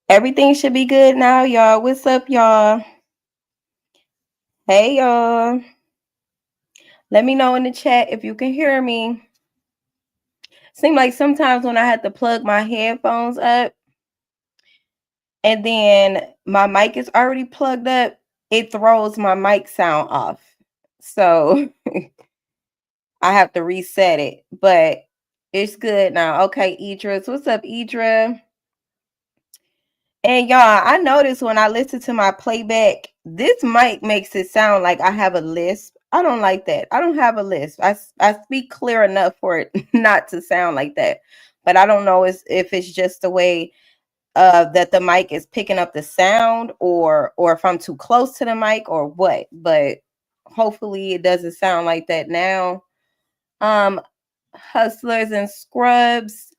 Everything should be good now, y'all. What's up, y'all? Hey, y'all. Let me know in the chat if you can hear me. Seems like sometimes when I have to plug my headphones up and then my mic is already plugged up, it throws my mic sound off. So I have to reset it. But it's good now. Okay, Idris. What's up, Idra? And y'all, I noticed when I listen to my playback, this mic makes it sound like I have a lisp. I don't like that. I don't have a lisp. I speak clear enough for it not to sound like that. But I don't know if it's just the way that the mic is picking up the sound, or if I'm too close to the mic or what. But hopefully it doesn't sound like that now. Hustlers and scrubs.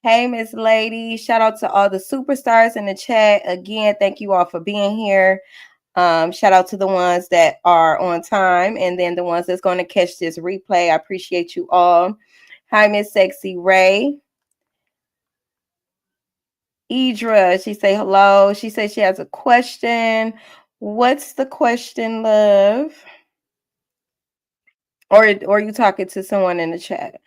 Hey, Miss Lady. Shout out to all the superstars in the chat. Again, thank you all for being here. Shout out to the ones that are on time and then the ones that's going to catch this replay. I appreciate you all. Hi, Miss Sexy Ray. Idra, she say hello. She says she has a question. What's the question, love? Or are you talking to someone in the chat?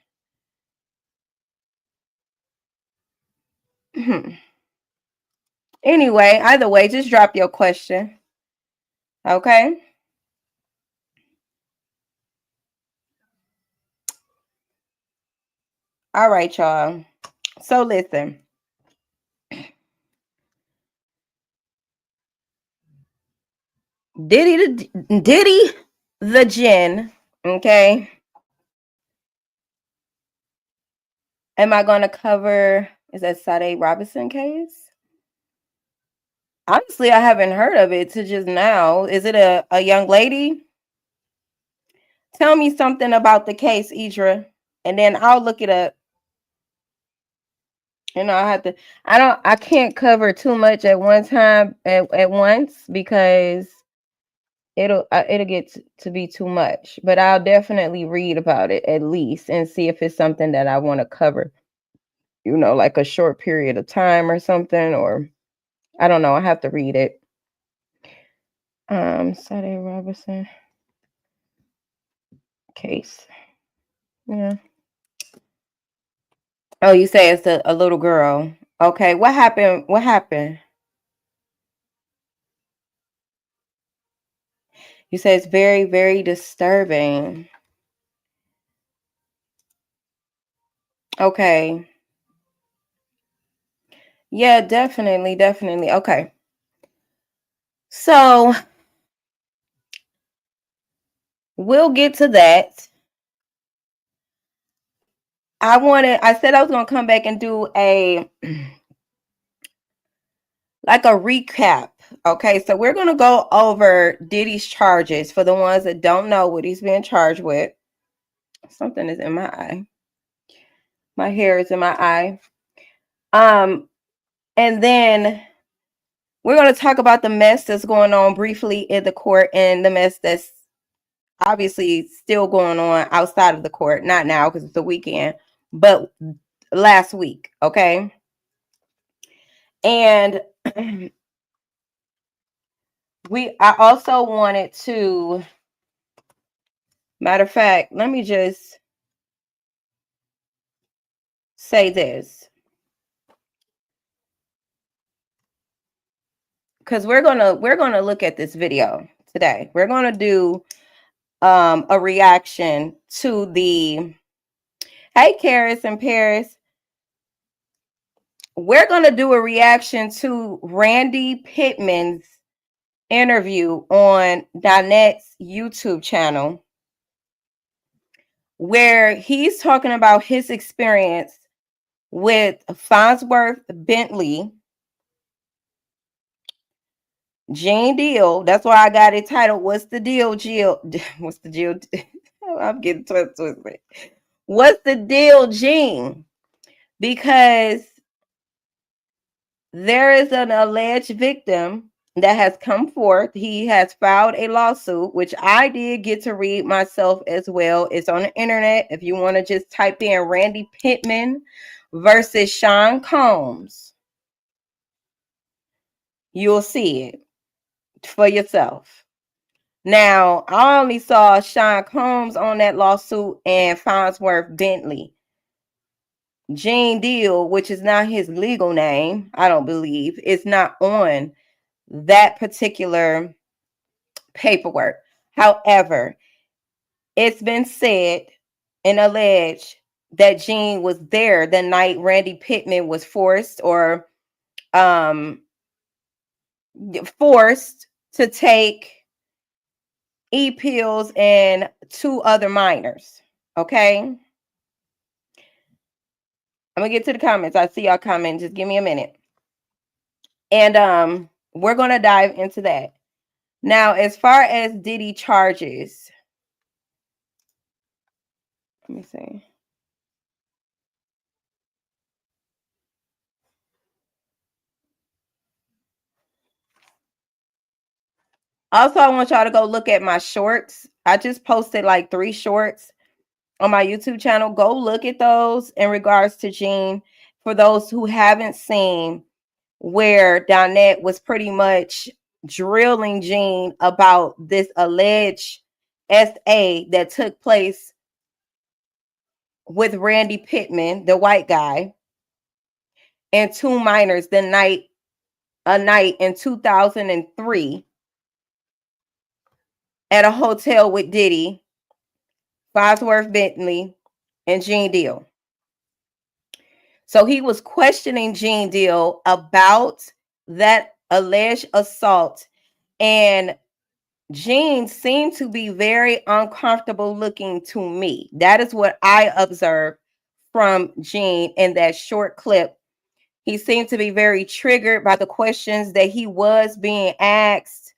Anyway, either way, just drop your question. Okay. All right, y'all. So listen. Diddy the Jinn. Okay. Am I going to cover? Is that Sade Robinson case? Honestly, I haven't heard of it to just now. Is it a young lady? Tell me something about the case, Idra, and then I'll look it up. You know, I can't cover too much at one time at once because it'll get to be too much. But I'll definitely read about it at least and see if it's something that I want to cover. You know, like a short period of time or something, or I don't know. I have to read it. Sade Robinson case. Yeah. Oh, you say it's a little girl. Okay. What happened? What happened? You say it's very, very disturbing. Okay. Yeah, definitely, definitely. Okay. So we'll get to that. I said I was gonna come back and do a like a recap. Okay, so we're gonna go over Diddy's charges for the ones that don't know what he's being charged with. Something is in my eye. My hair is in my eye. And then we're going to talk about the mess that's going on briefly in the court and the mess that's obviously still going on outside of the court. Not now because it's the weekend, but last week. Okay. And I also wanted to, matter of fact, let me just say this. Because we're gonna look at this video today. We're gonna do a reaction to the Hey Karis and Paris. We're gonna do a reaction to Randy Pittman's interview on Donette's YouTube channel, where he's talking about his experience with Farnsworth Bentley, Gene Deal. That's why I got it titled "What's the Deal, Jill?" What's the deal? I'm getting twisted. What's the deal, Gene? Because there is an alleged victim that has come forth. He has filed a lawsuit, which I did get to read myself as well. It's on the internet. If you want to just type in Randy Pittman versus Sean Combs. You'll see it for yourself. Now, I only saw Sean Combs on that lawsuit and Farnsworth Bentley. Gene Deal, which is not his legal name, I don't believe, is not on that particular paperwork. However, it's been said and alleged that Gene was there the night Randy Pittman was um forced to take pills and 2 other minors. Okay, I'm gonna get to the comments. I see y'all comment. Just give me a minute, and we're gonna dive into that. Now, as far as Diddy charges, let me see. Also, I want y'all to go look at my shorts. I just posted like 3 shorts on my YouTube channel. Go look at those in regards to Gene. For those who haven't seen, where Donette was pretty much drilling Gene about this alleged SA that took place with Randy Pittman, the white guy, and 2 minors a night in 2003 at a hotel with Diddy, Bosworth Bentley, and Gene Deal. So he was questioning Gene Deal about that alleged assault, and Gene seemed to be very uncomfortable looking to me. That is what I observed from Gene in that short clip. He seemed to be very triggered by the questions that he was being asked.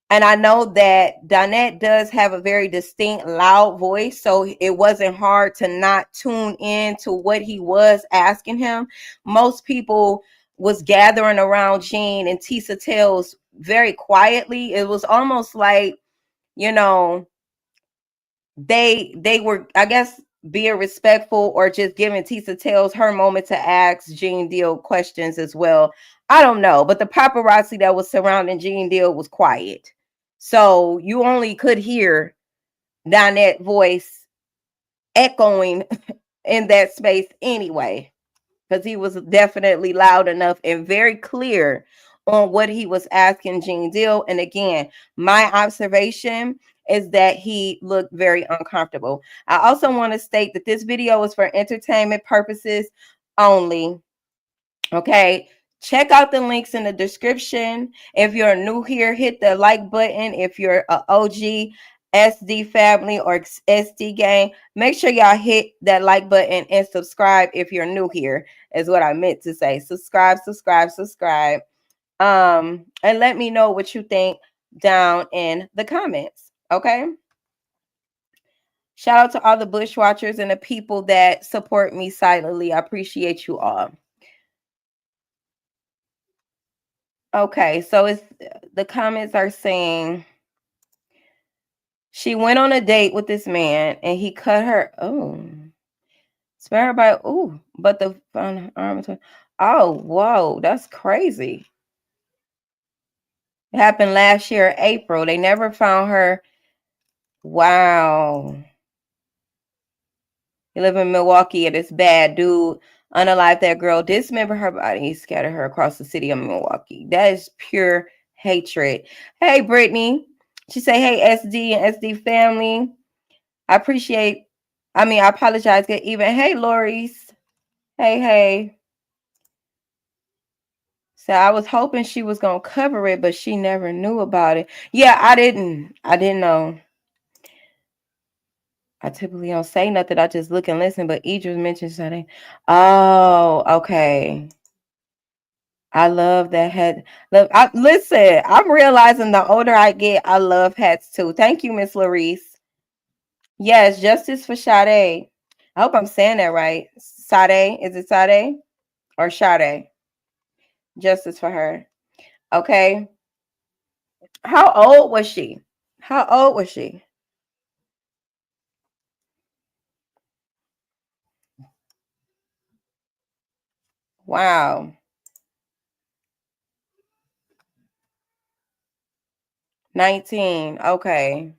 And I know that Donette does have a very distinct, loud voice, so it wasn't hard to not tune in to what he was asking him. Most people was gathering around Gene and Tisa Tales very quietly. It was almost like, you know, they were, I guess, being respectful or just giving Tisa Tales her moment to ask Gene Deal questions as well. I don't know, but the paparazzi that was surrounding Gene Deal was quiet. So you only could hear Donette's voice echoing in that space anyway, because he was definitely loud enough and very clear on what he was asking Gene Deal. And again, my observation is that he looked very uncomfortable. I also want to state that this video is for entertainment purposes only. Okay, check out the links in the description. If you're new here, hit the like button. If you're a OG SD family or SD gang, make sure y'all hit that like button and subscribe if you're new here, is what I meant to say. Subscribe, subscribe, subscribe. And let me know what you think down in the comments. Okay. Shout out to all the bushwatchers and the people that support me silently. I appreciate you all. Okay, so it's the comments are saying she went on a date with this man and he cut her. Oh, spare her by. Oh, but the arm. Oh, whoa, that's crazy. It happened last year, April. They never found her. Wow. You live in Milwaukee and it's bad, dude. Unalive that girl, dismember her body, scatter her across the city of Milwaukee. That is pure hatred. Hey, Brittany. She say, hey, SD and SD family. I apologize. Good even. Hey, Lori's. Hey. So I was hoping she was going to cover it, but she never knew about it. Yeah, I didn't know. I typically don't say nothing. I just look and listen, but Idris mentioned something. Oh, okay. I love that hat. Listen, I'm realizing the older I get, I love hats too. Thank you, Miss Larice. Yes, justice for Sade. I hope I'm saying that right. Sade, is it Sade or Sade? Justice for her. Okay. How old was she? How old was she? Wow. 19. Okay.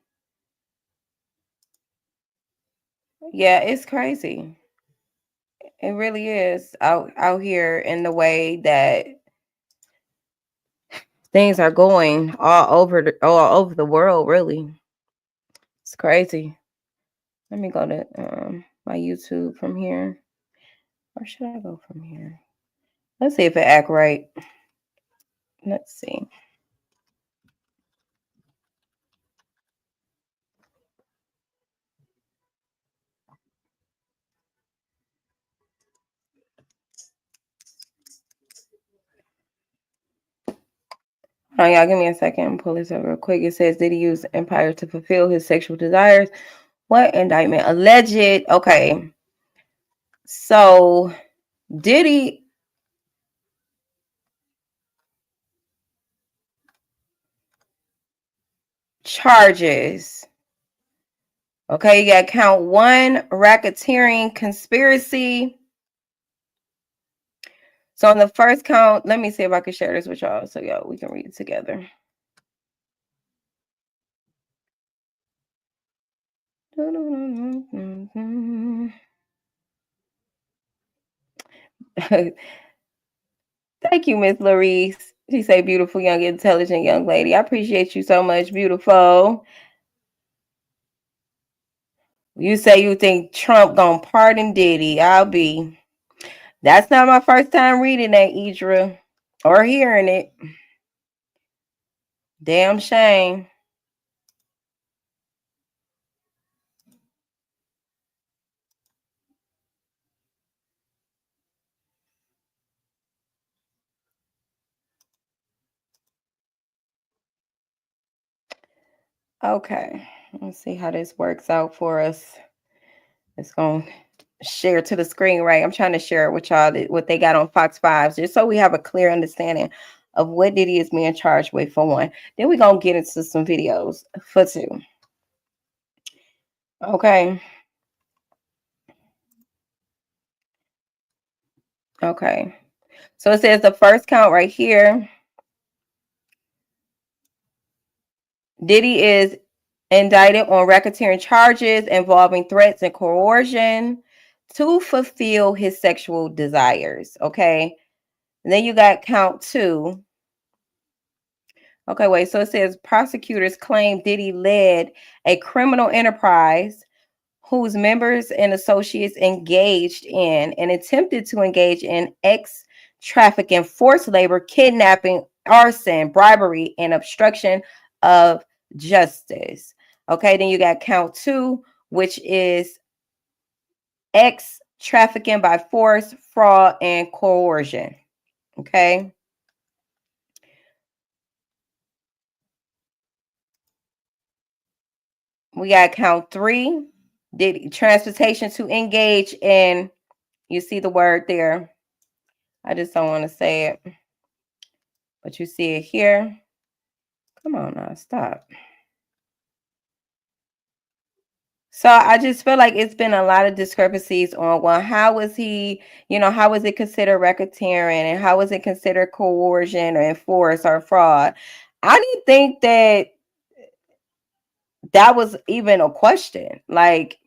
Yeah, it's crazy. It really is out here in the way that things are going all over the world, really. It's crazy. Let me go to my YouTube from here. Or should I go from here? Let's see if it act right. Let's see. Oh, y'all, give me a second. Pull this up real quick. It says, did he use empire to fulfill his sexual desires? What indictment? Alleged. Okay. So, Diddy charges. Okay, you got count 1, racketeering conspiracy. So on the first count, let me see if I can share this with y'all so y'all we can read it together. Thank you, Miss Larice. She say, beautiful, young, intelligent young lady. I appreciate you so much, beautiful. You say you think Trump gonna pardon Diddy. I'll be. That's not my first time reading that, Idra, or hearing it. Damn shame. Okay, let's see how this works out for us. It's going to share to the screen, right? I'm trying to share it with y'all, what they got on Fox 5, just so we have a clear understanding of what Diddy is being charged with, for one. Then we're going to get into some videos for two. Okay. Okay. So it says the first count right here. Diddy is indicted on racketeering charges involving threats and coercion to fulfill his sexual desires. Okay. And then you got count 2. Okay, wait. So it says prosecutors claim Diddy led a criminal enterprise whose members and associates engaged in and attempted to engage in trafficking, forced labor, kidnapping, arson, bribery, and obstruction of justice. Okay, then you got count 2, which is trafficking by force, fraud, and coercion. Okay. We got count 3, did transportation to engage in, you see the word there. I just don't want to say it, but you see it here. Come on now, stop. So I just feel like it's been a lot of discrepancies on, well, how is he, how is it considered racketeering and how is it considered coercion or force or fraud? I didn't think that was even a question. Like,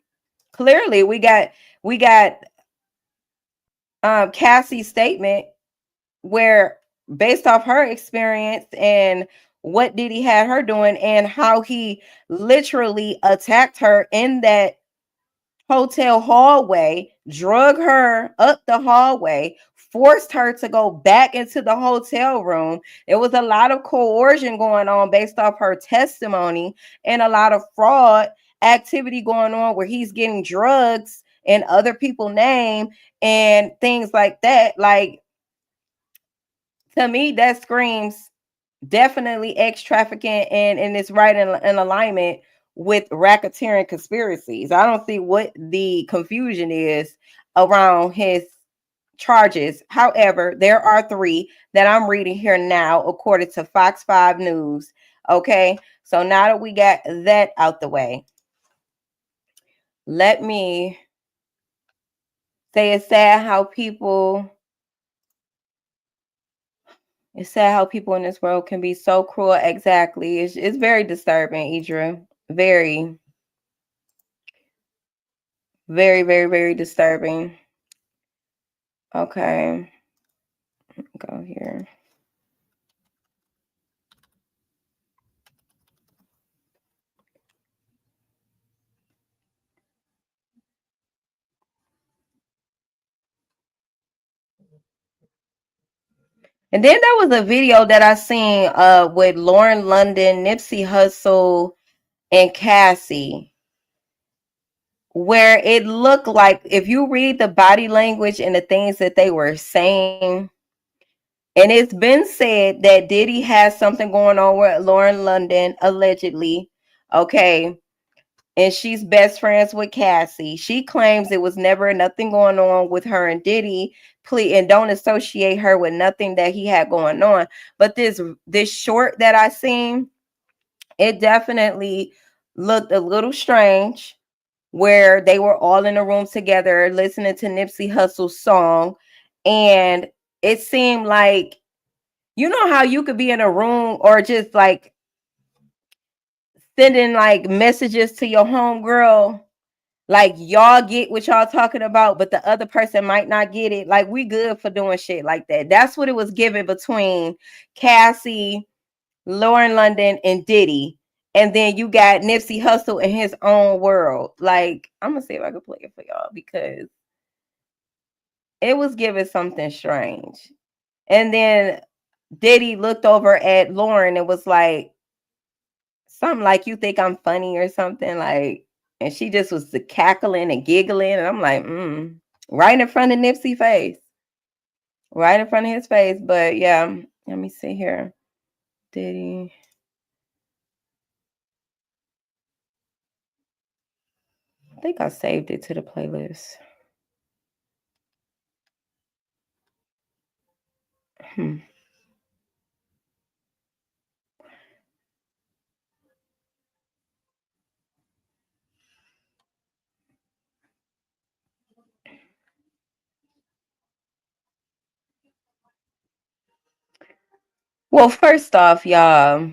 clearly we got Cassie's statement where, based off her experience and what Diddy had her doing and how he literally attacked her in that hotel hallway, drug her up the hallway, forced her to go back into the hotel room. There was a lot of coercion going on based off her testimony, and a lot of fraud activity going on where he's getting drugs in other people's name and things like that. Like, to me, that screams definitely trafficking, and it's right in alignment with racketeering conspiracies. I don't see what the confusion is around his charges. However, there are 3 that I'm reading here now, according to Fox 5 News. Okay, so now that we got that out the way, let me say it's sad how people It's sad how people in this world can be so cruel. Exactly. It's very disturbing, Idra. Very, very, very, very disturbing. Okay. Go here. And then there was a video that I seen with Lauren London, Nipsey Hussle, and Cassie, where it looked like, if you read the body language and the things that they were saying, and it's been said that Diddy has something going on with Lauren London, allegedly. Okay. And she's best friends with Cassie. She claims it was never nothing going on with her and Diddy. Please, and don't associate her with nothing that he had going on. But this short that I seen, it definitely looked a little strange, where they were all in a room together listening to Nipsey Hussle's song, and it seemed like, you know how you could be in a room or just like sending like messages to your homegirl, like y'all get what y'all talking about, but the other person might not get it. Like, we good for doing shit like that. That's what it was given between Cassie, Lauren London, and Diddy. And then you got Nipsey Hussle in his own world. Like, I'm gonna see if I can play it for y'all, because it was giving something strange. And then Diddy looked over at Lauren and was like, something like, "You think I'm funny," or something like, and she just was cackling and giggling, and I'm like, right in front of Nipsey's face, right in front of his face. But yeah, let me see here. Diddy. I think I saved it to the playlist. Hmm. Well, first off, y'all,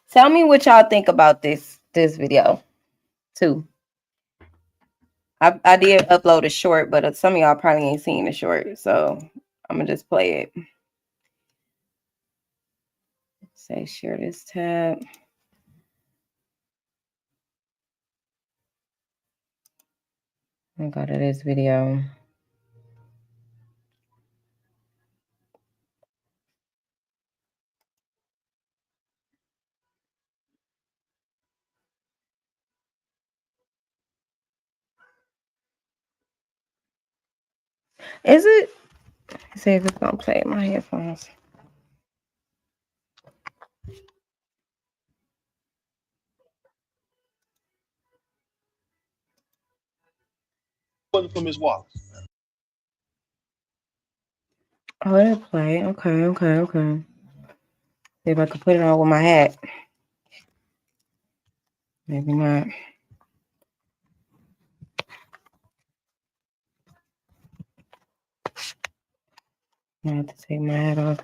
tell me what y'all think about this video too. I did upload a short, but some of y'all probably ain't seen the short, so I'm gonna just play it. Say share this tab. I go to this video. Is it? Let's see if it's gonna play my headphones. From his walk. Oh, it'll play. Okay. See if I can put it on with my hat. Maybe not. I have to take my hat off.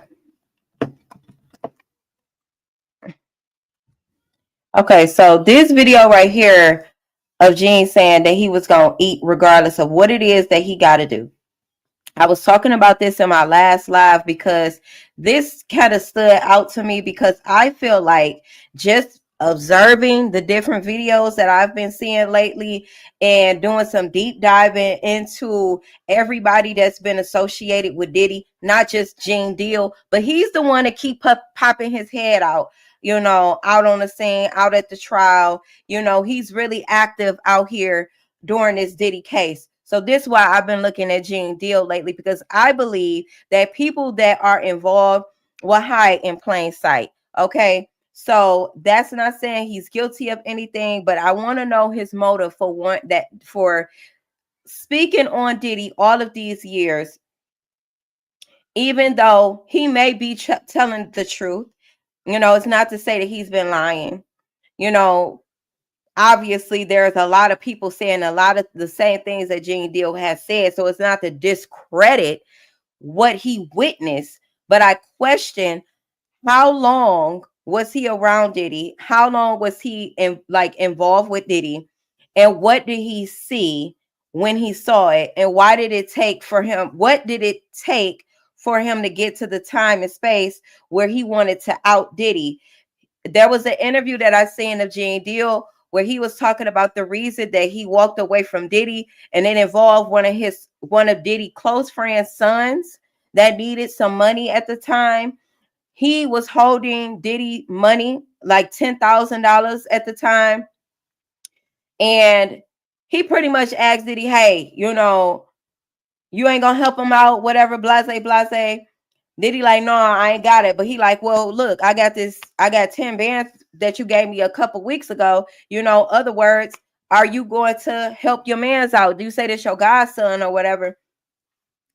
Okay, so this video right here of Gene saying that he was gonna eat regardless of what it is that he got to do. I was talking about this in my last live because this kind of stood out to me, because I feel like, just observing the different videos that I've been seeing lately and doing some deep diving into everybody that's been associated with Diddy, not just Gene Deal, but he's the one that keep popping his head out, out on the scene, out at the trial. He's really active out here during this Diddy case. So this is why I've been looking at Gene Deal lately, because I believe that people that are involved will hide in plain sight. Okay. So that's not saying he's guilty of anything, but I want to know his motive for speaking on Diddy all of these years, even though he may be telling the truth. It's not to say that he's been lying. You know, obviously there's a lot of people saying a lot of the same things that Gene Deal has said. So it's not to discredit what he witnessed, but I question how long was he around Diddy? How long was he involved with Diddy? And what did he see when he saw it? And why did it take for him? What did it take for him to get to the time and space where he wanted to out Diddy? There was an interview that I seen of Gene Deal where he was talking about the reason that he walked away from Diddy, and it involved one of Diddy close friends' sons that needed some money at the time. He was holding Diddy money, like $10,000 at the time. And he pretty much asked Diddy, hey, you ain't gonna help him out, whatever, blase, blase. Diddy like, no, I ain't got it. But he like, well, look, I got 10 bands that you gave me a couple weeks ago. Other words, are you going to help your mans out? Do you say this your godson or whatever?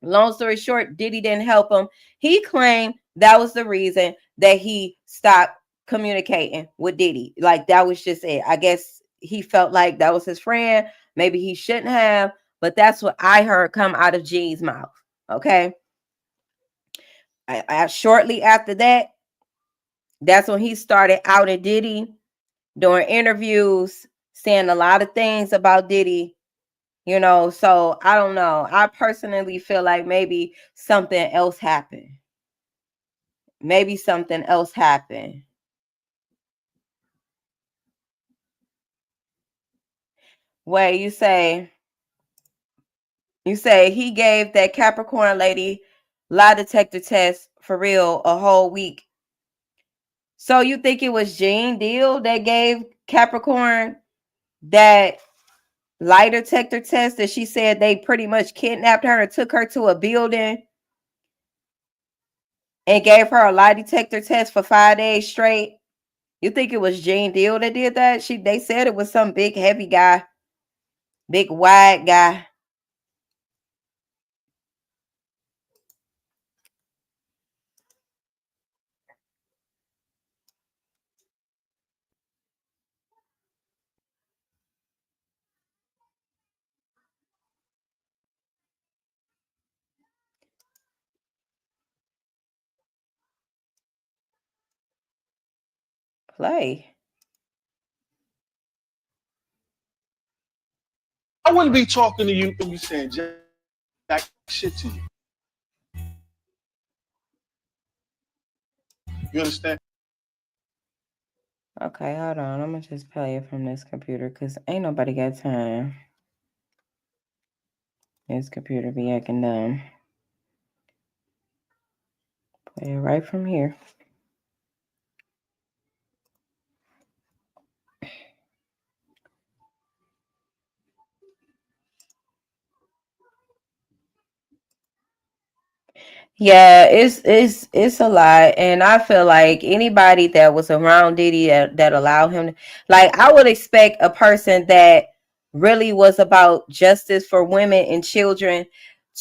Long story short, Diddy didn't help him. He claimed that was the reason that he stopped communicating with Diddy. Like, that was just it. I guess he felt like that was his friend. Maybe he shouldn't have, but that's what I heard come out of G's mouth. Okay. Shortly after that, that's when he started outing Diddy, doing interviews, saying a lot of things about Diddy. So I don't know. I personally feel like maybe something else happened. Maybe something else happened. Wait, you say he gave that Capricorn lady lie detector test for real a whole week. So you think it was Gene Deal that gave Capricorn that lie detector test that she said they pretty much kidnapped her and took her to a building and gave her a lie detector test for 5 days straight? You think it was Gene Deal that did that? They said it was some big heavy guy, big wide guy. Play. I wouldn't be talking to you and you saying jack shit to you. You understand? Okay, hold on. I'm gonna just play it from this computer because ain't nobody got time. This computer be acting dumb. Play it right from here. Yeah, it's a lot, and I feel like anybody that was around Diddy that allowed him, like, I would expect a person that really was about justice for women and children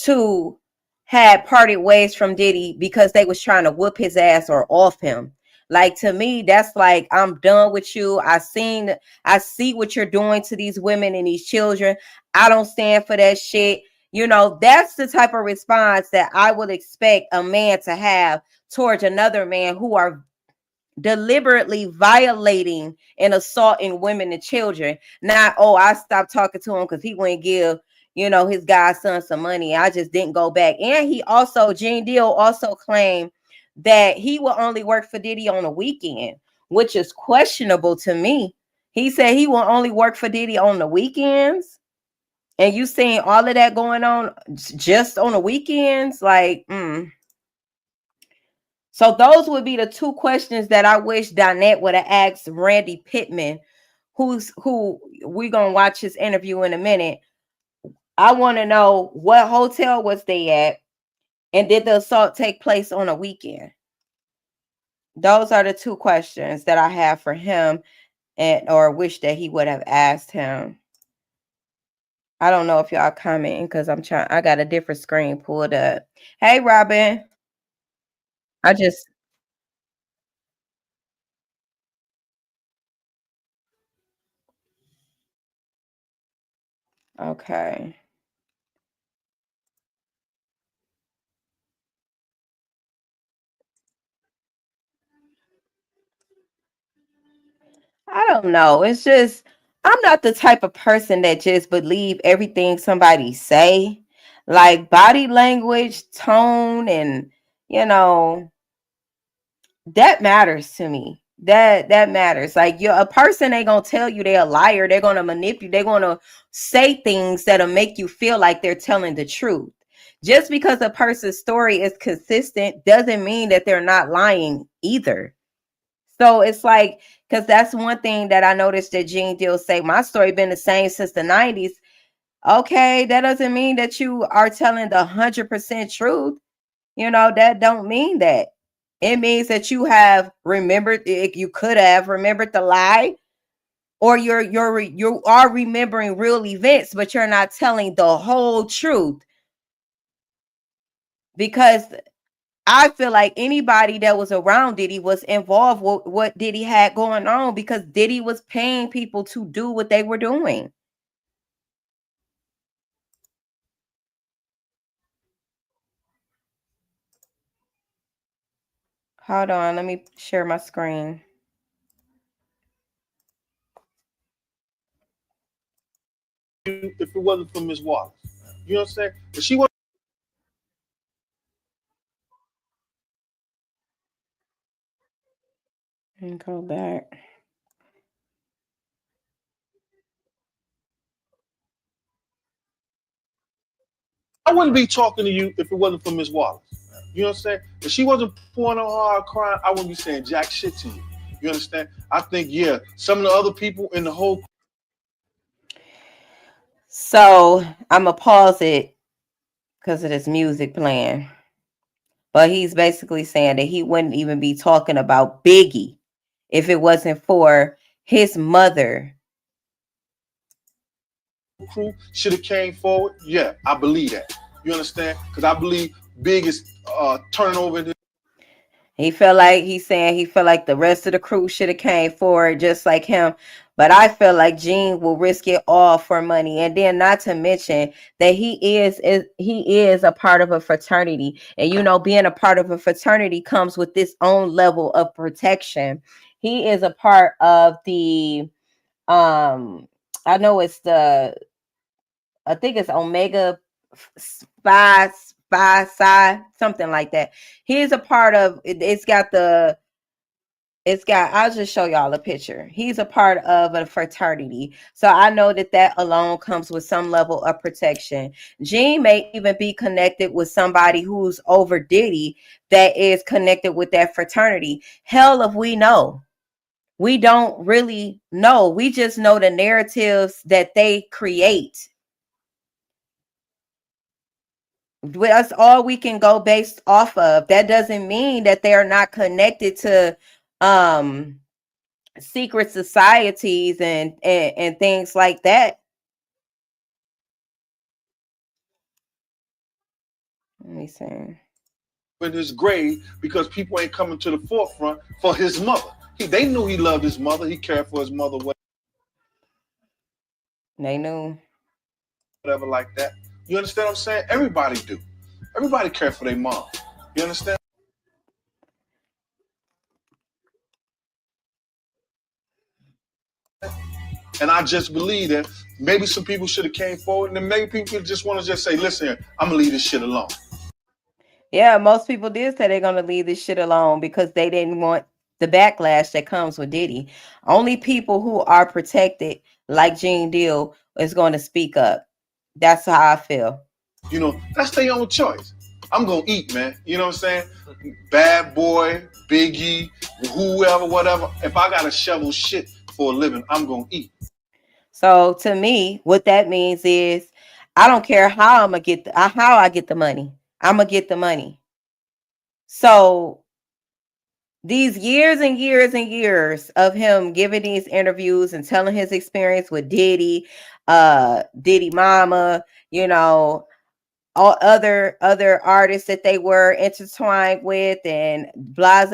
to had parted ways from Diddy because they was trying to whoop his ass or off him. Like, to me, that's like, I'm done with you. I see what you're doing to these women and these children. I don't stand for that shit. That's the type of response that I would expect a man to have towards another man who are deliberately violating and assaulting women and children. Not, oh, I stopped talking to him because he wouldn't give, his godson some money. I just didn't go back. And Gene Deal also claimed that he will only work for Diddy on the weekend, which is questionable to me. He said he will only work for Diddy on the weekends. And you seeing all of that going on just on the weekends, like, So those would be the two questions that I wish Donette would have asked Randy Pittman, who we gonna watch his interview in a minute. I want to know, what hotel was they at, and did the assault take place on a weekend? Those are the two questions that I have for him, and or wish that he would have asked him. I don't know if y'all commenting because I got a different screen pulled up. Hey, Robin. I just, Okay. I don't know. It's just I'm not the type of person that just believe everything somebody say. Like body language, tone, and you know, that matters to me. That matters. Like you're a person ain't gonna tell you they're a liar. They're gonna manipulate. They're gonna say things that'll make you feel like they're telling the truth. Just because a person's story is consistent doesn't mean that they're not lying either. So it's like, because that's one thing that I noticed that Gene Deal say, my story been the same since the 90s. Okay, that doesn't mean that you are telling the 100% truth. That don't mean that. It means that you have remembered, you could have remembered the lie, or you are remembering real events, but you're not telling the whole truth. Because I feel like anybody that was around Diddy was involved with what Diddy had going on, because Diddy was paying people to do what they were doing. Hold on, let me share my screen. If it wasn't for Miss Wallace, you know what I'm saying? If she wasn't, And go back. I wouldn't be talking to you if it wasn't for Miss Wallace. You know what I'm saying? If she wasn't pouring on hard crying, I wouldn't be saying jack shit to you. You understand? I think, yeah, some of the other people in the whole. So I'm gonna pause it because of this music playing. But he's basically saying that he wouldn't even be talking about Biggie if it wasn't for his mother. Crew should have came forward. Yeah, I believe that. You understand? Because I believe Big is turning over in his. He's saying he felt like the rest of the crew should have came forward just like him. But I feel like Gene will risk it all for money. And then not to mention that he is a part of a fraternity. And being a part of a fraternity comes with its own level of protection. He is a part of the I know it's I think it's Omega Psi, something like that. He's a part of it. I'll just show y'all a picture. He's a part of a fraternity. So I know that alone comes with some level of protection. Gene may even be connected with somebody who's over Diddy that is connected with that fraternity. Hell if we know. We don't really know. We just know the narratives that they create. That's all we can go based off of. That doesn't mean that they are not connected to um secret societies and things like that. Let me see. In his grave because people ain't coming to the forefront for his mother. They knew he loved his mother. He cared for his mother, They knew. whatever like that. You understand what I'm saying? Everybody do. Everybody care for their mom. You understand? And I just believe that maybe some people should have came forward, and then maybe people just want to just say, "Listen, I'm gonna leave this shit alone." Yeah, most people did say they're gonna leave this shit alone because they didn't want the backlash that comes with Diddy. Only people who are protected, like Gene Deal, is going to speak up. That's how I feel. That's their own choice. I'm gonna eat, man. You know what I'm saying? Bad boy, Biggie, whoever, whatever. If I gotta shovel shit for a living, I'm gonna eat. So to me, what that means is I don't care how how I get the money. I'm gonna get the money. So these years and years and years of him giving these interviews and telling his experience with Diddy, Diddy Mama, all other artists that they were intertwined with, and blase.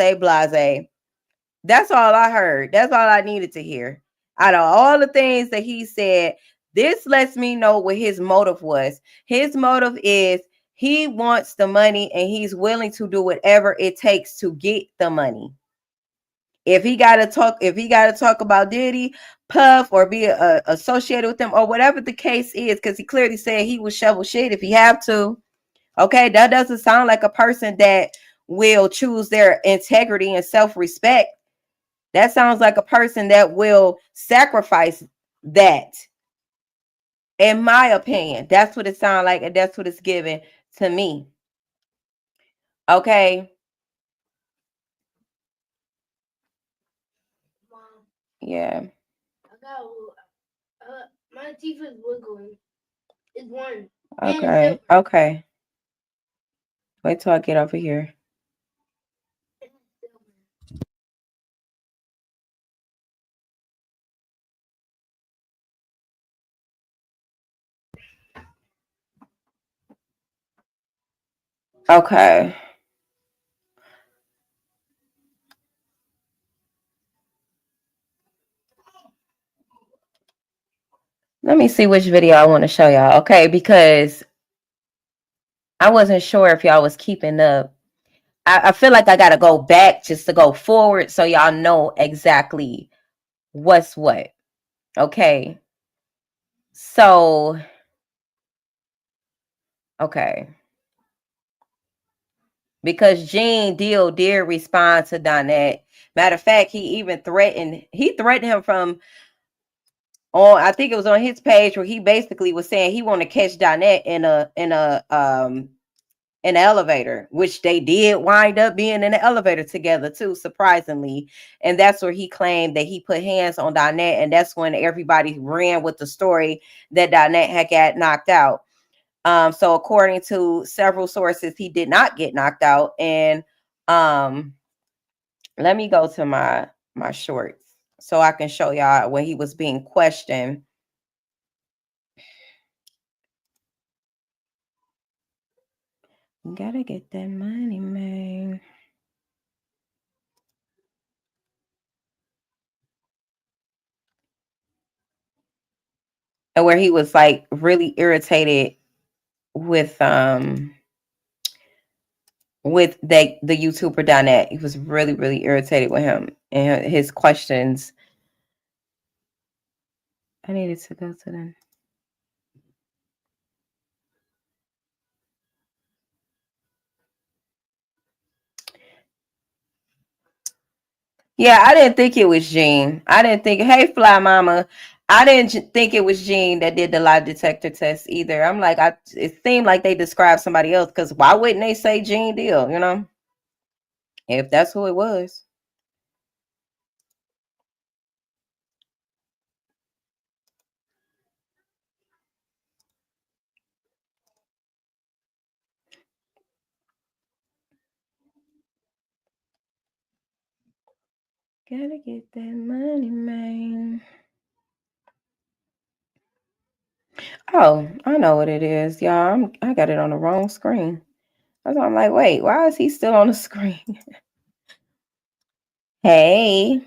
That's all I heard. That's all I needed to hear. Out of all the things that he said, This lets me know what his motive was. His motive is he wants the money and he's willing to do whatever it takes to get the money. If he gotta talk about Diddy, Puff, or be associated with them, or whatever the case is, because he clearly said he will shovel shit if he have to. Okay, that doesn't sound like a person that will choose their integrity and self-respect. That sounds like a person that will sacrifice that. In my opinion, that's what it sounds like, and that's what it's given to me. Okay. Mom, Yeah. I got my teeth is wiggling. It's one. Okay. Okay. Wait till I get over here. Okay. Let me see which video I want to show y'all. Okay, because I wasn't sure if y'all was keeping up. I feel like I gotta go back just to go forward so y'all know exactly what's what. Okay. So, okay. Because Gene Deal did respond to Donette. Matter of fact, he threatened him from I think it was on his page where he basically was saying he want to catch Donette in an elevator, which they did wind up being in the elevator together too, surprisingly. And that's where he claimed that he put hands on Donette, and that's when everybody ran with the story that Donette had got knocked out. So according to several sources, he did not get knocked out. And let me go to my shorts so I can show y'all when he was being questioned. Gotta get that money, man. And where he was like really irritated with the YouTuber Donette. He was really, really irritated with him and his questions. I needed to go to them. Yeah, I didn't think it was Gene. I didn't think, hey, Fly Mama, I didn't think it was Gene that did the lie detector test either. I'm like, it seemed like they described somebody else, because why wouldn't they say Gene Deal, if that's who it was? Gotta get that money, man. Oh, I know what it is, y'all. I got it on the wrong screen. I'm like, wait, why is he still on the screen? Hey.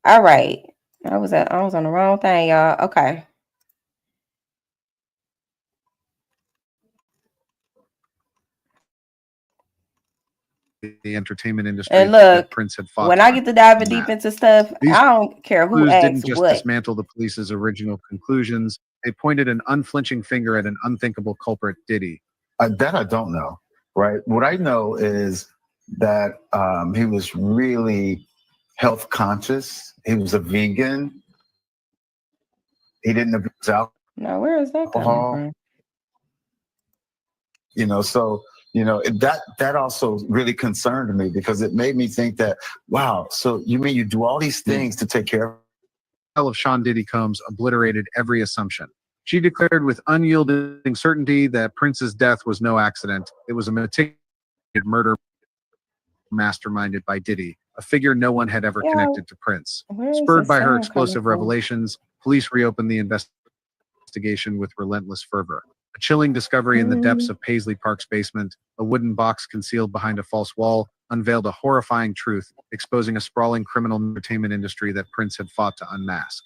All right. I was on the wrong thing, y'all. Okay. The entertainment industry And that look, Prince had fought. when I get to diving deep into stuff, These I don't care who clues asks didn't just what. dismantle the police's original conclusions. They pointed an unflinching finger at an unthinkable culprit, Diddy. That I don't know, right? What I know is that he was really health conscious. He was a vegan. He didn't abuse alcohol. Now, where is that coming from? So that also really concerned me, because it made me think that, wow, so you mean you do all these things to take care of Sean Diddy Combs obliterated every assumption. She declared with unyielding certainty that Prince's death was no accident. It was a meticulous murder masterminded by Diddy, a figure no one had ever connected to Prince. Spurred by her explosive revelations, police reopened the investigation with relentless fervor. A chilling discovery in the depths of Paisley Park's basement, a wooden box concealed behind a false wall, unveiled a horrifying truth, exposing a sprawling criminal entertainment industry that Prince had fought to unmask.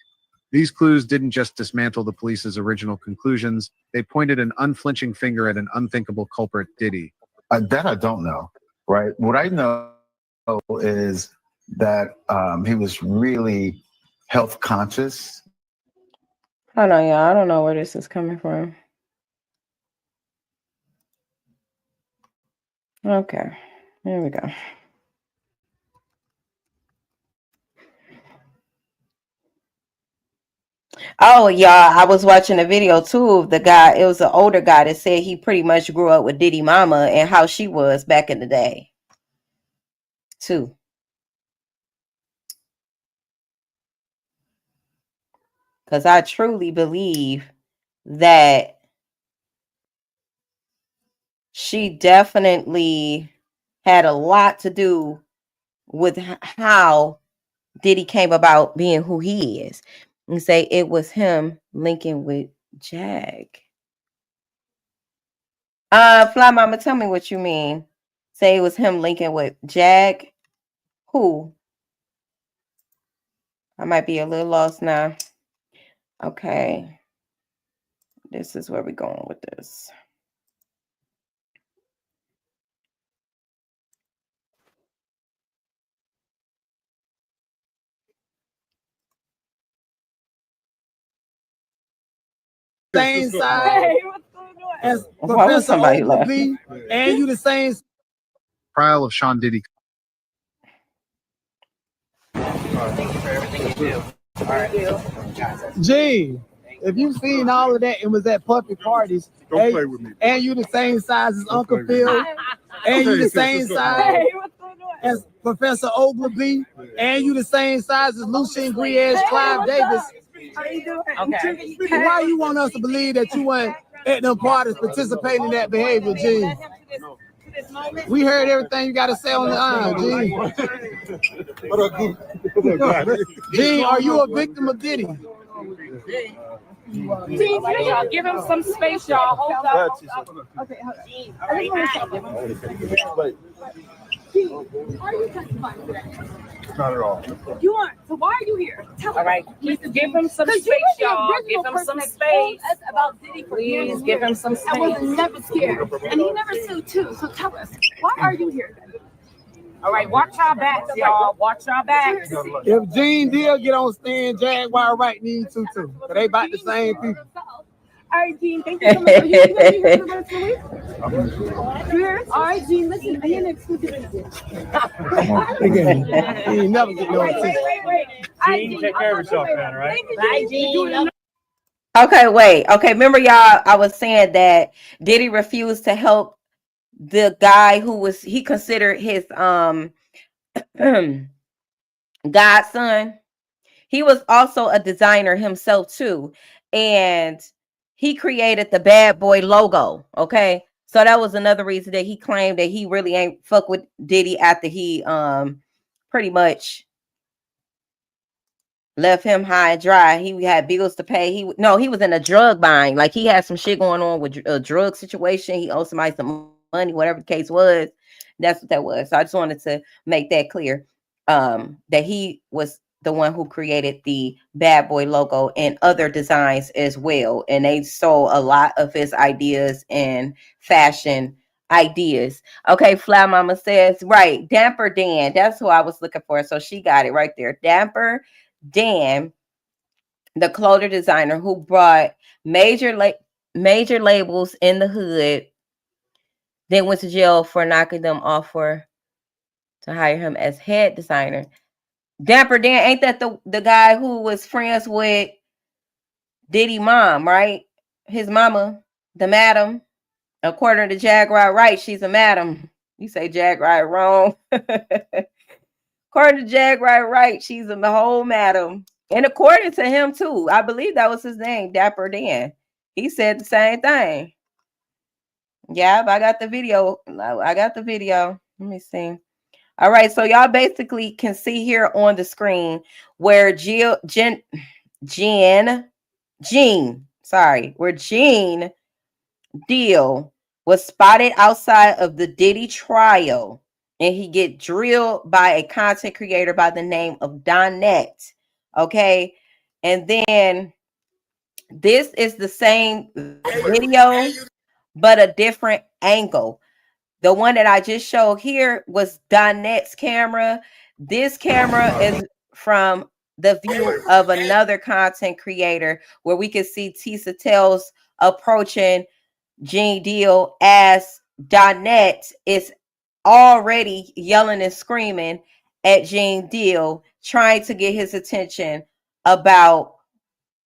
These clues didn't just dismantle the police's original conclusions, they pointed an unflinching finger at an unthinkable culprit, Diddy. That I don't know, right? What I know is that he was really health conscious. Hold on, y'all. I don't know where this is coming from. Okay, here we go. Oh, y'all, I was watching a video too of the guy. It was an older guy that said he pretty much grew up with Diddy mama and how she was back in the day, too. Because I truly believe that she definitely had a lot to do with how Diddy came about being who he is. And say it was him linking with Jag. Fly Mama, tell me what you mean. Say it was him linking with Jag. Who? I might be a little lost now. Okay. This is where we're going with this. Same side as Why was Professor somebody Ogilvy, and you the same. Trial of Sean Diddy. Gee, if you've seen all of that and was at puppy parties, Don't play with me. and you the same size as Uncle play with Phil, and you the same size as Professor Ogilvy, and you the same size as Lucien Griez, Clive Davis. Okay. Why you want us to believe that you weren't at them parties participating in that behavior, Gene? We heard everything you got to say on the line, Gene. Gene, are you a victim of Diddy? Y'all give him some space, y'all. Hold up. Okay, hold on. Are you testifying today? Not at all. You aren't. So why are you here? Tell All right, please give him some space, y'all. Give him some space. About Diddy for years. Please give him some I was space. never scared, and he never sued too. So tell us, why are you here? All right, watch our backs, y'all. Watch our backs. If Gene did get on stand, Jaguar right needs to too. But they about the same people. All right, Gene, thank you so much. Are you going to be here for the rest of the week? Here? All right, Gene, listen, I need an exclusive interview. He ain't never get no attention. Gene, take care of yourself, man, all right? Bye, Gene. Okay, wait. Okay, remember y'all, I was saying that Diddy refused to help the guy who he considered his godson. He was also a designer himself too, and he created the bad boy logo. Okay, so that was another reason that he claimed that he really ain't fuck with Diddy after he pretty much left him high and dry. He had bills to pay. He was in a drug buying. Like he had some shit going on with a drug situation. He owed somebody some money, whatever the case was. That's what that was. So I just wanted to make that clear. That he was the one who created the bad boy logo and other designs as well. And they stole a lot of his ideas and fashion ideas. Okay, Fly Mama says, right, Damper Dan. That's who I was looking for. So she got it right there. Damper Dan, the clothing designer who brought major labels in the hood, then went to jail for knocking them off to hire him as head designer. Damper Dan, ain't that the guy who was friends with Diddy mom, right? His mama, the madam. According to Jaguar Right, she's a madam. You say Jaguar wrong. According to Jaguar Right, she's a whole madam. And according to him too, I believe that was his name, Dapper Dan. He said the same thing. Yeah, I got the video. Let me see. All right, so y'all basically can see here on the screen where Jinn Deal was spotted outside of the Diddy trial, and he get drilled by a content creator by the name of Donette. Okay, And then this is the same video, but a different angle. The one that I just showed here was Donette's camera. This camera is from the view of another content creator where we can see Tisa Tells approaching Gene Deal as Donette is already yelling and screaming at Gene Deal, trying to get his attention about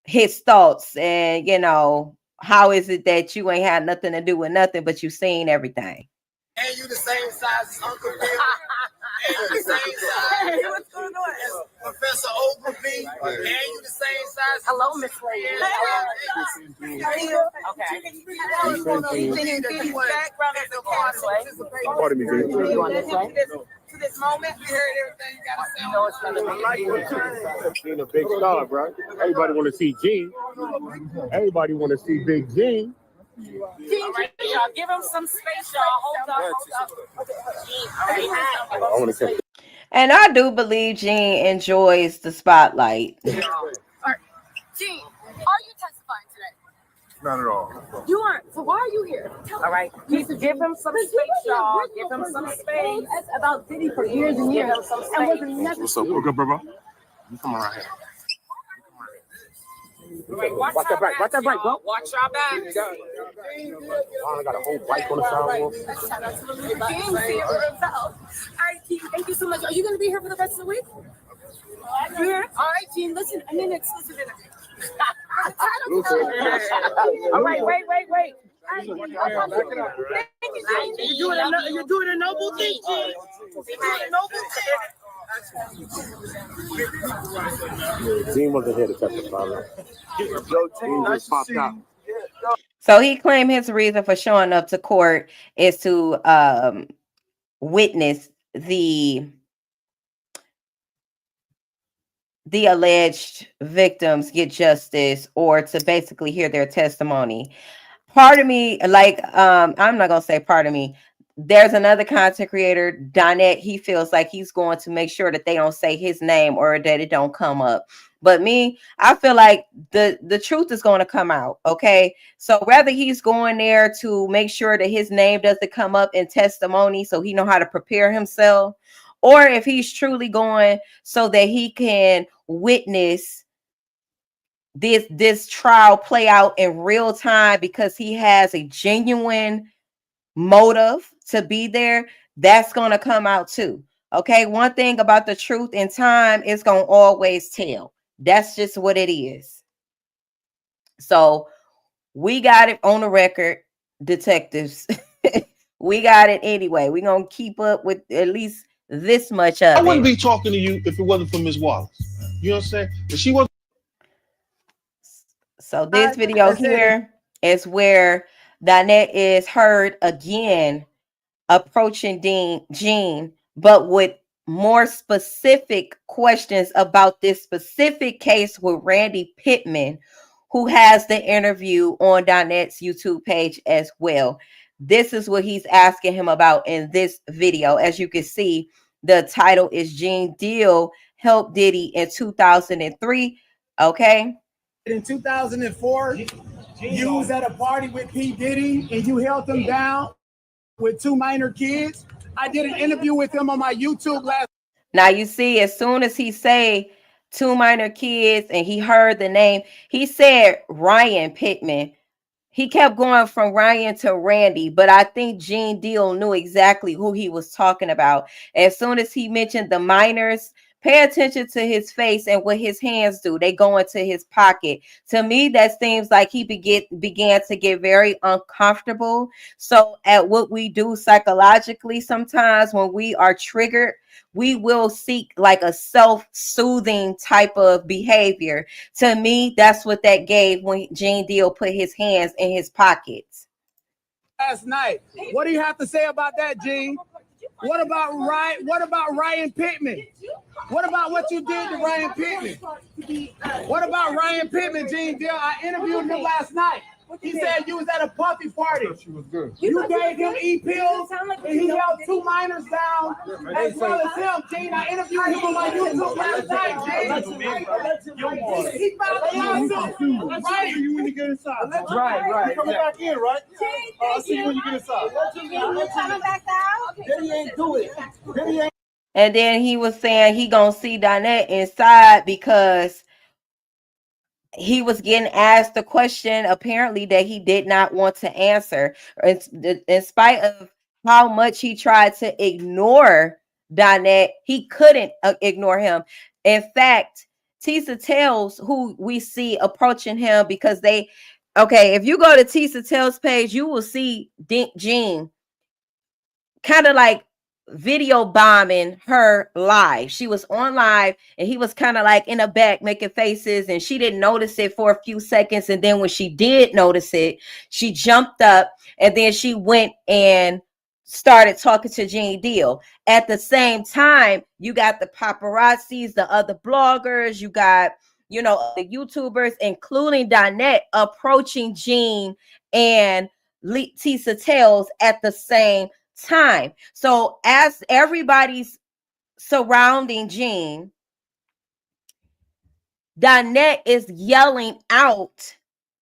his thoughts and, you know, how is it that you ain't had nothing to do with nothing, but you seen everything. And you the same size as Uncle Bill. And you the same size as Professor Ogilvy. And you the same size. Hello, Miss Lady. How are you? Okay. Pardon me, baby. To this moment, we heard everything you gotta say. Being a big star, bro. Everybody want to see Gene. Everybody want to see Big Gene. All right, y'all, give him some space, y'all. Hold up. And I do believe Gene enjoys the spotlight. Gene, are you testifying today? Not at all. You aren't. So why are you here? All right, give him some space, y'all. Give him some space. About Diddy for years and years. What's up? What's up, bro? You come around here. Right, watch that back. Watch that back, bro. Watch your back. I got a whole bike on the sidewalk. All right, Gene, thank you so much. Are you going to be here for the rest of the week? You here? All right, Gene, listen, I'm in an exclusive interview. All right, wait. Thank you, Gene. You're doing a noble thing, Gene. You're doing a noble thing. Gene wasn't here to testify. Gene just popped out. So he claimed his reason for showing up to court is to witness the alleged victims get justice, or to basically hear their testimony. Part of me, like, I'm not gonna say part of me. There's another content creator, Donette. He feels like he's going to make sure that they don't say his name or that it don't come up. But me, I feel like the truth is going to come out. Okay. So whether he's going there to make sure that his name doesn't come up in testimony so he know how to prepare himself, or if he's truly going so that he can witness this trial play out in real time because he has a genuine motive to be there, that's going to come out too. Okay. One thing about the truth in time is going to always tell. That's just what it is. So we got it on the record, detectives. We got it anyway. We're going to keep up with at least this much of it. I wouldn't be talking to you if it wasn't for Ms. Wallace. You know what I'm saying? If she wasn't. So this video here is where Donette is heard again approaching Gene, but with more specific questions about this specific case with Randy Pittman, who has the interview on Donette's YouTube page as well. This is what he's asking him about in this video. As you can see, the title is Gene Deal Helped Diddy in 2003. Okay. In 2004, you was at a party with P. Diddy and you held him down with 2 minor kids. I did an interview with him on my YouTube last. Now you see, as soon as he say 2 minor kids and he heard the name, he said Ryan Pittman. He kept going from Ryan to Randy, but I think Gene Deal knew exactly who he was talking about. As soon as he mentioned the minors, pay attention to his face and what his hands do. They go into his pocket. To me, that seems like he began to get very uncomfortable. So at what we do psychologically, sometimes when we are triggered, we will seek like a self-soothing type of behavior. To me, that's what that gave when Gene Deal put his hands in his pockets. Last night. What do you have to say about that, Gene? What about Ryan? What about Ryan Pittman? What about what you did to Ryan Pittman? What about Ryan Pittman, Gene Deal? I interviewed him last night. He said you was at a puppy party. She was good. You gave him E-pills, and he held 2 minors down, as well as him. Gene, I interviewed him on my YouTube last night, Gene. He filed a lawsuit, right? See you when you get inside. Right. Coming back in, right? I'll see you when you get inside. Coming back out? Diddy ain't do it. Diddy ain't. And then he was saying he gonna see Donette inside because he was getting asked a question apparently that he did not want to answer, in spite of how much he tried to ignore Donette. He couldn't ignore him. In fact, Tisa Tells, who we see approaching him because if you go to Tisa Tells page, you will see Jean kind of like video bombing her live. She was on live and he was kind of like in the back making faces, and she didn't notice it for a few seconds. And then when she did notice it, she jumped up and then she went and started talking to Gene Deal. At the same time, you got the paparazzis, the other bloggers, you got, the YouTubers, including Donette, approaching Gene and Tisa Tells at the same time. So as everybody's surrounding Gene, Donette is yelling out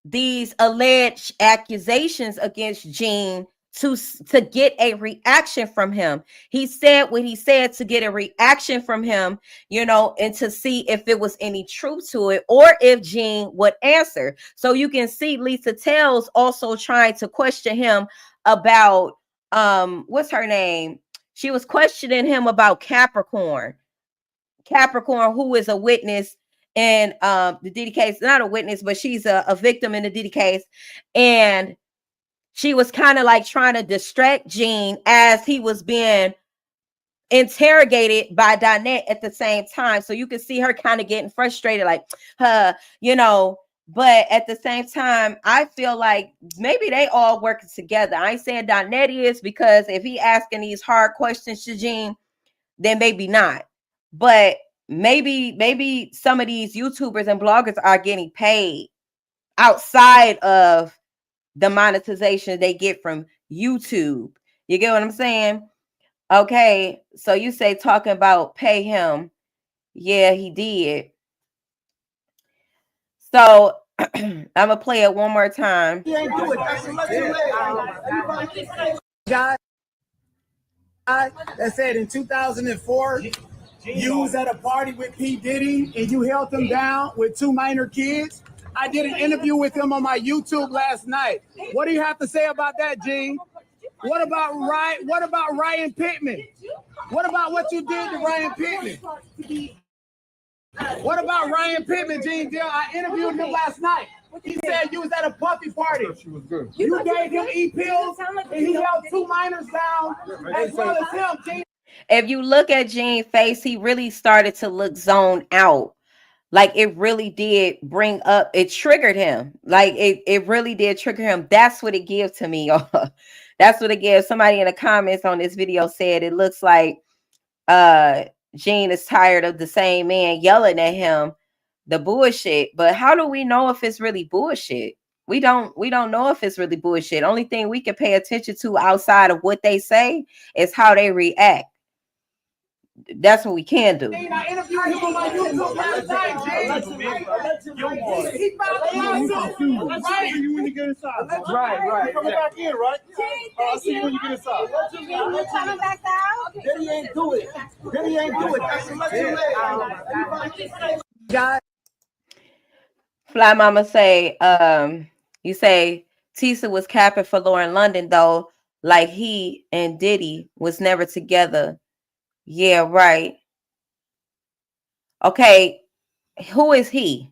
these alleged accusations against Gene to get a reaction from him. He said what he said to get a reaction from him, and to see if it was any truth to it or if Gene would answer. So you can see Lisa Tells also trying to question him about what's her name? She was questioning him about Capricorn, who is a witness in the Diddy case. Not a witness, but she's a victim in the Diddy case. And she was kind of like trying to distract Gene as he was being interrogated by Donette at the same time. So you can see her kind of getting frustrated, like, but at the same time, I feel like maybe they all working together. I ain't saying Donette is, because if he asking these hard questions to Gene, then maybe not. But maybe some of these YouTubers and bloggers are getting paid outside of the monetization they get from YouTube. You get what I'm saying? Okay, so you say talking about pay him. Yeah, he did. So I'm gonna play it one more time. Guy that said in 2004 you was at a party with P. Diddy and you held him down with 2 minor kids. I did an interview with him on my YouTube last night. What do you have to say about that, Gene? What about Ryan Pittman? What about what you did to Ryan Pittman? What about Ryan Pittman, Gene Deal? I interviewed him last night. He said you was at a puppy party. She was good. You gave him E-pills, and he held 2 minors down, as well as him, Gene. If you look at Gene's face, he really started to look zoned out. Like it really did bring up, it triggered him. Like it really did trigger him. That's what it gives to me, y'all. That's what it gives. Somebody in the comments on this video said it looks like Gene is tired of the same man yelling at him the bullshit. But how do we know if it's really bullshit? We don't know if it's really bullshit. Only thing we can pay attention to outside of what they say is how they react. That's what we can do. I interviewed him on my YouTube last night, He filed a lawsuit. Right. See you when you get inside. Right. Coming back in, right? I'll see you when you get inside. Coming back out? Diddy ain't do it. Diddy ain't do it. God. Fly Mama say, you say Tisa was capping for Lauren London though, like he and Diddy was never together. Yeah, right. Okay, who is he?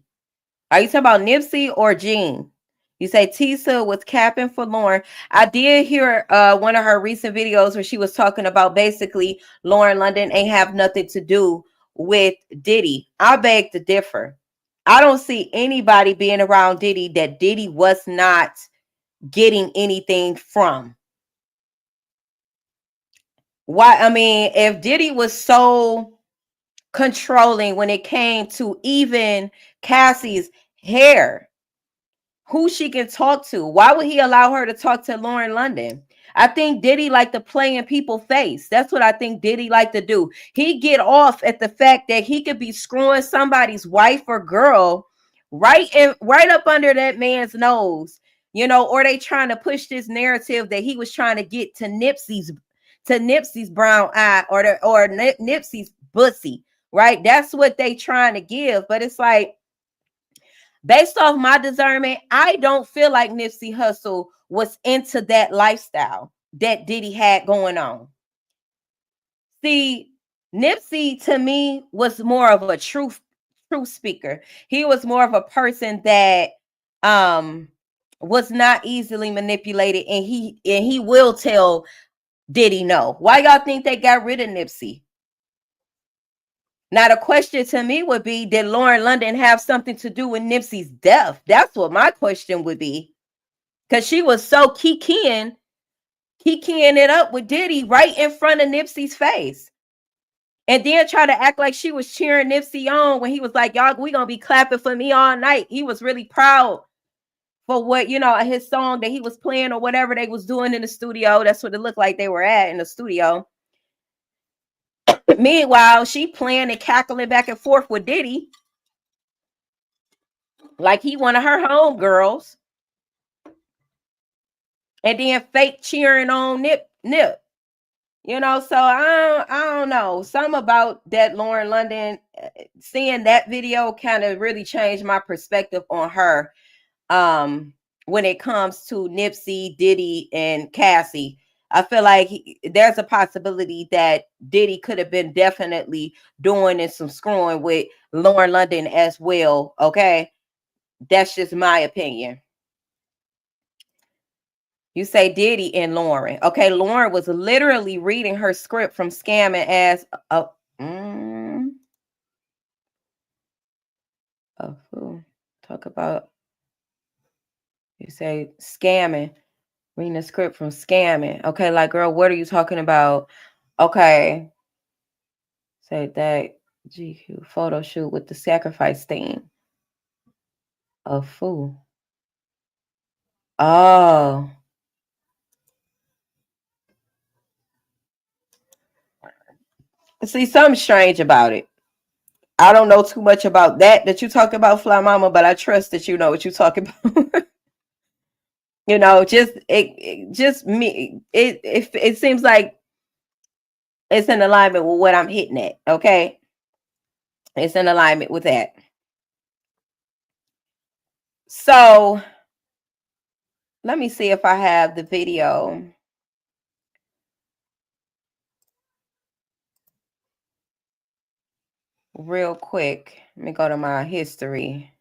Are you talking about Nipsey or Gene? You say Tisa was capping for Lauren. I did hear one of her recent videos where she was talking about basically Lauren London ain't have nothing to do with Diddy. I beg to differ. I don't see anybody being around Diddy that Diddy was not getting anything from. Why? I mean, if Diddy was so controlling when it came to even Cassie's hair, who she can talk to. Why would he allow her to talk to Lauren London? I think Diddy like to play in people's face. That's what I think Diddy like to do. He get off at the fact that he could be screwing somebody's wife or girl right up under that man's nose, you know, or they trying to push this narrative that he was trying to get to Nipsey's brown eye or Nipsey's bussy, right? That's what they trying to give. But it's like, based off my discernment, I don't feel like Nipsey Hussle was into that lifestyle that Diddy had going on. See, Nipsey to me was more of a truth speaker. He was more of a person that was not easily manipulated, and he will tell Diddy no. Why y'all think they got rid of Nipsey? Now, the question to me would be, did Lauren London have something to do with Nipsey's death? That's what my question would be. Because she was so keying it up with Diddy right in front of Nipsey's face. And then try to act like she was cheering Nipsey on when he was like, y'all, we gonna be clapping for me all night. He was really proud for what, you know, his song that he was playing or whatever they was doing in the studio. That's what it looked like they were at in the studio. Meanwhile, she playing and cackling back and forth with Diddy like he one of her homegirls, and then fake cheering on Nip. You know, so I don't know. Something about that Lauren London, seeing that video kind of really changed my perspective on her. When it comes to Nipsey, Diddy, and Cassie, I feel like there's a possibility that Diddy could have been definitely doing and some screwing with Lauren London as well. Okay, that's just my opinion. You say Diddy and Lauren. Okay, Lauren was literally reading her script from Scamming as a fool. Talk about, you say scamming, reading the script from Scamming. Okay, like, girl, what are you talking about? Okay. Say that GQ photo shoot with the sacrifice theme. A fool. Oh. See, something strange about it. I don't know too much about that you talk about, Fly Mama, but I trust that you know what you're talking about. You know, just me. It seems like it's in alignment with what I'm hitting at. Okay, it's in alignment with that. So let me see if I have the video. Real quick, let me go to my history.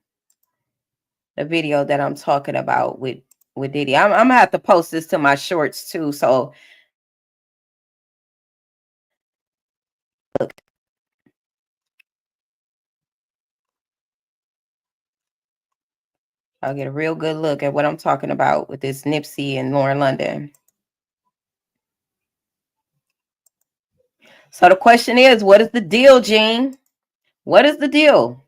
The video that I'm talking about with Diddy. I'm gonna have to post this to my shorts too. So look, I'll get a real good look at what I'm talking about with this Nipsey and Lauren London. So the question is, what is the deal, Gene? What is the deal?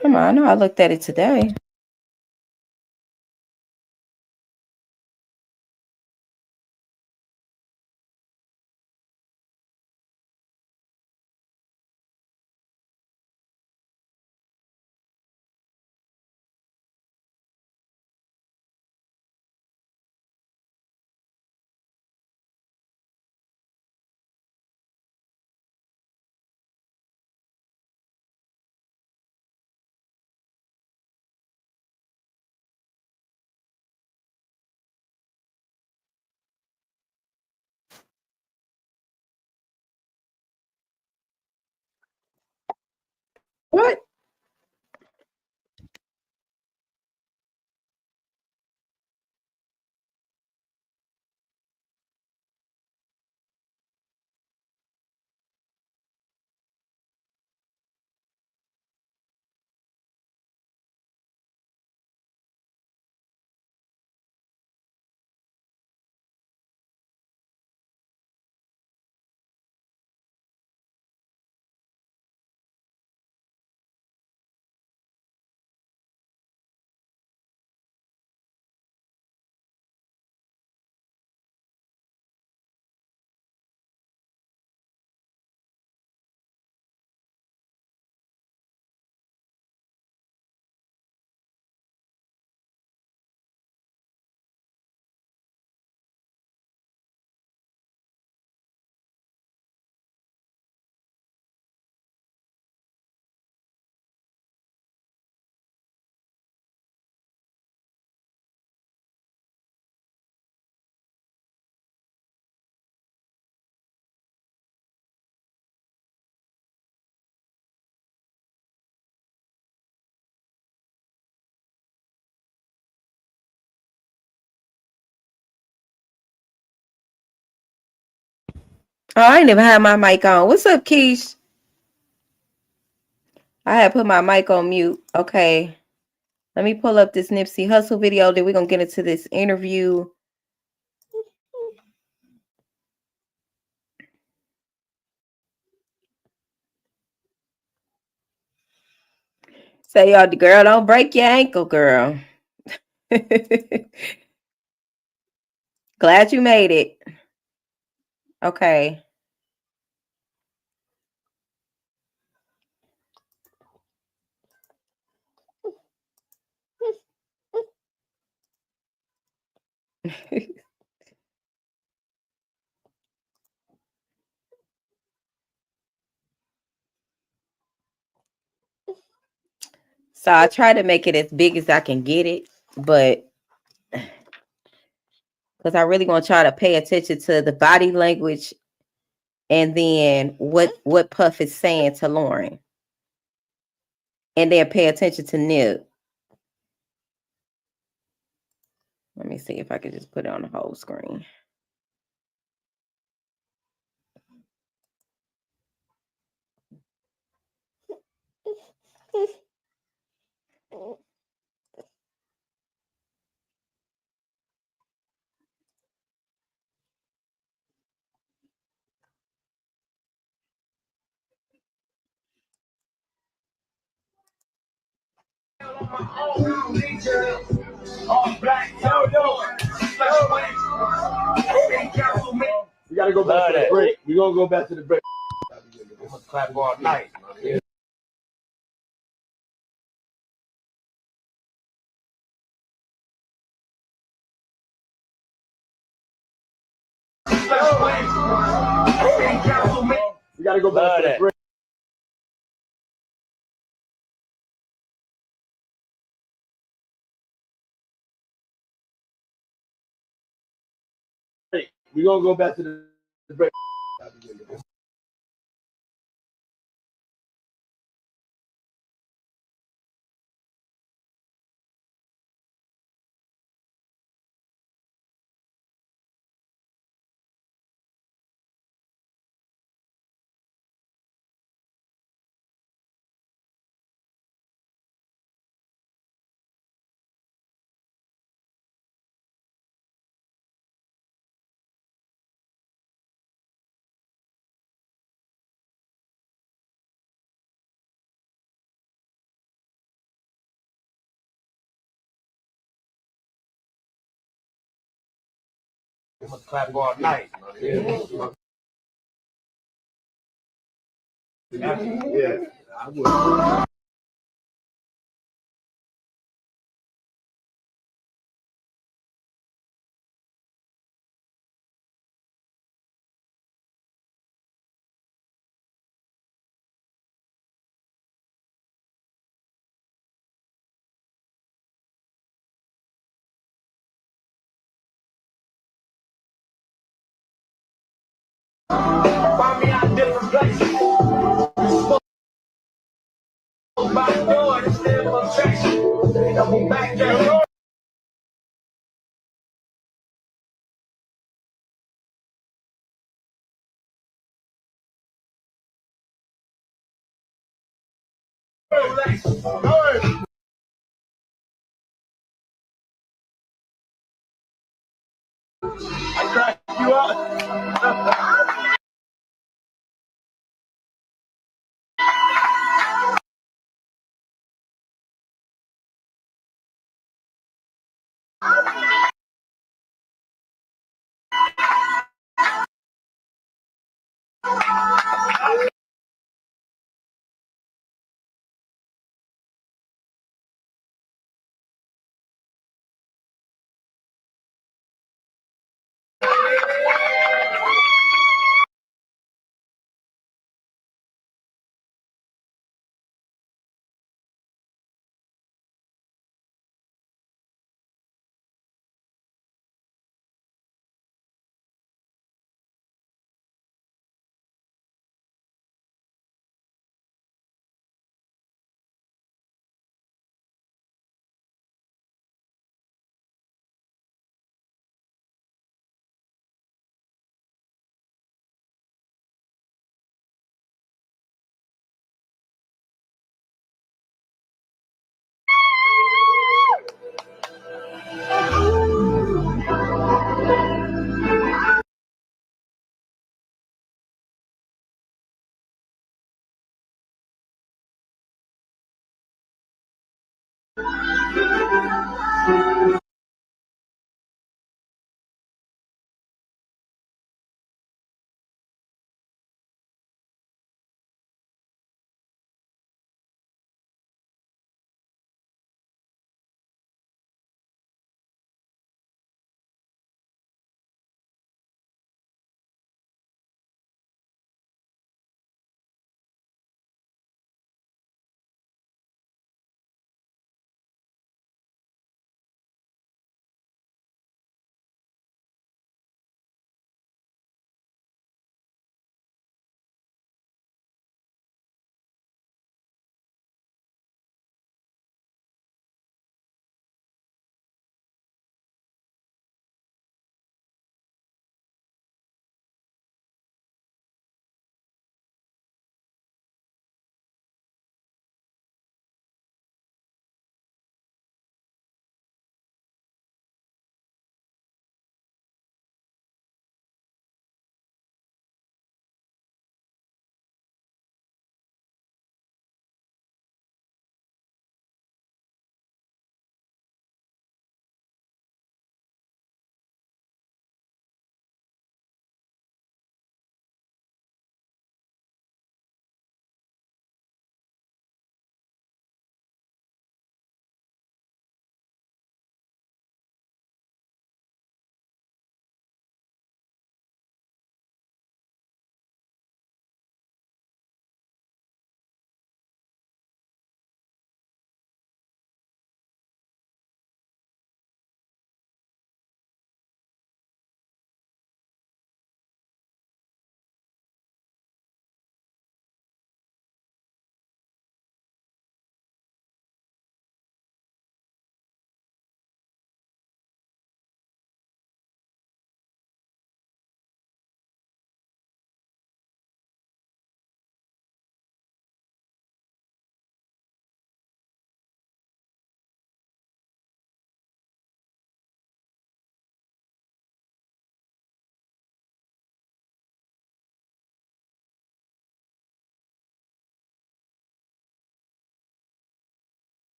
Come on, I know I looked at it today. What? Oh, I ain't never had my mic on. What's up, Keish? I had put my mic on mute. Okay. Let me pull up this Nipsey Hussle video. Then we're going to get into this interview. Say, y'all, the girl, don't break your ankle, girl. Glad you made it. Okay. So I try to make it as big as I can get it, but because I really want y'all to pay attention to the body language and then what Puff is saying to Lauren. And then pay attention to Nip. Let me see if I can just put it on the whole screen. We gotta go back to the break. We're gonna go back to the break. I'm gonna clap all night. We gotta go back to the break. We're gonna go back to the break. I'm gonna clap all night. Yeah, I would. Find me out different places. By the door, it's still attraction. Double back there. I cracked you up.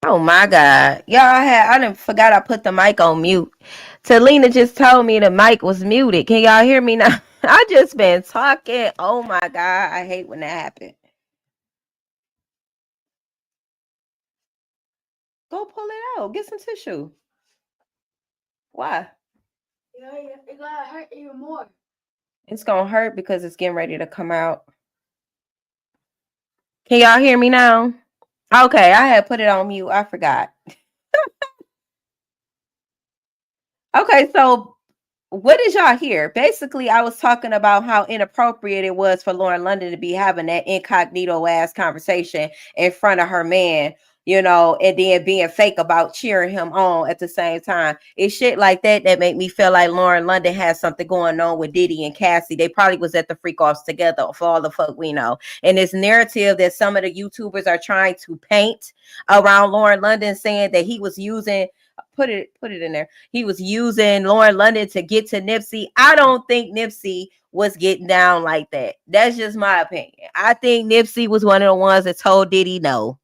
Oh my God. I done forgot I put the mic on mute. Talina just told me the mic was muted. Can y'all hear me now? I just been talking. Oh my God. I hate when that happens. Go pull it out. Get some tissue. Why? It's gonna hurt even more. It's gonna hurt because it's getting ready to come out. Can y'all hear me now? Okay, I had put it on mute. I forgot. Okay, so what did y'all hear? Basically, I was talking about how inappropriate it was for Lauren London to be having that incognito ass conversation in front of her man, and then being fake about cheering him on at the same time. It's shit like that that make me feel like Lauren London has something going on with Diddy and Cassie. They probably was at the freak offs together for all the fuck we know. And this narrative that some of the YouTubers are trying to paint around Lauren London, saying that he was using put it in there. He was using Lauren London to get to Nipsey. I don't think Nipsey was getting down like that. That's just my opinion. I think Nipsey was one of the ones that told Diddy no.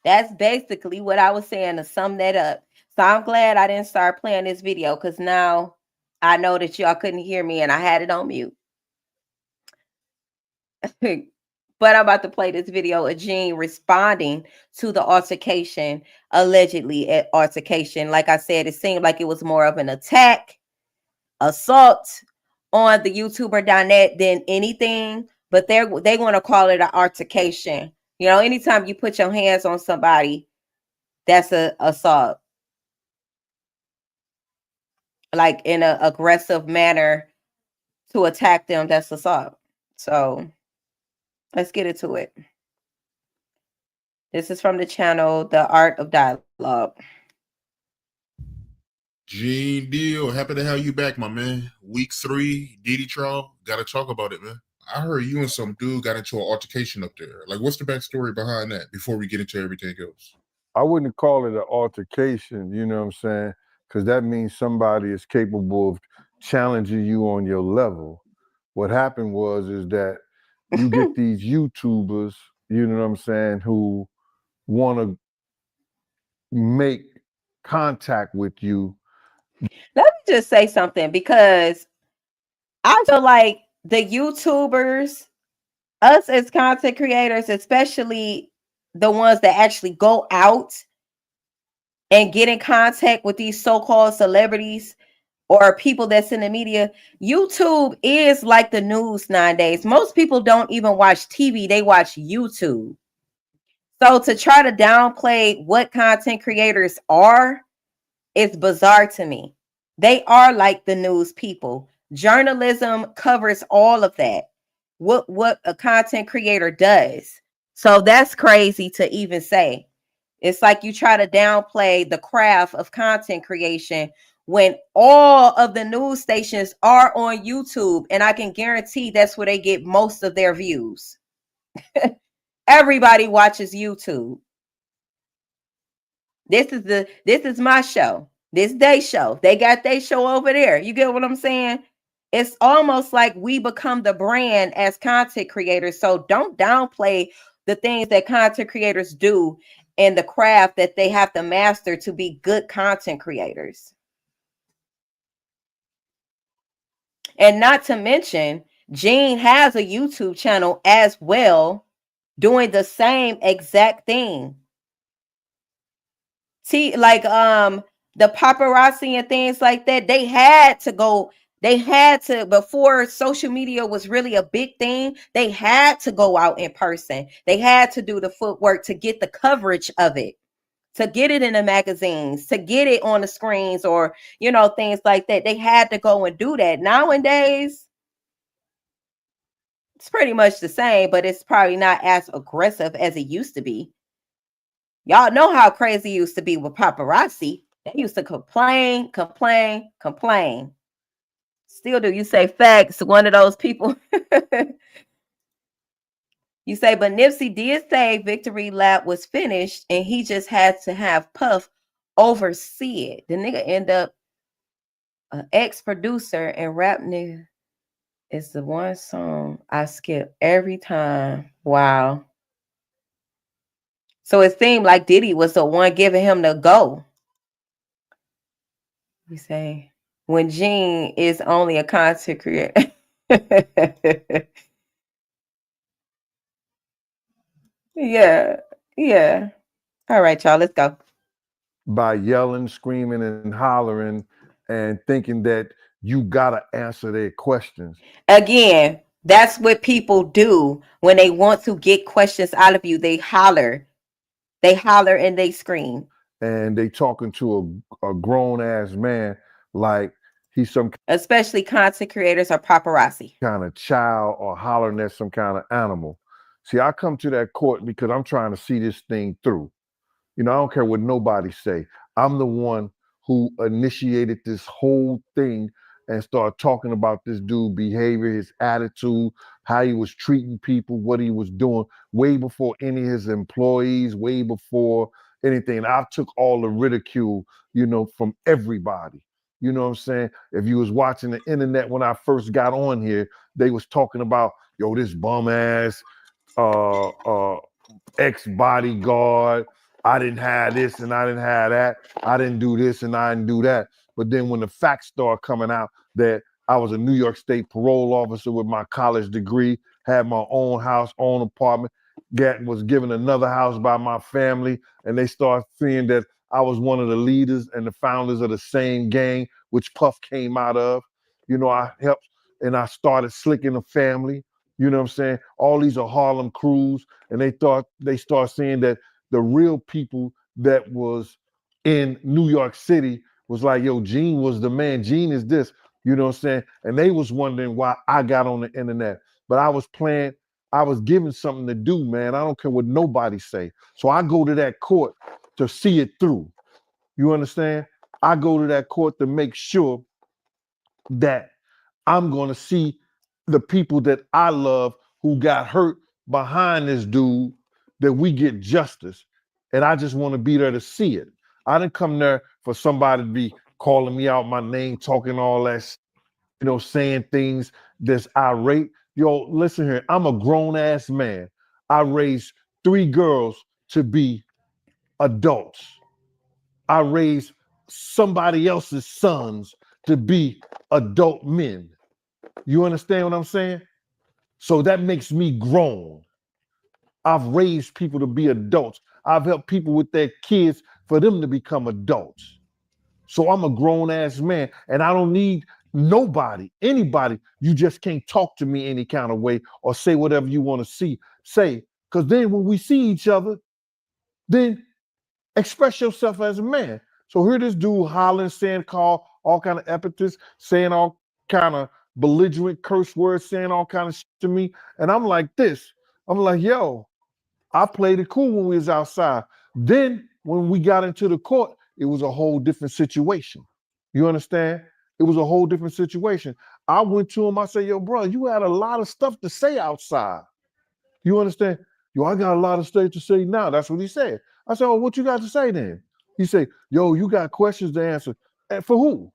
That's basically what I was saying to sum that up. So I'm glad I didn't start playing this video because now I know that y'all couldn't hear me and I had it on mute. But I'm about to play this video of Jinn responding to the altercation, allegedly at altercation. Like I said, it seemed like it was more of an attack, assault on the YouTuber Donette than anything. But they want to call it an altercation. Anytime you put your hands on somebody, that's a assault. Like in an aggressive manner to attack them, that's assault. So let's get into it. This is from the channel, The Art of Dialogue. Gene Deal, happy to have you back, my man. Week 3, Diddy trial. Gotta talk about it, man. I heard you and some dude got into an altercation up there. Like, what's the backstory behind that before we get into everything else? I wouldn't call it an altercation, you know what I'm saying? Because that means somebody is capable of challenging you on your level. What happened is that you get these YouTubers, you know what I'm saying, who want to make contact with you. Let me just say something, because I feel like the YouTubers, us as content creators, especially the ones that actually go out and get in contact with these so-called celebrities or people that's in the media, YouTube is like the news nowadays. Most people don't even watch TV, they watch YouTube. So to try to downplay what content creators are, it's bizarre to me. They are like the news people. Journalism covers all of that. What a content creator does. So that's crazy to even say. It's like you try to downplay the craft of content creation when all of the news stations are on YouTube, and I can guarantee that's where they get most of their views. Everybody watches YouTube. This is my show. This day show. They got their show over there. You get what I'm saying? It's almost like we become the brand as content creators. So don't downplay the things that content creators do and the craft that they have to master to be good content creators. And not to mention, Gene has a YouTube channel as well, doing the same exact thing. See, like the paparazzi and things like that, they had to, before social media was really a big thing, they had to go out in person. They had to do the footwork to get the coverage of it, to get it in the magazines, to get it on the screens, or, you know, things like that. They had to go and do that. Nowadays, it's pretty much the same, but it's probably not as aggressive as it used to be. Y'all know how crazy it used to be with paparazzi. They used to complain. Still do. You say facts, one of those people. You say, but Nipsey did say Victory Lap was finished and he just had to have Puff oversee it. The nigga end up an ex-producer and rap nigga. It's the one song I skip every time. Wow. So it seemed like Diddy was the one giving him the go. We say, when Gene is only a content creator. Yeah. All right, y'all, let's go. By yelling, screaming, and hollering and thinking that you gotta answer their questions. Again, that's what people do when they want to get questions out of you. They holler and they scream. And they talking to a grown ass man like he's some, especially content creators or paparazzi, kind of child, or hollering at some kind of animal. See, I come to that court because I'm trying to see this thing through. You know, I don't care what nobody say. I'm the one who initiated this whole thing and started talking about this dude's behavior, his attitude, how he was treating people, what he was doing, way before any of his employees, way before anything. I took all the ridicule, you know, from everybody. You know what I'm saying? If you was watching the internet when I first got on here, they was talking about, yo, this bum ass ex-bodyguard. I didn't have this and I didn't have that. I didn't do this and I didn't do that. But then when the facts start coming out that I was a New York State parole officer with my college degree, had my own house, own apartment, was given another house by my family, and they start seeing that I was one of the leaders and the founders of the same gang, which Puff came out of. You know, I helped and I started Slicking the Family. You know what I'm saying? All these are Harlem crews, and they start seeing that the real people that was in New York City was like, yo, Gene was the man. Gene is this, you know what I'm saying? And they was wondering why I got on the internet. But I was given something to do, man. I don't care what nobody say. So I go to that court to see it through. You understand? I go to that court to make sure that I'm going to see the people that I love who got hurt behind this dude, that we get justice. And I just want to be there to see it. I didn't come there for somebody to be calling me out my name, talking all that, saying things that's irate. Yo, listen here, I'm a grown ass man. I raised 3 girls to be adults. I raised somebody else's sons to be adult men. You understand what I'm saying? So that makes me grown. I've raised people to be adults. I've helped people with their kids for them to become adults. So I'm a grown ass man, and I don't need nobody, anybody. You just can't talk to me any kind of way or say whatever you want to say. Because then when we see each other, then express yourself as a man. So here this dude hollering, saying, call all kind of epithets, saying all kind of belligerent curse words, saying all kind of shit to me. And I'm like this. I'm like, yo, I played it cool when we was outside. Then when we got into the court, it was a whole different situation. You understand? It was a whole different situation. I went to him, I said, yo, bro, you had a lot of stuff to say outside. You understand? Yo, I got a lot of stuff to say now. That's what he said. I said, oh, what you got to say then? He said, yo, you got questions to answer. And for who?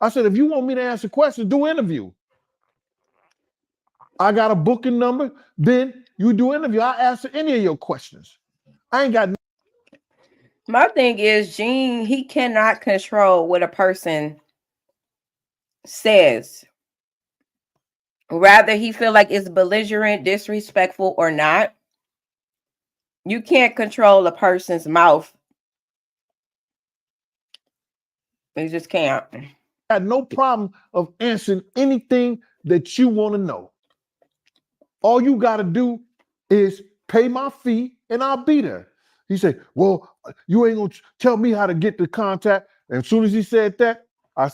I said, if you want me to answer questions, do an interview. I got a booking number, then you do an interview. I answer any of your questions. I ain't got. My thing is, Gene, he cannot control what a person says. Rather he feel like it's belligerent, disrespectful, or not. You can't control a person's mouth. You just can't. I had no problem of answering anything that you want to know. All you got to do is pay my fee and I'll be there. He said, well, you ain't going to tell me how to get the contact. And as soon as he said that,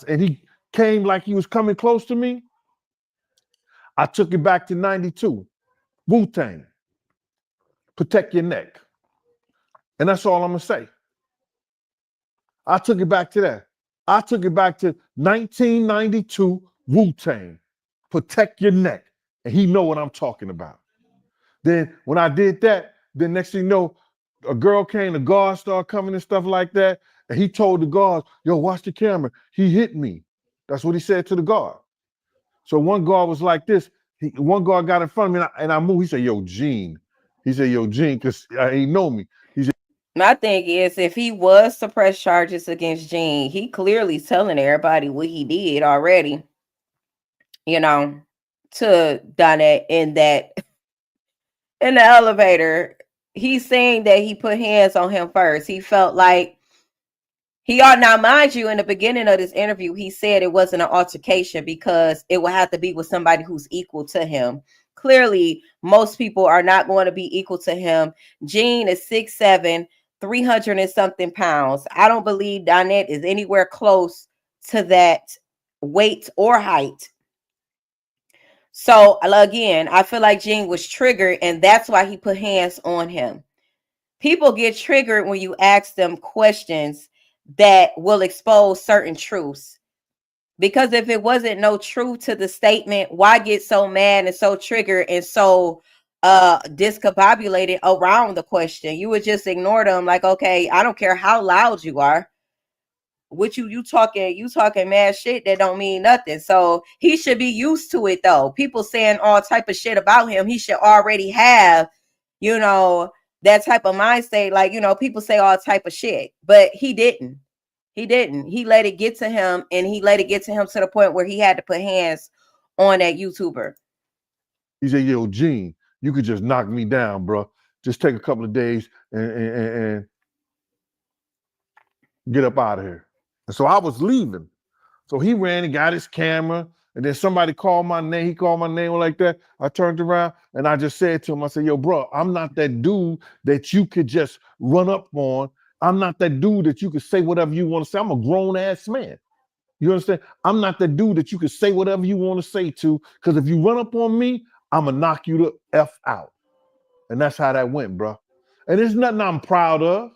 and he came like he was coming close to me, I took it back to 92. Wu-Tang. Protect your neck. And that's all I'm going to say. I took it back to that. I took it back to 1992 Wu-Tang. Protect your neck. And he know what I'm talking about. Then when I did that, then next thing you know, a girl came, the guards started coming and stuff like that. And he told the guards, yo, watch the camera. He hit me. That's what he said to the guard. So one guard was like this. One guard got in front of me and I moved. He said, yo, Gene. He said, yo, Gene, because he know me. He said, my thing is, if he was to press charges against Gene, he clearly telling everybody what he did already, to Donette in the elevator. He's saying that he put hands on him first. He felt like he ought. Now, mind you, in the beginning of this interview, he said it wasn't an altercation because it would have to be with somebody who's equal to him. Clearly, most people are not going to be equal to him. Gene is 6'7", 300 and something pounds. I don't believe Donette is anywhere close to that weight or height. So again, I feel like Gene was triggered, and that's why he put hands on him. People get triggered when you ask them questions that will expose certain truths. Because if it wasn't no truth to the statement, why get so mad and so triggered and so discombobulated around the question? You would just ignore them like, okay, I don't care how loud you are. What you talking mad shit that don't mean nothing. So he should be used to it though. People saying all type of shit about him. He should already have, that type of mind state. Like, people say all type of shit, but he didn't. He let it get to him, and he let it get to him to the point where he had to put hands on that YouTuber. He said, yo, Gene, you could just knock me down, bro. Just take a couple of days and get up out of here. And so I was leaving. So he ran and got his camera, and then somebody called my name. He called my name like that. I turned around and I just said to him, I said, yo, bro, I'm not that dude that you could just run up on. I'm not that dude that you could say whatever you want to say. I'm a grown ass man. You understand? I'm not that dude that you could say whatever you want to say to, because if you run up on me, I'm going to knock you the F out. And that's how that went, bro. And there's nothing I'm proud of.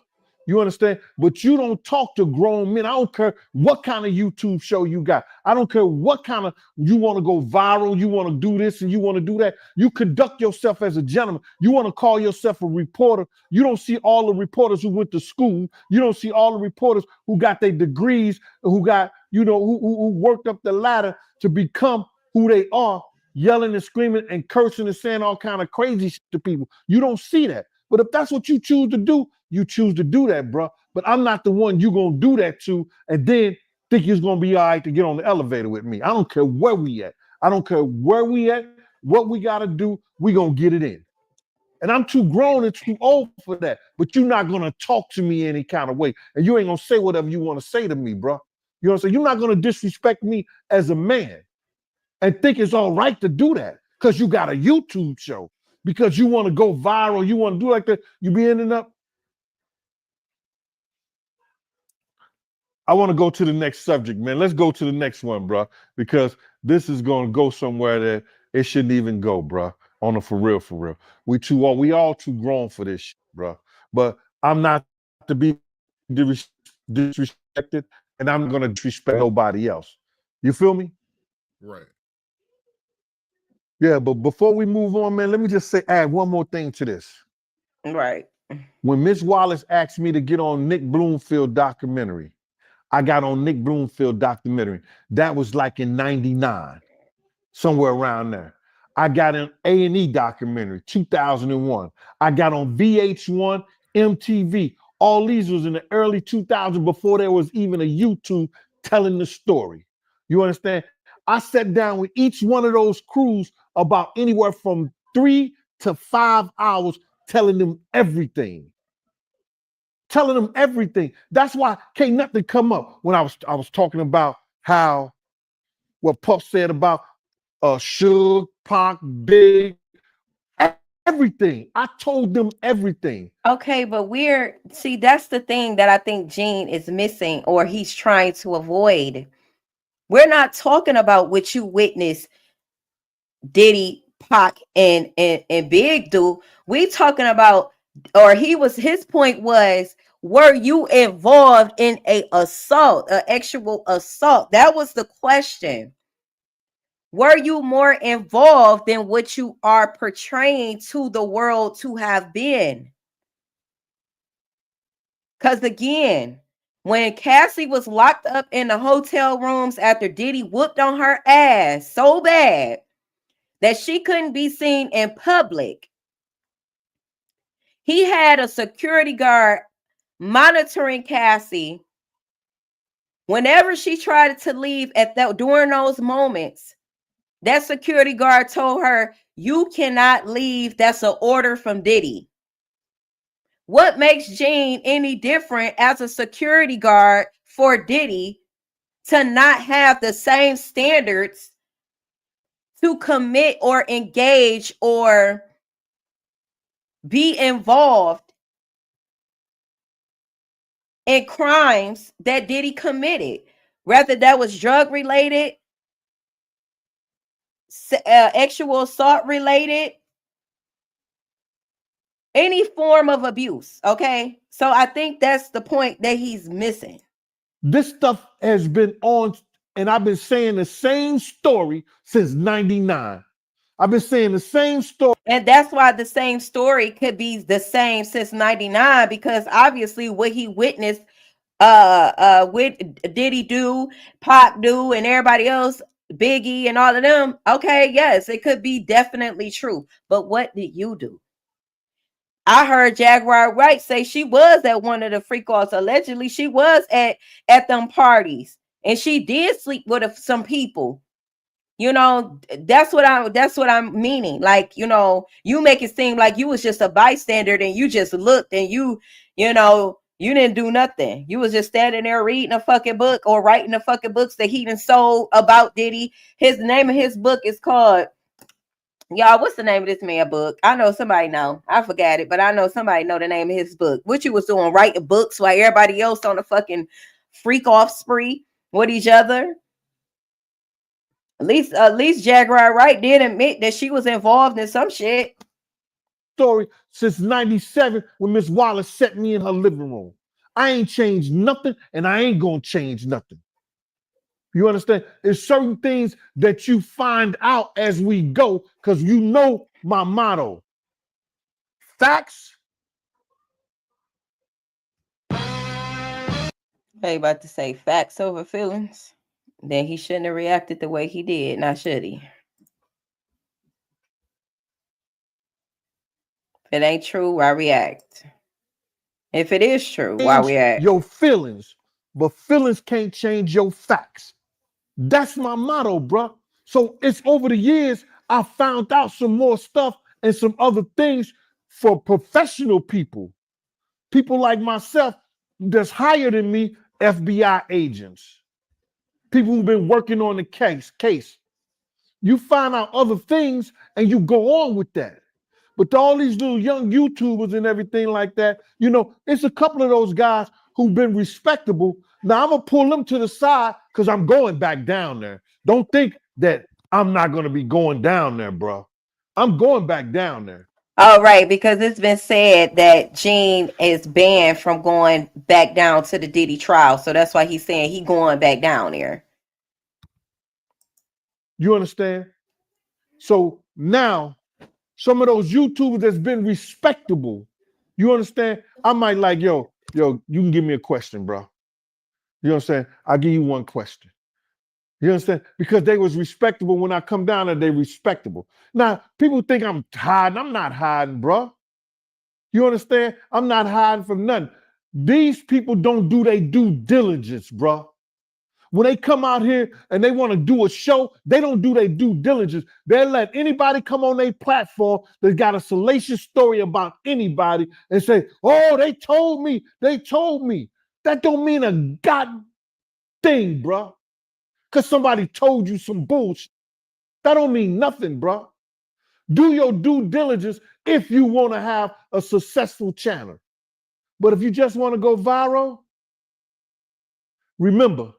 You understand? But you don't talk to grown men. I don't care what kind of YouTube show you got. I don't care what kind of, you want to go viral, you want to do this and you want to do that. You conduct yourself as a gentleman. You want to call yourself a reporter. You don't see all the reporters who went to school. You don't see all the reporters who got their degrees, who got, who worked up the ladder to become who they are, yelling and screaming and cursing and saying all kind of crazy shit to people. You don't see that. But if that's what you choose to do, you choose to do that, bro. But I'm not the one you're going to do that to and then think it's going to be all right to get on the elevator with me. I don't care where we at. I don't care where we at, what we got to do. We going to get it in. And I'm too grown and too old for that. But you're not going to talk to me any kind of way. And you ain't going to say whatever you want to say to me, bro. You know what I'm saying? You're not going to disrespect me as a man and think it's all right to do that because you got a YouTube show, because you want to go viral, you want to do like that. You be ending up. I want to go to the next subject, man. Let's go to the next one, bro, because this is going to go somewhere that it shouldn't even go, bro. On a for real, for real. We all too grown for this shit, bro. But I'm not to be disrespected, and I'm going to disrespect nobody else. You feel me? Right. Yeah, but before we move on, man, let me just add one more thing to this. Right. When Miss Wallace asked me to get on Nick Bloomfield documentary, I got on Nick Bloomfield documentary. That was like in 99, somewhere around there. I got an A&E documentary, 2001. I got on VH1, MTV. All these was in the early 2000s before there was even a YouTube telling the story. You understand? I sat down with each one of those crews about anywhere from 3 to 5 hours telling them everything. Telling them everything. That's why can't nothing come up when I was talking about how what Puff said about Suge, Pac, Big, everything. I told them everything. Okay, but that's the thing that I think Gene is missing or he's trying to avoid. We're not talking about what you witnessed Diddy, Pac, and Big do. We talking about, or his point was, were you involved in an actual assault? That was the question. Were you more involved than what you are portraying to the world to have been? Because again, when Cassie was locked up in the hotel rooms after Diddy whooped on her ass so bad that she couldn't be seen in public, he had a security guard monitoring Cassie. Whenever she tried to leave during those moments, that security guard told her, "You cannot leave. That's an order from Diddy." What makes Gene any different as a security guard for Diddy to not have the same standards to commit or engage or be involved in crimes that Diddy committed? Whether that was drug related, sexual assault related, any form of abuse. Okay, so I think that's the point that he's missing. This stuff has been on, and I've been saying the same story since 99. I've been saying the same story. And that's why the same story could be the same since 99, because obviously what he witnessed with Diddy do, Pac do, and everybody else, Biggie and all of them, okay, yes, it could be definitely true. But what did you do? I heard Jaguar Wright say she was at one of the freak offs. Allegedly, she was at them parties, and she did sleep with some people. You know, that's what I'm meaning. Like, you know, you make it seem like you was just a bystander and you just looked and you didn't do nothing. You was just standing there reading a fucking book or writing the fucking books that he done sold about Diddy. His name of his book is called, y'all, what's the name of this man book? I know somebody know. I forgot it, but I know somebody know the name of his book. What you was doing, writing books while everybody else on a fucking freak off spree with each other. At least Jaguar Wright did admit that she was involved in some shit. Story since 97 when Miss Wallace set me in her living room. I ain't changed nothing, and I ain't gonna change nothing. You understand? There's certain things that you find out as we go, because you know my motto. Facts. Hey, about to say facts over feelings. Then he shouldn't have reacted the way he did. Now should he? If it ain't true, why react? If it is true, why react? Your feelings, but feelings can't change your facts. That's my motto, bro. So it's over the years, I found out some more stuff and some other things for professional people. People like myself that's higher than me, FBI agents. People who've been working on the case. You find out other things and you go on with that. But to all these little young YouTubers and everything like that, you know, it's a couple of those guys who've been respectable. Now I'm gonna pull them to the side because I'm going back down there. Don't think that I'm not gonna be going down there, bro. I'm going back down there. Oh, right, because it's been said that Jinn is banned from going back down to the Diddy trial. So that's why he's saying he going back down there. You understand? So now, some of those YouTubers that's been respectable, you understand? I might like, yo, you can give me a question, bro. You know what I'm saying? I'll give you one question. You understand? Because they was respectable when I come down there, they respectable. Now, people think I'm hiding. I'm not hiding, bro. You understand? I'm not hiding from nothing. These people don't do their due diligence, bro. When they come out here and they want to do a show, they don't do their due diligence. They let anybody come on their platform that got a salacious story about anybody and say, oh, they told me. That don't mean a god thing, bro. Because somebody told you some bullshit. That don't mean nothing, bro. Do your due diligence if you want to have a successful channel. But if you just want to go viral, remember,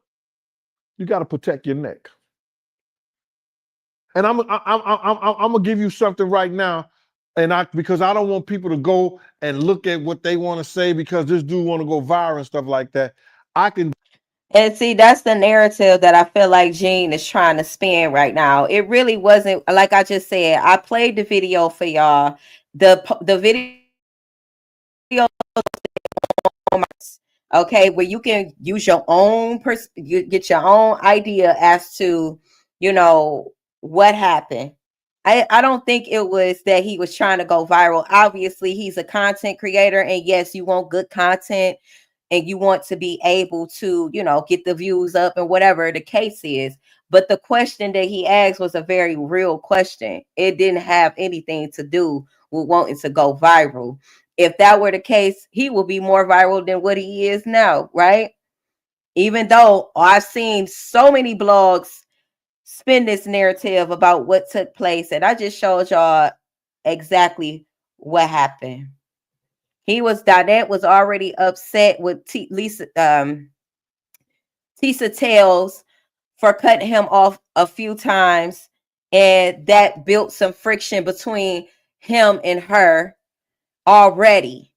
you got to protect your neck. And I'm gonna give you something right now, and because I don't want people to go and look at what they want to say because this dude want to go viral and stuff like that. And see, that's the narrative that I feel like Jinn is trying to spin right now. It really wasn't, like I just said, I played the video for y'all. The video, okay, where you can use your own you get your own idea as to, you know, what happened. I don't think it was that he was trying to go viral. Obviously, he's a content creator, and yes, you want good content and you want to be able to, you know, get the views up and whatever the case is. But the question that he asked was a very real question. It didn't have anything to do with wanting to go viral. If that were the case, he will be more viral than what he is now, right? Even though I've seen so many blogs spin this narrative about what took place, and I just showed y'all exactly what happened. Dinette was already upset with Tisa Tales for cutting him off a few times, and that built some friction between him and her already.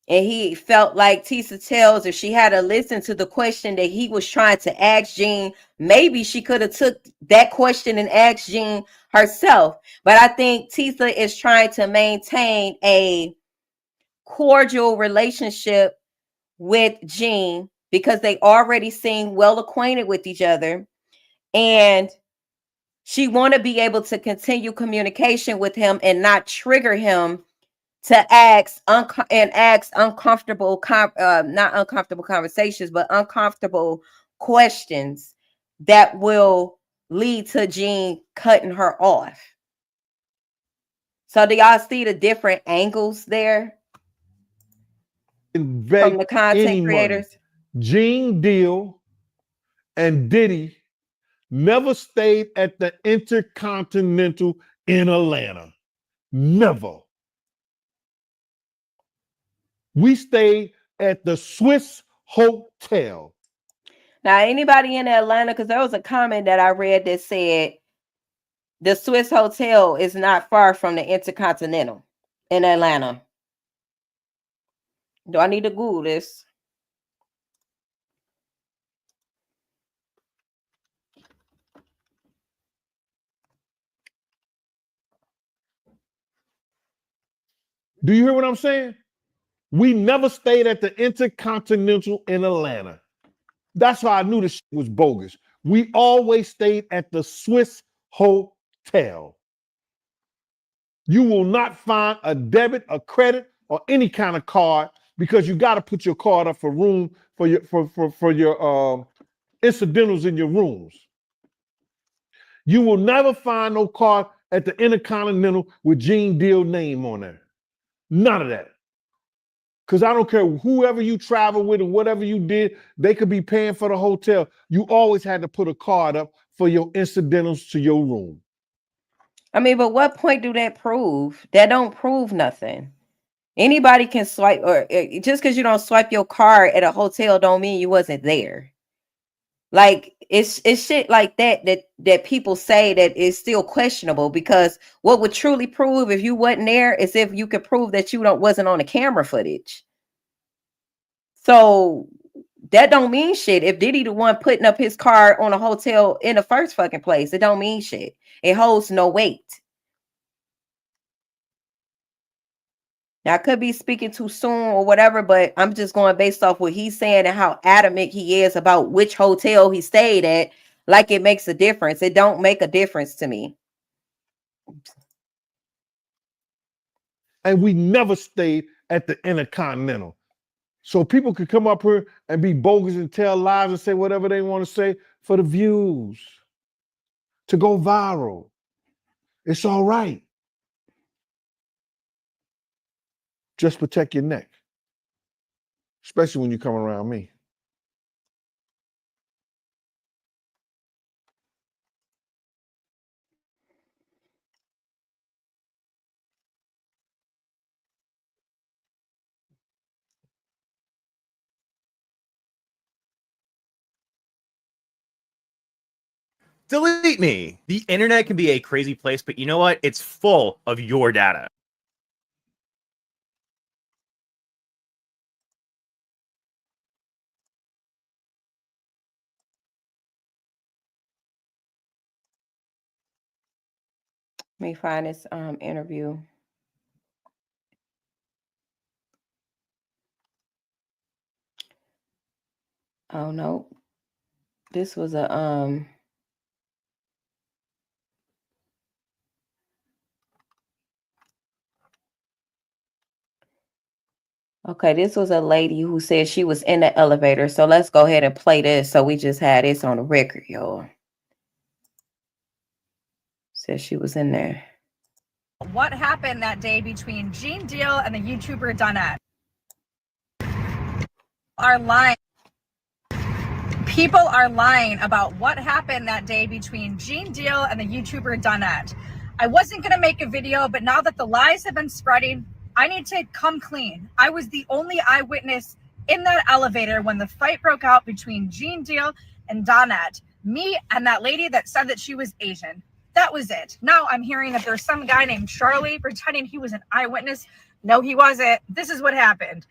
And he felt like Tisa Tells, if she had to listen to the question that he was trying to ask Jinn, maybe she could have took that question and asked Jinn herself. But I think Tisa is trying to maintain a cordial relationship with Jinn because they already seem well acquainted with each other. And she want to be able to continue communication with him and not trigger him to ask uncomfortable, not uncomfortable conversations, but uncomfortable questions that will lead to Jinn cutting her off. So do y'all see the different angles there from the content creators? Jinn Deal and Diddy never stayed at the Intercontinental in Atlanta. Never. We stayed at the Swiss Hotel. Now, anybody in Atlanta, because there was a comment that I read that said the Swiss Hotel is not far from the Intercontinental in Atlanta. Do I need to Google this? Do you hear what I'm saying? We never stayed at the Intercontinental in Atlanta. That's how I knew this shit was bogus. We always stayed at the Swiss Hotel. You will not find a debit, a credit, or any kind of card because you got to put your card up for room for your incidentals in your rooms. You will never find no card at the Intercontinental with Gene Deal name on there. None of that. Because I don't care whoever you travel with and whatever you did, they could be paying for the hotel. You always had to put a card up for your incidentals to your room. I mean, but what point do that prove? That don't prove nothing. Anybody can swipe, or just because you don't swipe your card at a hotel don't mean you wasn't there. Like it's shit like that people say that is still questionable, because what would truly prove if you wasn't there is if you could prove that you wasn't on the camera footage. So that don't mean shit. If Diddy the one putting up his card on a hotel in the first fucking place, it don't mean shit. It holds no weight. Now, I could be speaking too soon or whatever, but I'm just going based off what he's saying and how adamant he is about which hotel he stayed at, like it makes a difference. It don't make a difference to me. And we never stayed at the Intercontinental. So people could come up here and be bogus and tell lies and say whatever they want to say for the views, to go viral. It's all right. Just protect your neck, especially when you come around me. Delete me. The internet can be a crazy place, but you know what? It's full of your data. Let me find this interview. Oh no. This was a okay, this was a lady who said she was in the elevator. So let's go ahead and play this. So we just had this on the record, y'all. Said she was in there. What happened that day between Gene Deal and the YouTuber Donette? Are lying. People are lying about what happened that day between Gene Deal and the YouTuber Donette. I wasn't going to make a video, but now that the lies have been spreading, I need to come clean. I was the only eyewitness in that elevator when the fight broke out between Gene Deal and Donette. Me and that lady that said that she was Asian. That was it. Now I'm hearing that there's some guy named Charlie pretending he was an eyewitness. No, he wasn't. This is what happened.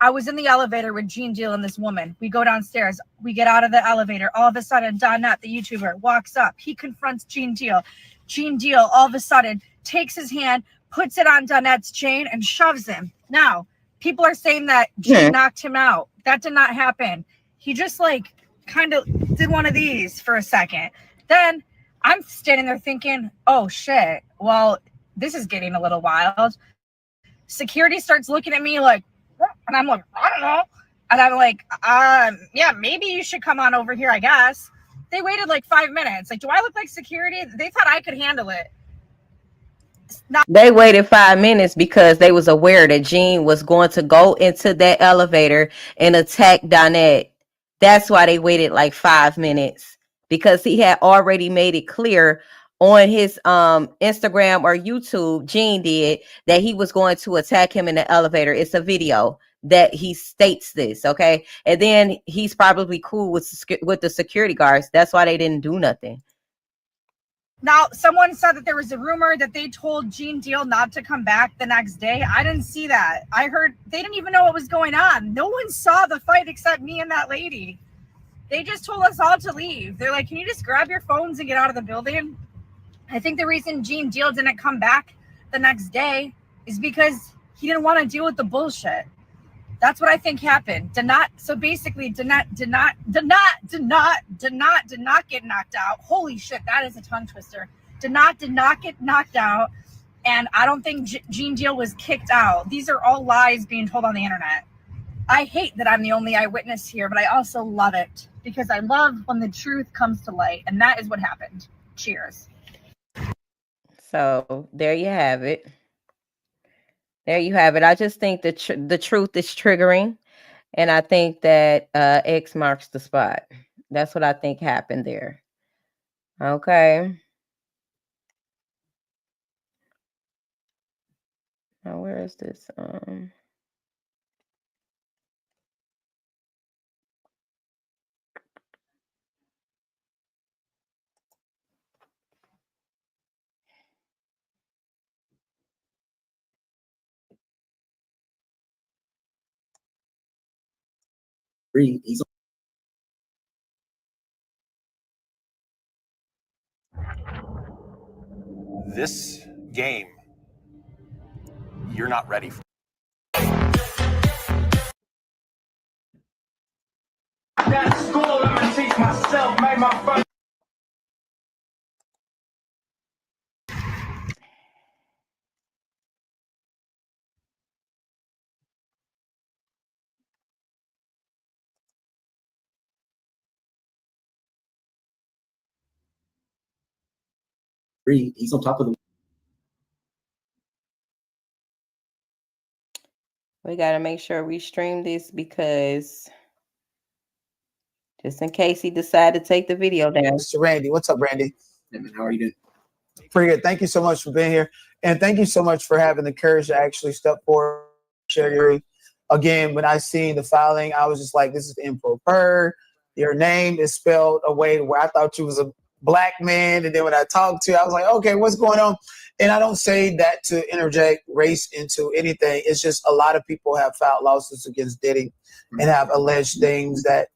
I was in the elevator with Gene Deal and this woman. We go downstairs. We get out of the elevator. All of a sudden, Donette, the YouTuber, walks up. He confronts Gene Deal. Gene Deal, all of a sudden, takes his hand, puts it on Donette's chain, and shoves him. Now, people are saying that Gene knocked him out. That did not happen. He just, like, kind of did one of these for a second. Then I'm standing there thinking, oh, shit. Well, this is getting a little wild. Security starts looking at me like, and I'm like, I don't know. And I'm like, yeah, maybe you should come on over here, I guess. They waited like 5 minutes. Like, do I look like security? They thought I could handle it. They waited 5 minutes because they was aware that Gene was going to go into that elevator and attack Donette. That's why they waited like 5 minutes, because he had already made it clear on his Instagram or YouTube, Gene did, that he was going to attack him in the elevator. It's a video that he states this, okay? And then he's probably cool with the security guards. That's why they didn't do nothing. Now, someone said that there was a rumor that they told Gene Deal not to come back the next day. I didn't see that. I heard they didn't even know what was going on. No one saw the fight except me and that lady. They just told us all to leave. They're like, can you just grab your phones and get out of the building? I think the reason Gene Deal didn't come back the next day is because he didn't want to deal with the bullshit. That's what I think happened. Did not get knocked out. Holy shit, that is a tongue twister. Did not get knocked out. And I don't think Gene Deal was kicked out. These are all lies being told on the internet. I hate that I'm the only eyewitness here, but I also love it because I love when the truth comes to light. And that is what happened. Cheers. So there you have it. There you have it. I just think the truth is triggering. And I think that X marks the spot. That's what I think happened there. Okay. Now, where is this? This game, you're not ready for. That school, I'm gonna teach myself, make my first. He's on top of the. We got to make sure we stream this because just in case he decided to take the video down. Mr. Randy, what's up, Randy? Hey man, how are you doing? Pretty good. Thank you so much for being here. And thank you so much for having the courage to actually step forward, share your. Again, when I seen the filing, I was just like, this is improper. Your name is spelled a way where I thought you was a black man. And then when I talked to you, I was like, okay, what's going on? And I don't say that to interject race into anything. It's just a lot of people have filed lawsuits against Diddy and have alleged things that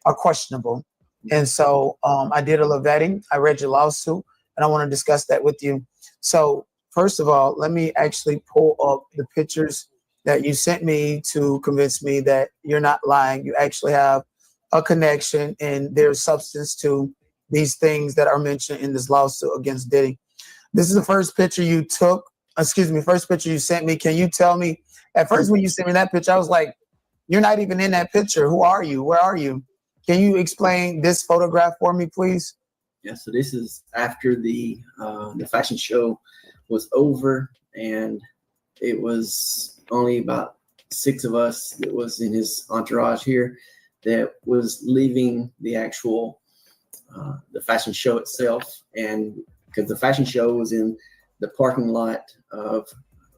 are questionable. And so I did a little vetting. I read your lawsuit, and I want to discuss that with you. So first of all, let me actually pull up the pictures that you sent me to convince me that you're not lying. You actually have a connection and there's substance to these things that are mentioned in this lawsuit against Diddy. This is the first picture you took, first picture you sent me. Can you tell me, at first when you sent me that picture, I was like, you're not even in that picture. Who are you? Where are you? Can you explain this photograph for me, please? Yeah, so this is after the fashion show was over, and it was only about 6 of us that was in his entourage here that was leaving the actual the fashion show itself. And because the fashion show was in the parking lot of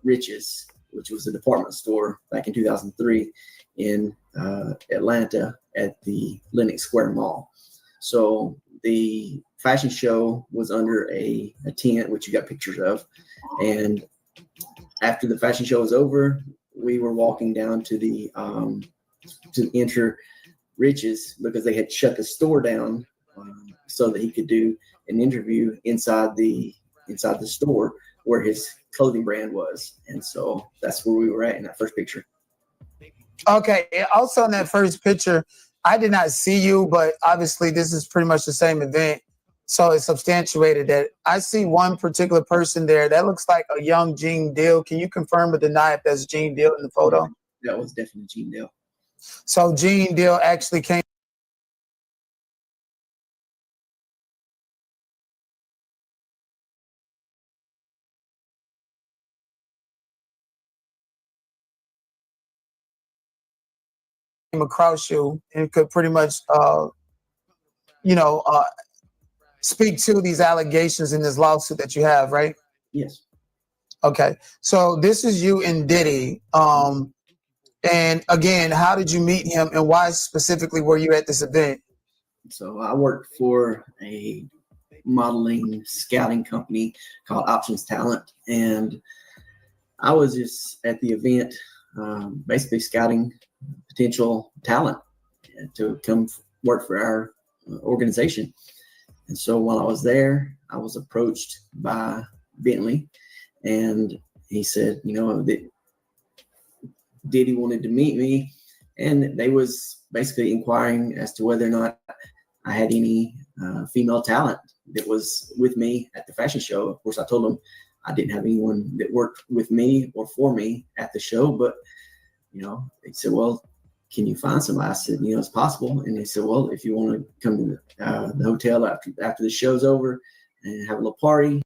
Riches, which was a department store back in 2003 in Atlanta at the Lenox Square Mall. So the fashion show was under a tent, which you got pictures of. And after the fashion show was over, we were walking down to the to enter Riches because they had shut the store down so that he could do an interview inside the store where his clothing brand was. And so that's where we were at in that first picture. Okay. Also in that first picture, I did not see you, but obviously this is pretty much the same event. So it's substantiated that I see one particular person there that looks like a young Gene Deal. Can you confirm or deny if that's Gene Deal in the photo? That was definitely Gene Deal. So Gene Deal actually came across you and could pretty much, speak to these allegations in this lawsuit that you have, right? Yes. Okay. So this is you and Diddy. And again, how did you meet him and why specifically were you at this event? So I worked for a modeling scouting company called Options Talent. And I was just at the event, basically scouting potential talent to come work for our organization. And so while I was there, I was approached by Bentley, and he said, you know, that Diddy wanted to meet me, and they was basically inquiring as to whether or not I had any female talent that was with me at the fashion show. Of course, I told them I didn't have anyone that worked with me or for me at the show, but, you know, they said, well, can you find somebody? I said, you know, it's possible. And they said, well, if you want to come to the hotel after the show's over and have a little party.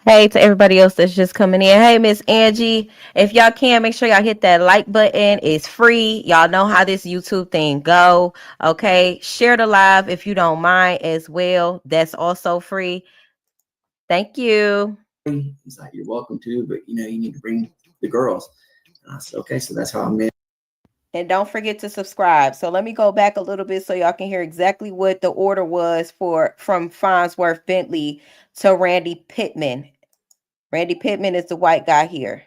Hey, to everybody else that's just coming in. Hey, Miss Angie, if y'all can, make sure y'all hit that like button. It's free. Y'all know how this YouTube thing go. Okay, share the live if you don't mind as well. That's also free. Thank you. He's like, you're welcome to, but, you know, you need to bring the girls. And I said, okay, so that's how I met. And don't forget to subscribe. So let me go back a little bit so y'all can hear exactly what the order was from Farnsworth Bentley to Randy Pittman. Randy Pittman is the white guy here.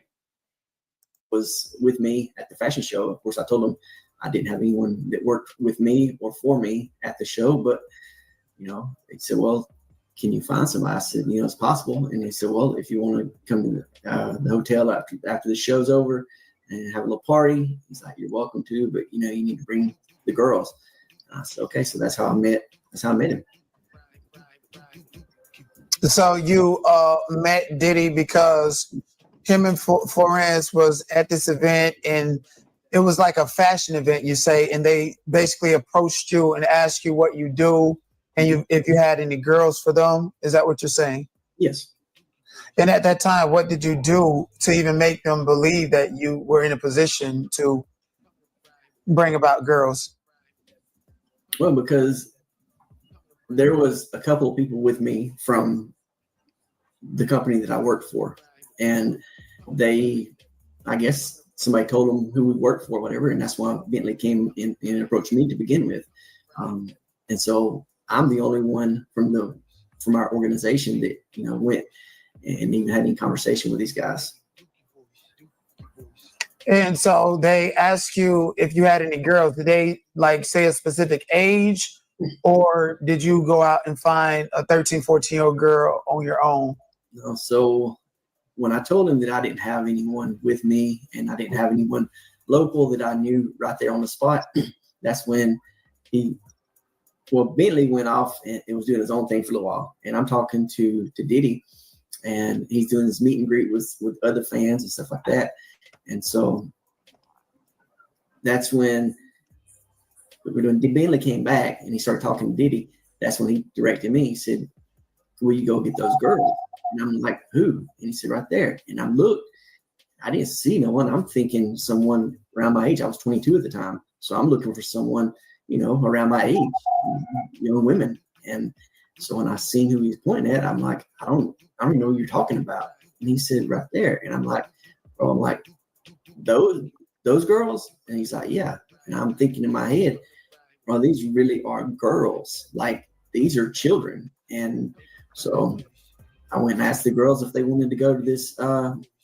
Was with me at the fashion show. Of course, I told him I didn't have anyone that worked with me or for me at the show, but, you know, they said, well, can you find somebody? I said, you know, it's possible. And they said, well, if you want to come to the hotel after the show's over and have a little party, he's like, you're welcome to, but, you know, you need to bring the girls. And I said, okay, so that's how I met him. So you met Diddy because him and Florence was at this event, and it was like a fashion event, you say, and they basically approached you and asked you what you do and if you had any girls for them. Is that what you're saying? Yes. And at that time, what did you do to even make them believe that you were in a position to bring about girls? Well, because there was a couple of people with me from the company that I worked for, and I guess somebody told them who we worked for, whatever, and that's why Bentley came in and approached me to begin with. And so I'm the only one from our organization that, you know, went and even had any conversation with these guys. And so they asked you if you had any girls. Did they like say a specific age, or did you go out and find a 13, 14-year-old girl on your own? No, so when I told him that I didn't have anyone with me and I didn't have anyone local that I knew right there on the spot, that's when Bentley went off and was doing his own thing for a little while. And I'm talking to Diddy, and he's doing this meet and greet with other fans and stuff like that. And so that's when Bentley came back and he started talking to Diddy. That's when he directed me. He said, will you go get those girls? And I'm like, who? And he said, right there. And I looked, I didn't see no one. I'm thinking someone around my age. I was 22 at the time. So I'm looking for someone, you know, around my age, young women. And so when I seen who he was pointing at, I'm like, I don't know what you're talking about. And he said, right there. And I'm like, those girls? And he's like, yeah. And I'm thinking in my head, bro, these really are girls. Like, these are children. And so I went and asked the girls if they wanted to go to this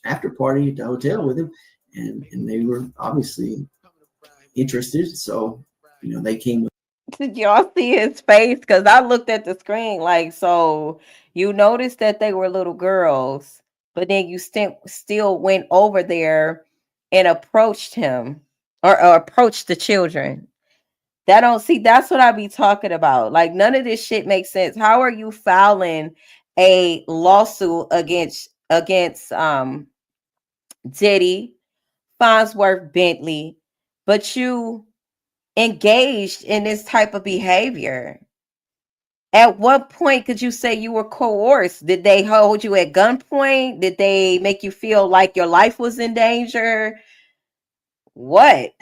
after party at the hotel with him. And they were obviously interested. So, you know, they came with. Did y'all see his face? Because I looked at the screen like, so you noticed that they were little girls, but then you still went over there and approached him or approached the children. That's what I be talking about. Like, none of this shit makes sense. How are you filing a lawsuit against Diddy, Farnsworth Bentley, but you engaged in this type of behavior? At what point could you say you were coerced? Did they hold you at gunpoint? Did they make you feel like your life was in danger? What?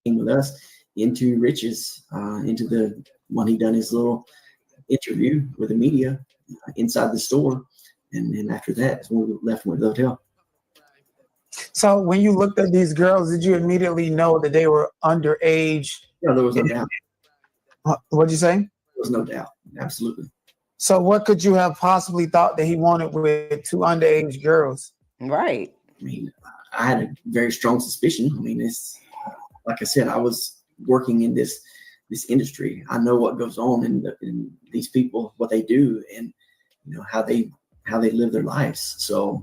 With us into riches, into the when he done his little interview with the media inside the store, and then after that is when we left and went to the hotel. So when you looked at these girls, did you immediately know that they were underage? Yeah, there was no doubt. What'd you say? was no doubt. Absolutely. So what could you have possibly thought that he wanted with 2 underage girls? Right. I mean, I had a very strong suspicion. I mean, it's like I said, I was working in this industry. I know what goes on in these people, what they do, and how they live their lives. So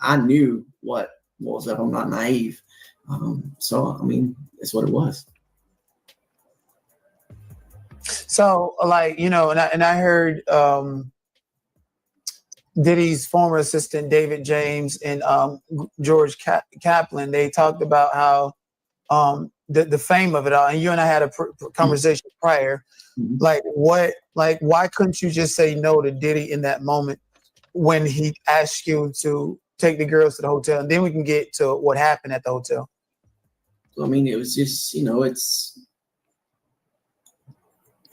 I knew what was up. I'm not naive. So I mean, it's what it was. So like, and I heard Diddy's former assistant David James and George Kaplan, they talked about how the fame of it all, and you and I had a conversation prior. Like why couldn't you just say no to Diddy in that moment when he asked you to take the girls to the hotel, and then we can get to what happened at the hotel? I mean, it was just,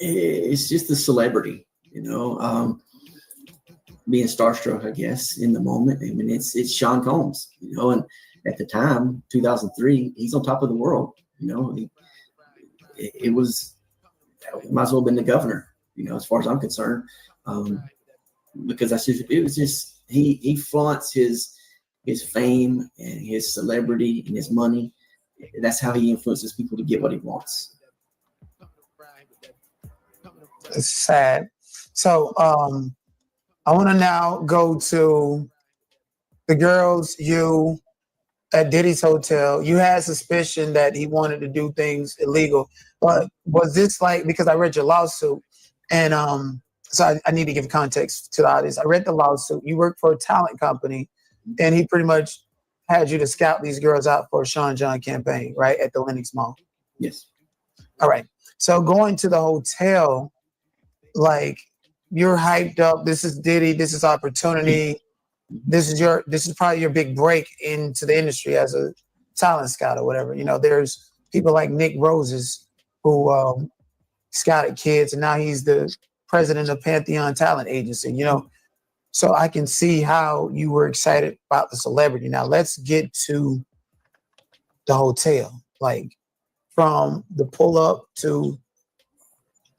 it's just the celebrity, being starstruck, I guess, in the moment. I mean, it's Sean Combs, and at the time, 2003, he's on top of the world. It was, might as well have been the governor, as far as I'm concerned, because it was just he flaunts his fame and his celebrity and his money. That's how he influences people to get what he wants. It's sad. So I want to now go to the girls. You at Diddy's hotel, you had suspicion that he wanted to do things illegal, but was this like, because I read your lawsuit, and so I need to give context to the audience. I read the lawsuit. You work for a talent company, and he pretty much had you to scout these girls out for a Sean John campaign, right, at the Lenox Mall? Yes. All right. So going to the hotel, like, you're hyped up. This is Diddy. This is opportunity. This is probably your big break into the industry as a talent scout or whatever. There's people like Nick Roses who scouted kids, and now he's the president of Pantheon Talent Agency. So I can see how you were excited about the celebrity. Now let's get to the hotel, like from the pull up to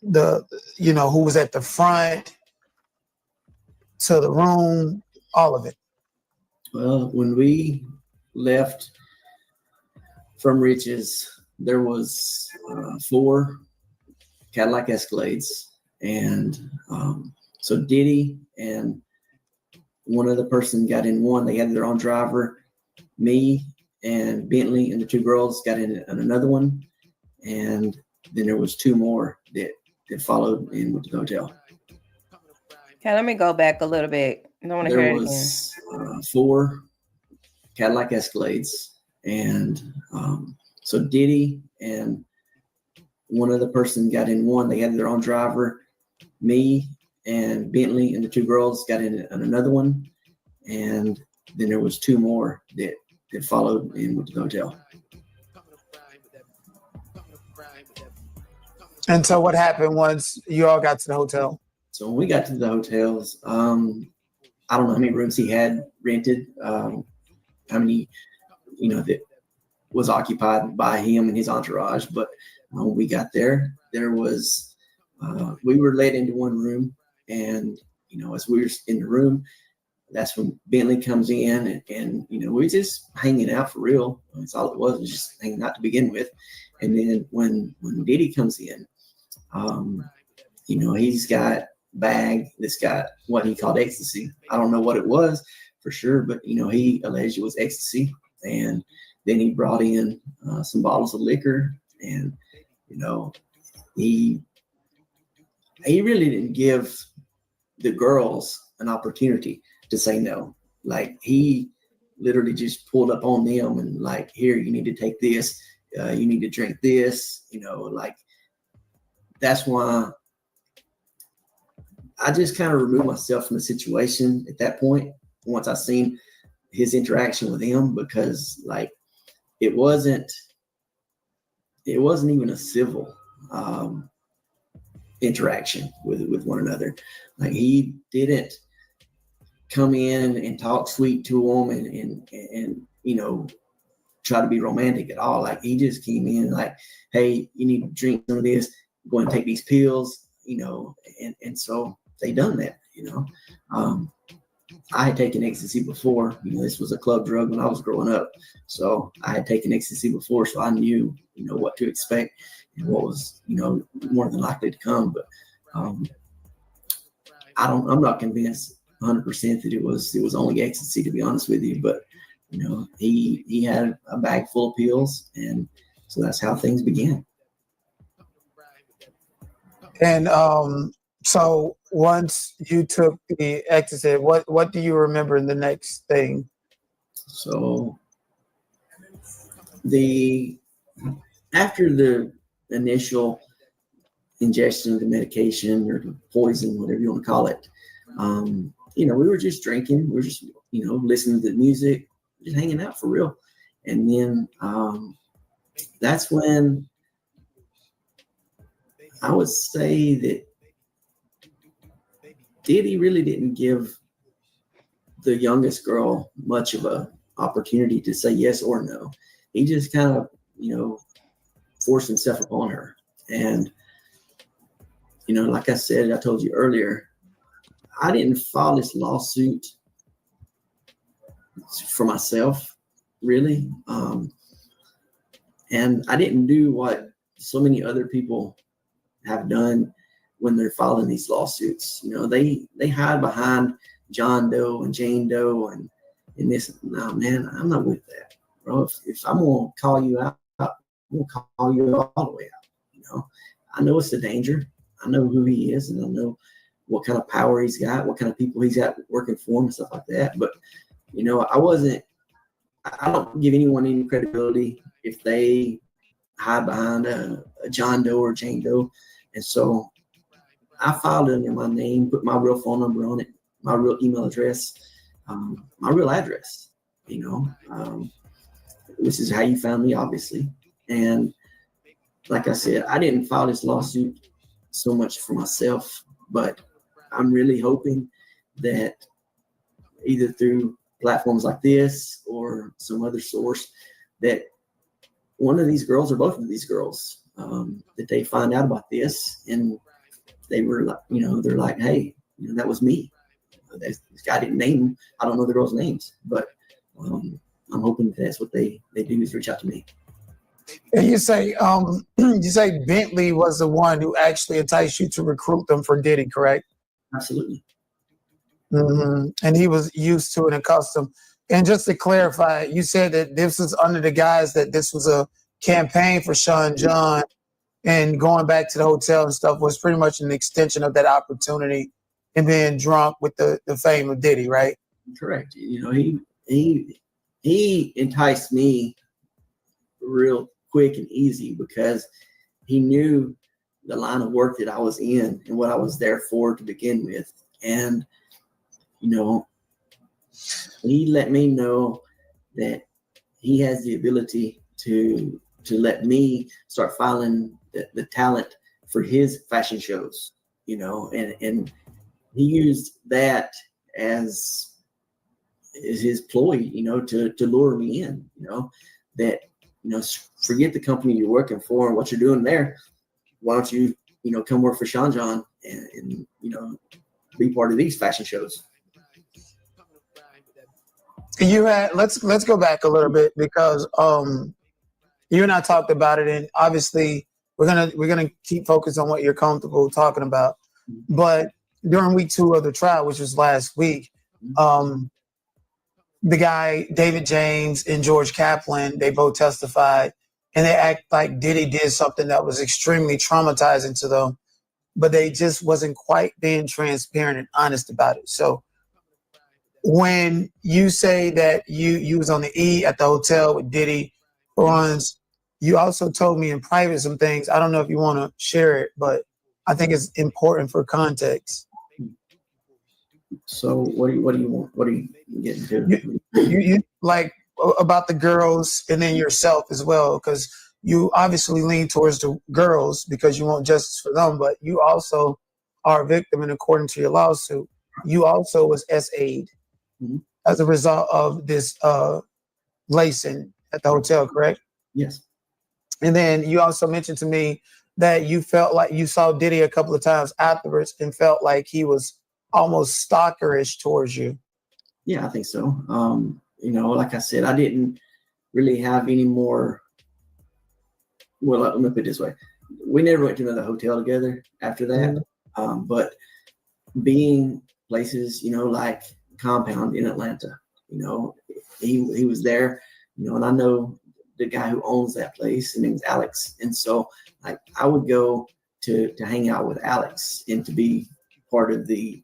the, who was at the front to the room, all of it. Well, when we left from Rich's, there was 4 Cadillac Escalades, and so Diddy and one other person got in one. They had their own driver. Me and Bentley and the 2 girls got in another one, and then there was 2 more that followed in with the hotel. Okay, let me go back a little bit. I don't want to hear it again. There was 4 Cadillac Escalades, and so Diddy and one other person got in one. They had their own driver. Me and Bentley and the 2 girls got in another one, and then there was 2 more that followed in with the hotel. And so what happened once you all got to the hotel? So when we got to the hotels, I don't know how many rooms he had rented, how many, that was occupied by him and his entourage. But when we got there, we were led into one room, and, as we were in the room, that's when Bentley comes in, and we were just hanging out for real. That's all it was just hanging out to begin with. And then when Diddy comes in, he's got a bag that's got what he called ecstasy. I don't know what it was for sure, but he alleged it was ecstasy. And then he brought in some bottles of liquor, and he really didn't give the girls an opportunity to say no. Like, he literally just pulled up on them and like, here, you need to take this, you need to drink this, like, that's why I just kind of removed myself from the situation at that point once I seen his interaction with him, because like it wasn't even a civil interaction with one another. Like, he didn't come in and talk sweet to them and try to be romantic at all. Like, he just came in like, hey, you need to drink some of this, go and take these pills, you know, and so they done that, you know. I had taken ecstasy before. You know, this was a club drug when I was growing up. So I had taken ecstasy before, so I knew, you know, what to expect and what was, you know, more than likely to come. But I'm not convinced 100% that it was only ecstasy, to be honest with you. But, you know, he had a bag full of pills, and so that's how things began. And so once you took the ecstasy, what do you remember in the next thing? So after the initial ingestion of the medication or the poison, whatever you want to call it, you know, we were just drinking, we were just, you know, listening to the music, just hanging out for real. And then that's when I would say that Diddy really didn't give the youngest girl much of a opportunity to say yes or no. He just kind of, you know, forced himself upon her. And, you know, like I said, I told you earlier, I didn't file this lawsuit for myself, really. And I didn't do what so many other people have done when they're filing these lawsuits. You know, they hide behind John Doe and Jane Doe and this. No, man, I'm not with that, bro. If I'm gonna call you out, I'm gonna call you all the way out. You know, I know it's a danger. I know who he is, and I know what kind of power he's got, what kind of people he's got working for him and stuff like that. But, you know, I don't give anyone any credibility if they hide behind a John Doe or Jane Doe. And so I filed it under my name, put my real phone number on it, my real email address, my real address, you know. This is how you found me, obviously. And like I said, I didn't file this lawsuit so much for myself, but I'm really hoping that either through platforms like this or some other source that one of these girls or both of these girls, that they find out about this and they were like, you know, they're like, hey, you know, that was me. This guy didn't name them. I don't know the girls' names, but I'm hoping that's what they do is reach out to me. And you say Bentley was the one who actually enticed you to recruit them for Diddy, correct? Absolutely. Mm-hmm. And he was used to and accustomed. And just to clarify, you said that this was under the guise that this was a campaign for Sean John, and going back to the hotel and stuff was pretty much an extension of that opportunity and being drunk with the fame of Diddy, right? Correct. You know, he enticed me real quick and easy because he knew the line of work that I was in and what I was there for to begin with. And, you know, he let me know that he has the ability to let me start filing the talent for his fashion shows, you know, and he used that as his ploy, you know, to lure me in, you know, that, you know, forget the company you're working for and what you're doing there. Why don't you, you know, come work for Sean John and you know, be part of these fashion shows. You had let's go back a little bit because you and I talked about it, and obviously we're gonna keep focused on what you're comfortable talking about. But during week 2 of the trial, which was last week, the guy David James and George Kaplan, they both testified, and they act like Diddy did something that was extremely traumatizing to them, but they just wasn't quite being transparent and honest about it. So when you say that you was on the E at the hotel with Diddy runs, you also told me in private some things. I don't know if you want to share it, but I think it's important for context. So what do you want? What are you getting to? You like about the girls and then yourself as well, because you obviously lean towards the girls because you want justice for them, but you also are a victim, and according to your lawsuit, you also was SA'd as a result of this lacing at the hotel, correct? Yes. And then you also mentioned to me that you felt like you saw Diddy a couple of times afterwards and felt like he was almost stalkerish towards you. Yeah, I think so. You know, like I said, I didn't really have any more. Well, let me put it this way: we never went to another hotel together after that. But being places, you know, like Compound in Atlanta, you know, he was there, you know, and I know the guy who owns that place. His name's Alex, and so like I would go to hang out with Alex and to be part of the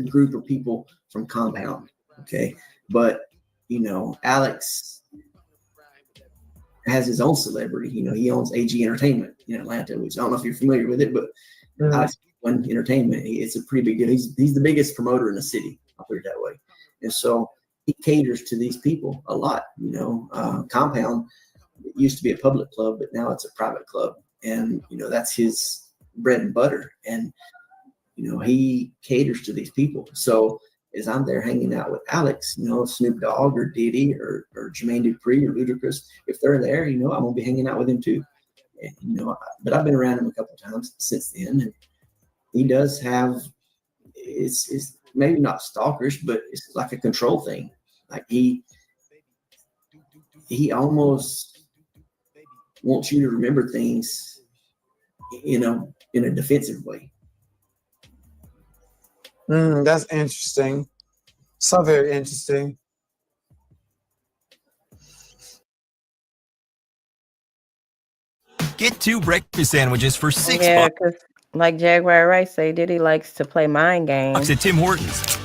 group of people from Compound. Okay, but you know, Alex has his own celebrity. You know, he owns AG Entertainment in Atlanta, which I don't know if you're familiar with it, but Alex One Entertainment, it's a pretty big deal. He's the biggest promoter in the city. I'll put it that way. And so he caters to these people a lot. You know, Compound used to be a public club, but now it's a private club, and you know that's his bread and butter. And you know, he caters to these people. So as I'm there hanging out with Alex, you know, Snoop Dogg or Diddy or Jermaine Dupri or Ludacris, if they're there, you know, I'm gonna be hanging out with him too. And, you know, but I've been around him a couple of times since then, and he does have it's maybe not stalkerish, but it's like a control thing. Like he almost wants you to remember things, you know, in a defensive way. That's interesting. So very interesting. Get 2 breakfast sandwiches for $6 Yeah, because like Jaguar Rice say, Diddy likes to play mind games. at Tim Hortons.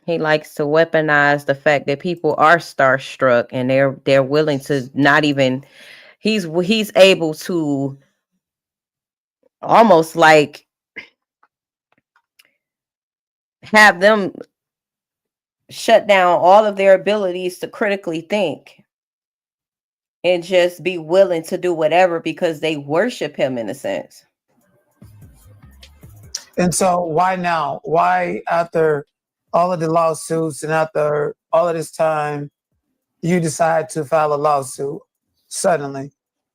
He likes to weaponize the fact that people are starstruck and they're willing to not even. He's able to almost like have them shut down all of their abilities to critically think and just be willing to do whatever because they worship him in a sense. And so why now? Why after all of the lawsuits and after all of this time, you decide to file a lawsuit suddenly?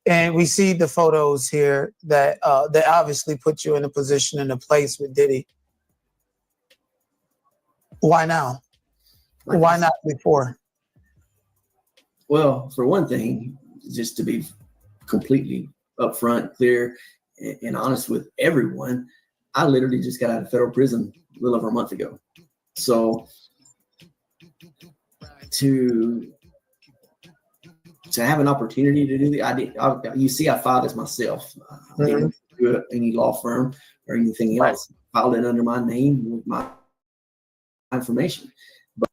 And we see the photos here that obviously put you in a position and a place with Diddy. Why now? Why not before? Well, for one thing, just to be completely upfront, clear, and honest with everyone, I literally just got out of federal prison a little over a month ago. So to have an opportunity to do that, you see, I filed this myself. I didn't do it any law firm or anything else. I filed it under my name with my information, but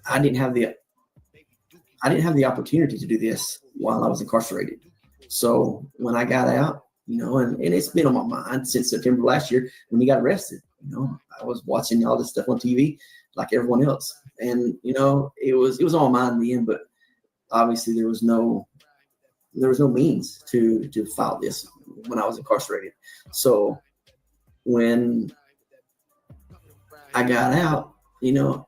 I didn't have the opportunity to do this while I was incarcerated. So when I got out, you know, and it's been on my mind since September last year when he got arrested. You know, I was watching all this stuff on TV like everyone else, and you know, it was on my mind then, but obviously there was no means to file this when I was incarcerated. So when I got out, you know,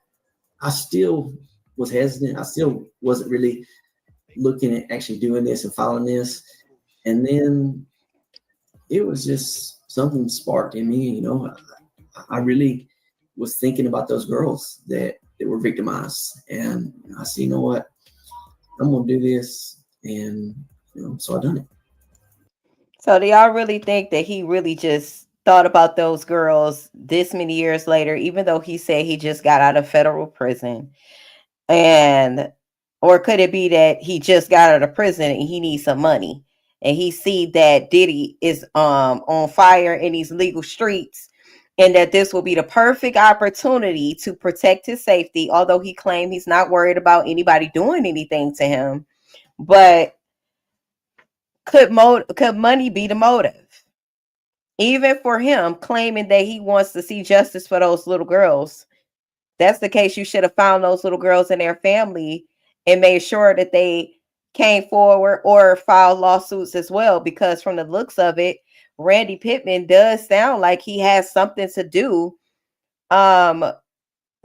I still was hesitant. I still wasn't really looking at actually doing this and filing this. And then it was just something sparked in me, you know. I really was thinking about those girls that were victimized. And I said, you know what? I'm going to do this. And, you know, so I done it. So do y'all really think that he really just thought about those girls this many years later, even though he said he just got out of federal prison? And or could it be that he just got out of prison and he needs some money and he see that Diddy is on fire in these legal streets and that this will be the perfect opportunity to protect his safety, although he claimed he's not worried about anybody doing anything to him? But could money be the motive? Even for him claiming that he wants to see justice for those little girls. That's the case. You should have found those little girls and their family and made sure that they came forward or filed lawsuits as well, because from the looks of it, Randy Pittman does sound like he has something to do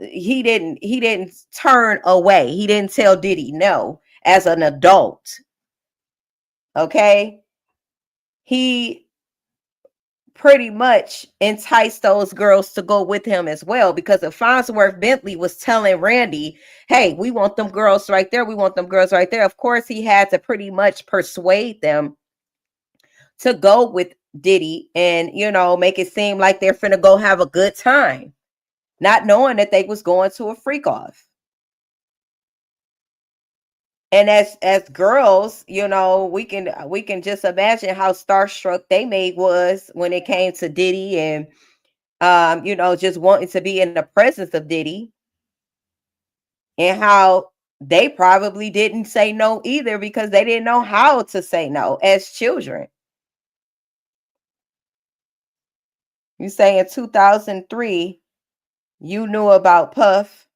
he didn't turn away. He didn't tell Diddy no as an adult. Okay? He pretty much enticed those girls to go with him as well, because if Farnsworth Bentley was telling Randy, hey, we want them girls right there, we want them girls right there, of course he had to pretty much persuade them to go with Diddy and, you know, make it seem like they're finna go have a good time, not knowing that they was going to a freak off. And as girls, you know, we can just imagine how starstruck they was when it came to Diddy and you know, just wanting to be in the presence of Diddy, and how they probably didn't say no either because they didn't know how to say no as children. You say in 2003 you knew about Puff.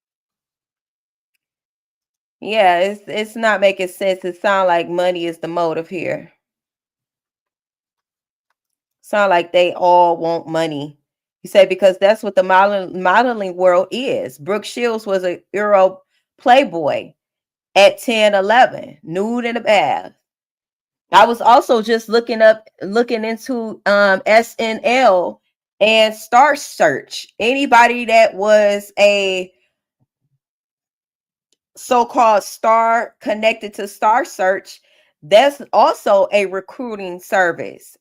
Yeah, it's not making sense. It sounds like money is the motive here. Sound like they all want money. You say because that's what the modeling world is. Brooke Shields was a Euro playboy at 10, 11, nude in a bath. I was also just looking into SNL and Star Search. Anybody that was a so-called star connected to Star Search, that's also a recruiting service,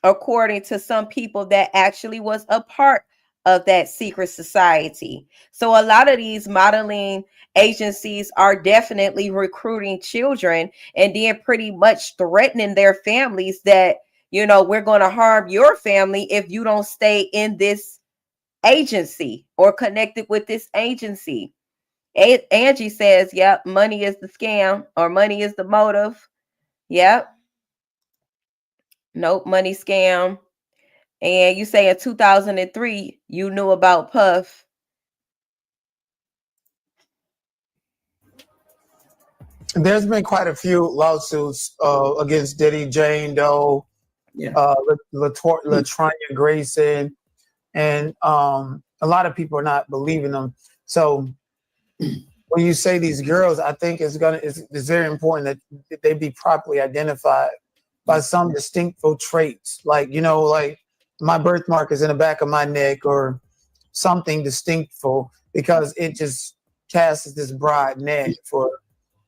according to some people that actually was a part of that secret society. So a lot of these modeling agencies are definitely recruiting children and then pretty much threatening their families that, you know, we're going to harm your family if you don't stay in this agency or connected with this agency. Angie says, yep, money is the scam or money is the motive. Yep. Nope, money scam. And you say in 2003, you knew about Puff. There's been quite a few lawsuits against Diddy, Jane Doe, LaToya Grayson, and a lot of people are not believing them. So when you say these girls, I think it's very important that they be properly identified by some distinctful traits, like, you know, like my birthmark is in the back of my neck or something distinctful, because it just casts this broad net for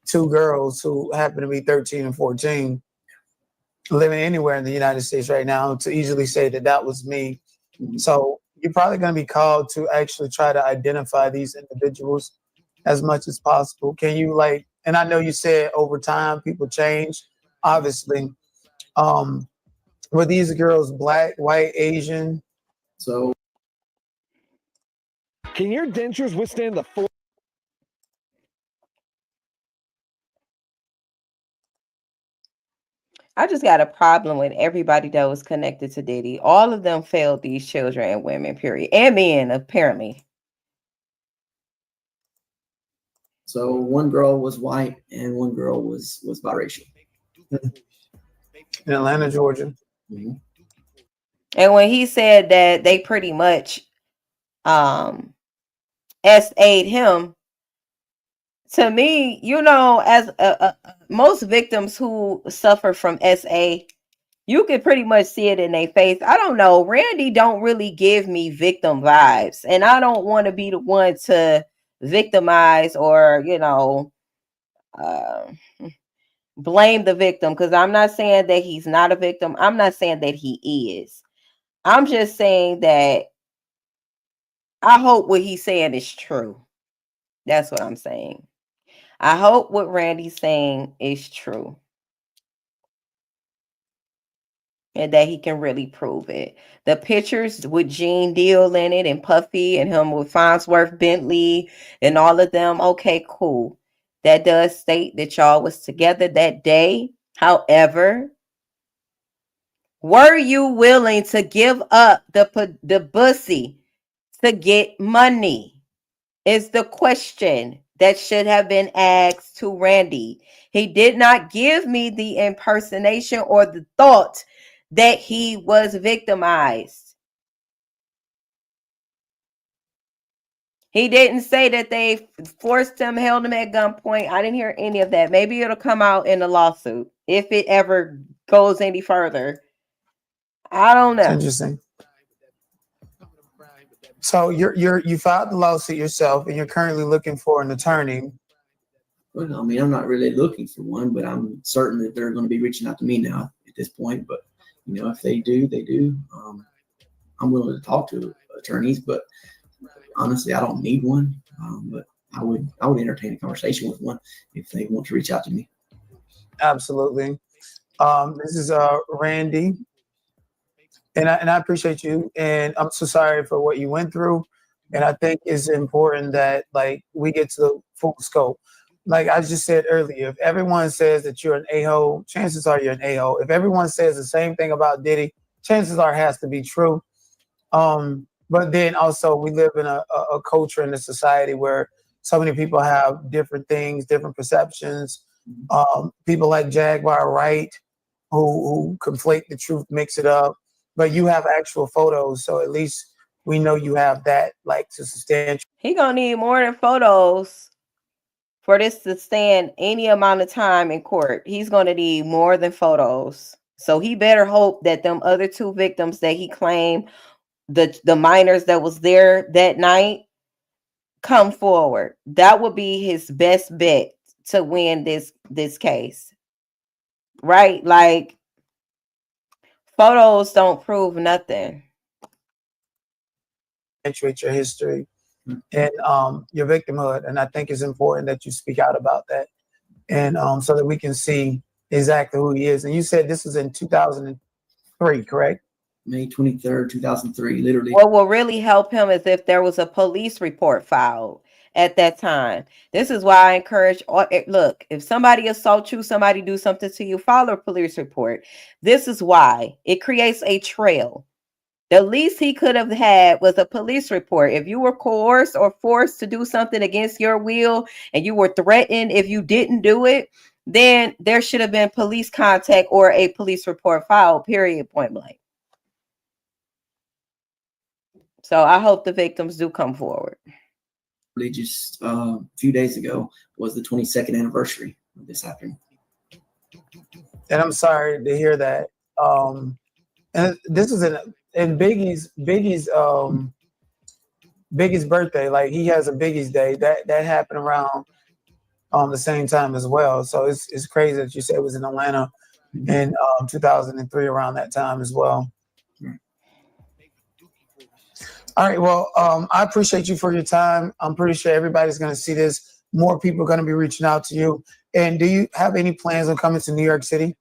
two girls who happen to be 13 and 14 living anywhere in the United States right now to easily say that that was me. So you're probably going to be called to actually try to identify these individuals as much as possible. Can you, like, and I know you said over time people change, obviously. Were these girls black, white, Asian? So can your dentures withstand the full? I just got a problem with everybody that was connected to Diddy. All of them failed these children and women, period. And men, apparently. So one girl was white and one girl was biracial. In Atlanta, Georgia. Mm-hmm. And when he said that they pretty much SA'd him, to me, you know, as most victims who suffer from SA, you can pretty much see it in their face. I don't know. Randy don't really give me victim vibes. And I don't want to be the one to victimize or, you know, blame the victim, because I'm not saying that he's not a victim. I'm not saying that he is. I'm just saying that I hope what he's saying is true. That's what I'm saying. I hope what Randy's saying is true. And that he can really prove it. The pictures with Gene Deal in it and Puffy and him with Farnsworth Bentley and all of them. Okay, cool. That does state that y'all was together that day. However, were you willing to give up the pussy to get money? Is the question that should have been asked to Randy. He did not give me the impersonation or the thought that he was victimized. He didn't say that they forced him, held him at gunpoint. I didn't hear any of that. Maybe it'll come out in the lawsuit if it ever goes any further. I don't It's know. interesting. So you filed the lawsuit yourself, and you're currently looking for an attorney. Well, I mean, I'm not really looking for one, but I'm certain that they're going to be reaching out to me now at this point. But you know, if they do, they do. I'm willing to talk to attorneys, but honestly, I don't need one. But I would entertain a conversation with one if they want to reach out to me. Absolutely. This is Randy, and I appreciate you, and I'm so sorry for what you went through. And I think it's important that like we get to the full scope. Like I just said earlier, if everyone says that you're an a-hole, chances are you're an a-hole. If everyone says the same thing about Diddy, chances are it has to be true. But then also we live in a culture in a society where so many people have different things, different perceptions. People like Jaguar Wright who conflate the truth, mix it up. But you have actual photos, so at least we know you have that like to substantiate. He gonna need more than photos for this to stand any amount of time in court. He's gonna need more than photos. So he better hope that them other two victims that he claimed, the minors that was there that night, come forward. That would be his best bet to win this case. Right? Like photos don't prove nothing. Your history and your victimhood, and I think it's important that you speak out about that, and so that we can see exactly who he is. And you said this was in 2003, correct? May 23rd, 2003, literally. What will really help him is if there was a police report filed at that time. This is why I encourage, look, if somebody assaults you, somebody do something to you, file a police report. This is why it creates a trail. The least he could have had was a police report. If you were coerced or forced to do something against your will and you were threatened if you didn't do it, then there should have been police contact or a police report filed, period, point blank. So I hope the victims do come forward. Just a few days ago was the 22nd anniversary of this happening. And I'm sorry to hear that. And this is in Biggie's birthday. Like he has a Biggie's day that happened around the same time as well. So it's crazy that you said it was in Atlanta in 2003 around that time as well. All right. Well, I appreciate you for your time. I'm pretty sure everybody's going to see this. More people are going to be reaching out to you. And do you have any plans on coming to New York City?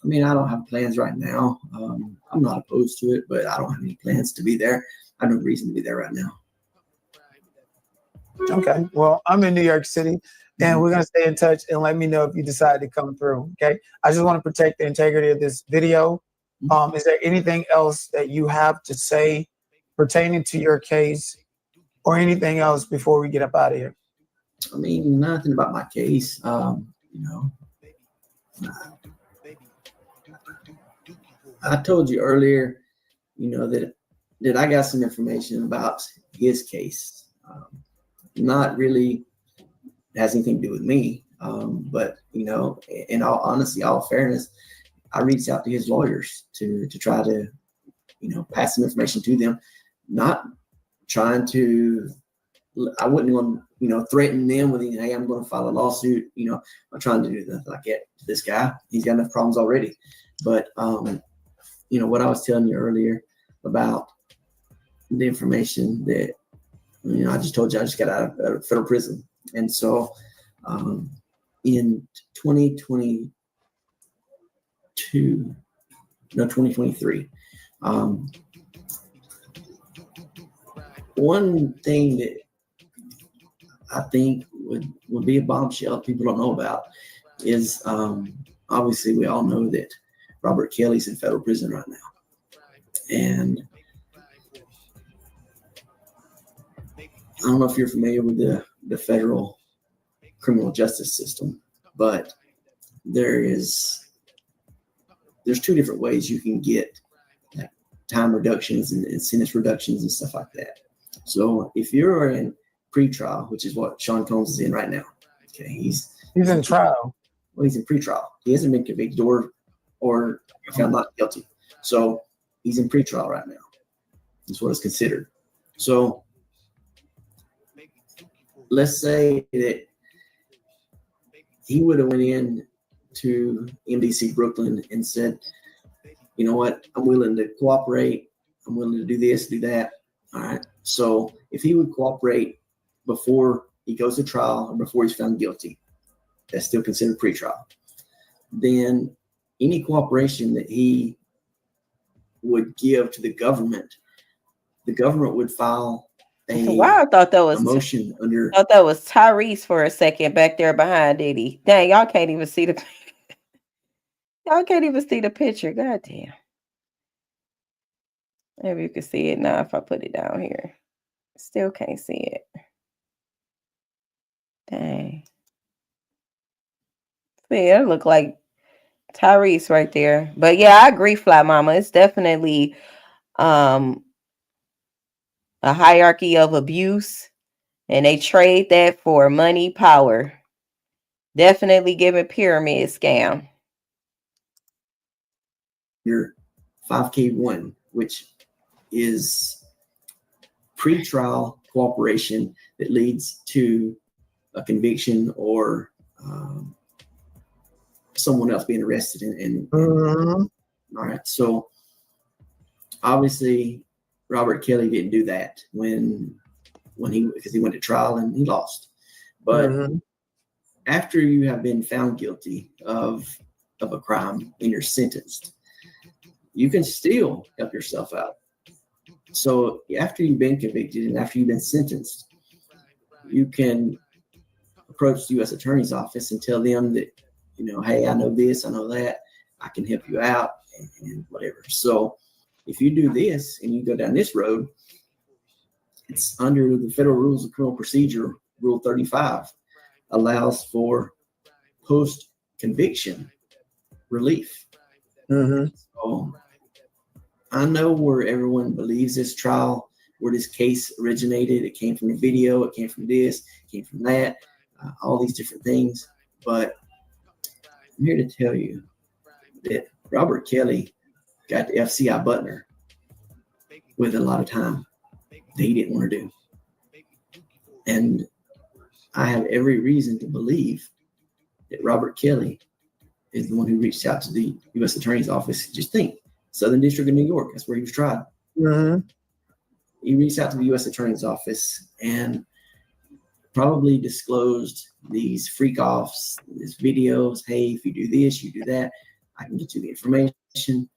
I mean, I don't have plans right now. I'm not opposed to it, but I don't have any plans to be there. I have no reason to be there right now. Okay. Well, I'm in New York City, and we're going to stay in touch and let me know if you decide to come through. Okay. I just want to protect the integrity of this video. Is there anything else that you have to say pertaining to your case or anything else before we get up out of here? I mean, nothing about my case. I told you earlier, that I got some information about his case. Not really has anything to do with me, but in all honesty, all fairness, I reached out to his lawyers to try to, pass some information to them. Not trying to, I wouldn't want to, threaten them with, hey, I'm going to file a lawsuit. I'm trying to do nothing like that to this guy. He's got enough problems already. But, what I was telling you earlier about the information that, I just told you I just got out of federal prison. And so in 2023, one thing that I think would be a bombshell people don't know about is obviously we all know that Robert Kelly's in federal prison right now. And I don't know if you're familiar with the federal criminal justice system, but there's two different ways you can get time reductions and sentence reductions and stuff like that. So if you're an pre-trial, which is what Sean Combs is in right now. Okay, he's in trial. Well, he's in pre-trial. He hasn't been convicted or found not guilty. So he's in pre-trial right now. That's what it's considered. So let's say that he would have went in to MDC Brooklyn and said, you know what, I'm willing to cooperate. I'm willing to do this, do that. All right. So if he would cooperate before he goes to trial or before he's found guilty, that's still considered pre-trial. Then any cooperation that he would give to the government would file Wow, I thought that was motion under. I thought that was Tyrese for a second back there behind Diddy. Dang, y'all can't even see the picture. God damn. Maybe you can see it now if I put it down here. Still can't see it. Dang. See, it look like Tyrese right there. But yeah, I agree, Fly Mama. It's definitely a hierarchy of abuse, and they trade that for money, power. Definitely giving pyramid scam. Your 5K1, which is pre-trial cooperation that leads to a conviction or someone else being arrested. All right. So obviously Robert Kelly didn't do that because he went to trial and he lost. But after you have been found guilty of a crime and you're sentenced, you can still help yourself out. So after you've been convicted and after you've been sentenced, you can approach the U.S. Attorney's Office and tell them that, you know, hey, I know this, I know that, I can help you out and whatever. So if you do this and you go down this road, it's under the Federal Rules of Criminal Procedure, Rule 35, allows for post-conviction relief. So I know where everyone believes this trial, where this case originated. It came from the video, it came from this, it came from that, all these different things. But I'm here to tell you that Robert Kelly got the FCI butler with a lot of time that he didn't want to do. And I have every reason to believe that Robert Kelly is the one who reached out to the U.S. Attorney's Office. Just think, Southern District of New York, that's where he was tried. He reached out to the U.S. Attorney's Office and probably disclosed these freak offs, these videos. Hey, if you do this, you do that, I can get you the information.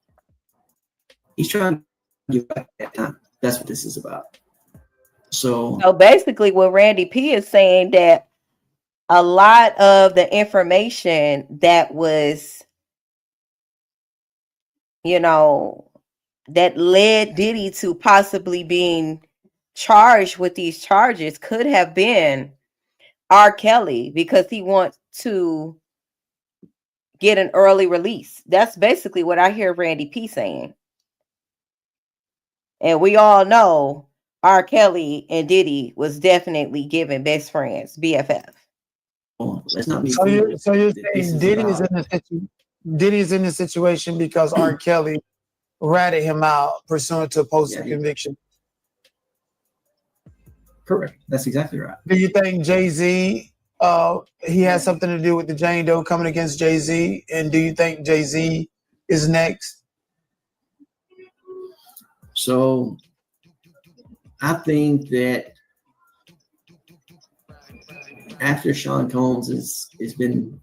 He's trying to give back that time. That's what this is about. So basically what Randy P is saying, that a lot of the information that was, you know, that led Diddy to possibly being charged with these charges could have been R. Kelly, because he wants to get an early release. That's basically what I hear Randy P saying. And we all know R. Kelly and Diddy was definitely given best friends, BFF. Let's not be so you're saying Diddy is in the situation because R. Kelly ratted him out pursuant to post-conviction. Correct. That's exactly right. Do you think Jay-Z, he has something to do with the Jane Doe coming against Jay-Z? And do you think Jay-Z is next? So I think that after Sean Combs has been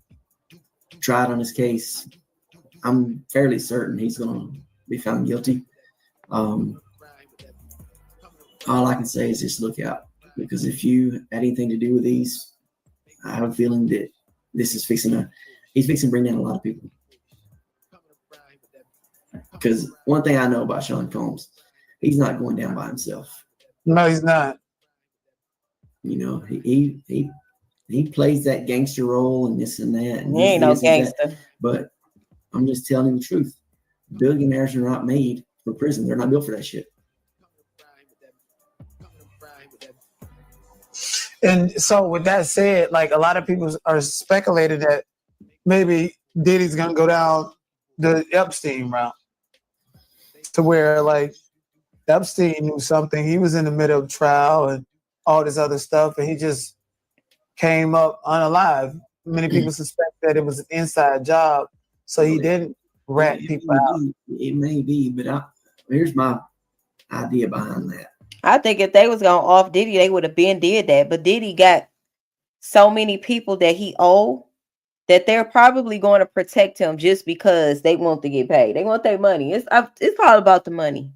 tried on his case, I'm fairly certain he's going to be found guilty. All I can say is just look out, because if you had anything to do with these, I have a feeling that this is he's fixing to bring down a lot of people. Because one thing I know about Sean Combs, he's not going down by himself. No, he's not. You know, he plays that gangster role and this and that. And he ain't no gangster. But I'm just telling you the truth. Billionaires are not made for prison. They're not built for that shit. And so with that said, like a lot of people are speculating that maybe Diddy's gonna go down the Epstein route, to where like Epstein knew something. He was in the middle of trial and all this other stuff, and he just came up unalive. Many people suspect that it was an inside job, so he didn't rat people out. It may be, but here's my idea behind that. I think if they was gonna off Diddy, they would have been did that. But Diddy got so many people that he owe that they're probably going to protect him just because they want to get paid. They want their money. It's all about the money.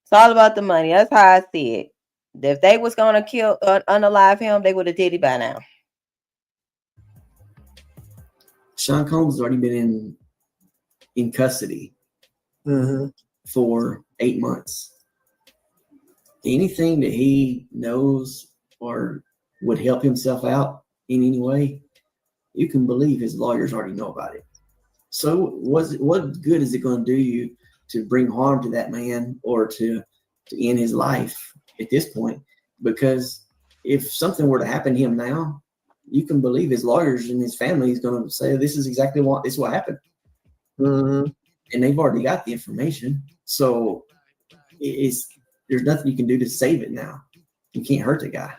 It's all about the money. That's how I see it. If they was gonna kill unalive him, they would have did it by now. Sean Combs has already been in custody for 8 months. Anything that he knows or would help himself out in any way, you can believe his lawyers already know about it. So what good is it going to do you to bring harm to that man or to end his life at this point? Because if something were to happen to him now, you can believe his lawyers and his family is going to say this is exactly what happened. And they've already got the information. So there's nothing you can do to save it now. You can't hurt the guy.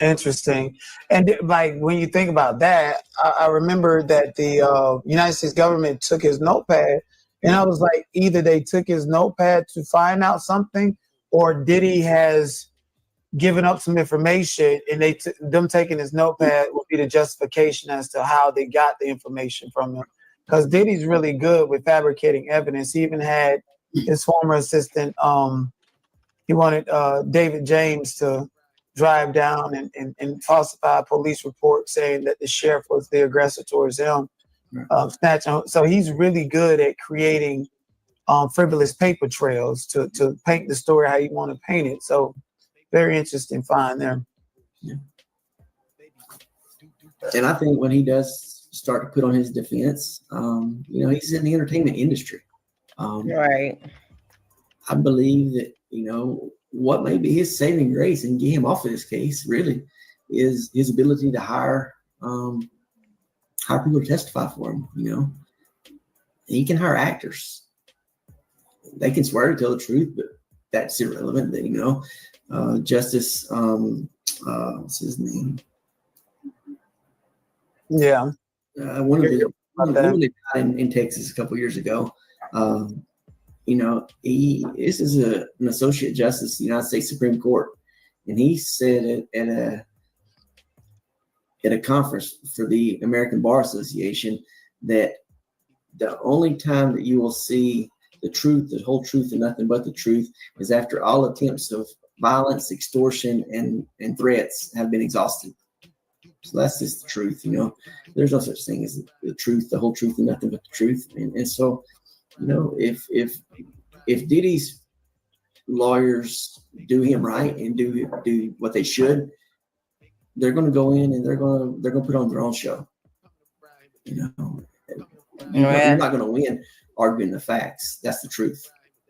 Interesting. And like when you think about that, I remember that the United States government took his notepad, and I was like, either they took his notepad to find out something, or Diddy has given up some information, and them taking his notepad would be the justification as to how they got the information from him. Because Diddy's really good with fabricating evidence. He even had his former assistant, he wanted David James to drive down and falsify a police report saying that the sheriff was the aggressor towards him. So he's really good at creating frivolous paper trails to paint the story how you want to paint it. So very interesting find there. Yeah. And I think when he does start to put on his defense, he's in the entertainment industry. Right. I believe that, what may be his saving grace and get him off of this case really is his ability to hire people to testify for him. He can hire actors. They can swear to tell the truth, but that's irrelevant. Justice, what's his name? Yeah. One of the guy in Texas a couple years ago. This is an associate justice of the United States Supreme Court, and he said at a conference for the American Bar Association that the only time that you will see the truth, the whole truth, and nothing but the truth, is after all attempts of violence, extortion, and threats have been exhausted. So that's just the truth. There's no such thing as the truth, the whole truth, and nothing but the truth. And so, if Diddy's lawyers do him right and do what they should, they're going to go in and they're going to put on their own show. You're not going to win arguing the facts. That's the truth.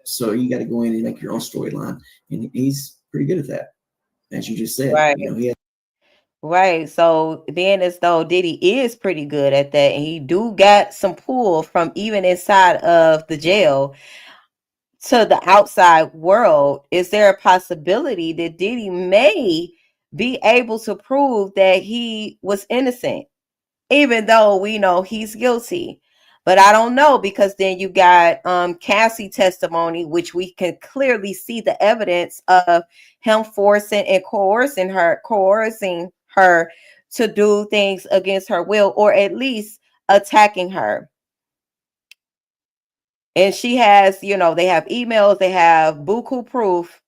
So you got to go in and make your own storyline, and he's pretty good at that, as you just said. Right. Right. So being as though Diddy is pretty good at that, and he do got some pull from even inside of the jail to the outside world, is there a possibility that Diddy may be able to prove that he was innocent, even though we know he's guilty? But I don't know, because then you got Cassie testimony, which we can clearly see the evidence of him forcing and coercing her to do things against her will, or at least attacking her. And she has, they have emails, they have buku proof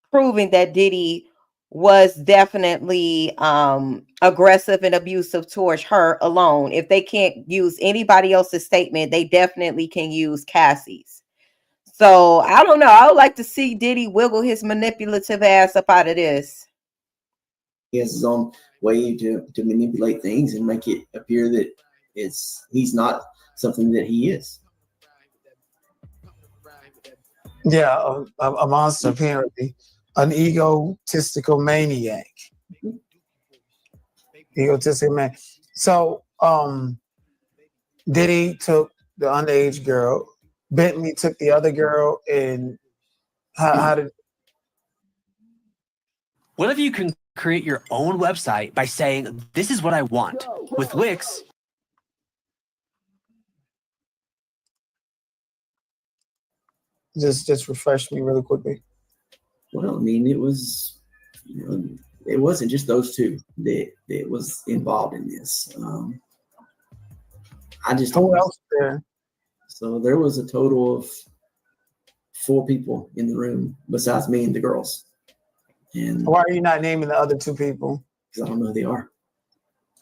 proving that Diddy was definitely aggressive and abusive towards her alone. If they can't use anybody else's statement, they definitely can use Cassie's. So I don't know. I would like to see Diddy wiggle his manipulative ass up out of this. He has his own way to manipulate things and make it appear that he's not something that he is. Yeah, a monster apparently. an egotistical maniac. Egotistical man. So Diddy took the underage girl. Bentley took the other girl, and how did? What if you can create your own website by saying, "This is what I want"? With Wix, Just refresh me really quickly. Well, I mean, it was, it wasn't just those two that was involved in this. I just Who else there? So there was a total of 4 people in the room besides me and the girls. And why are you not naming the other 2 people? Because I don't know who they are.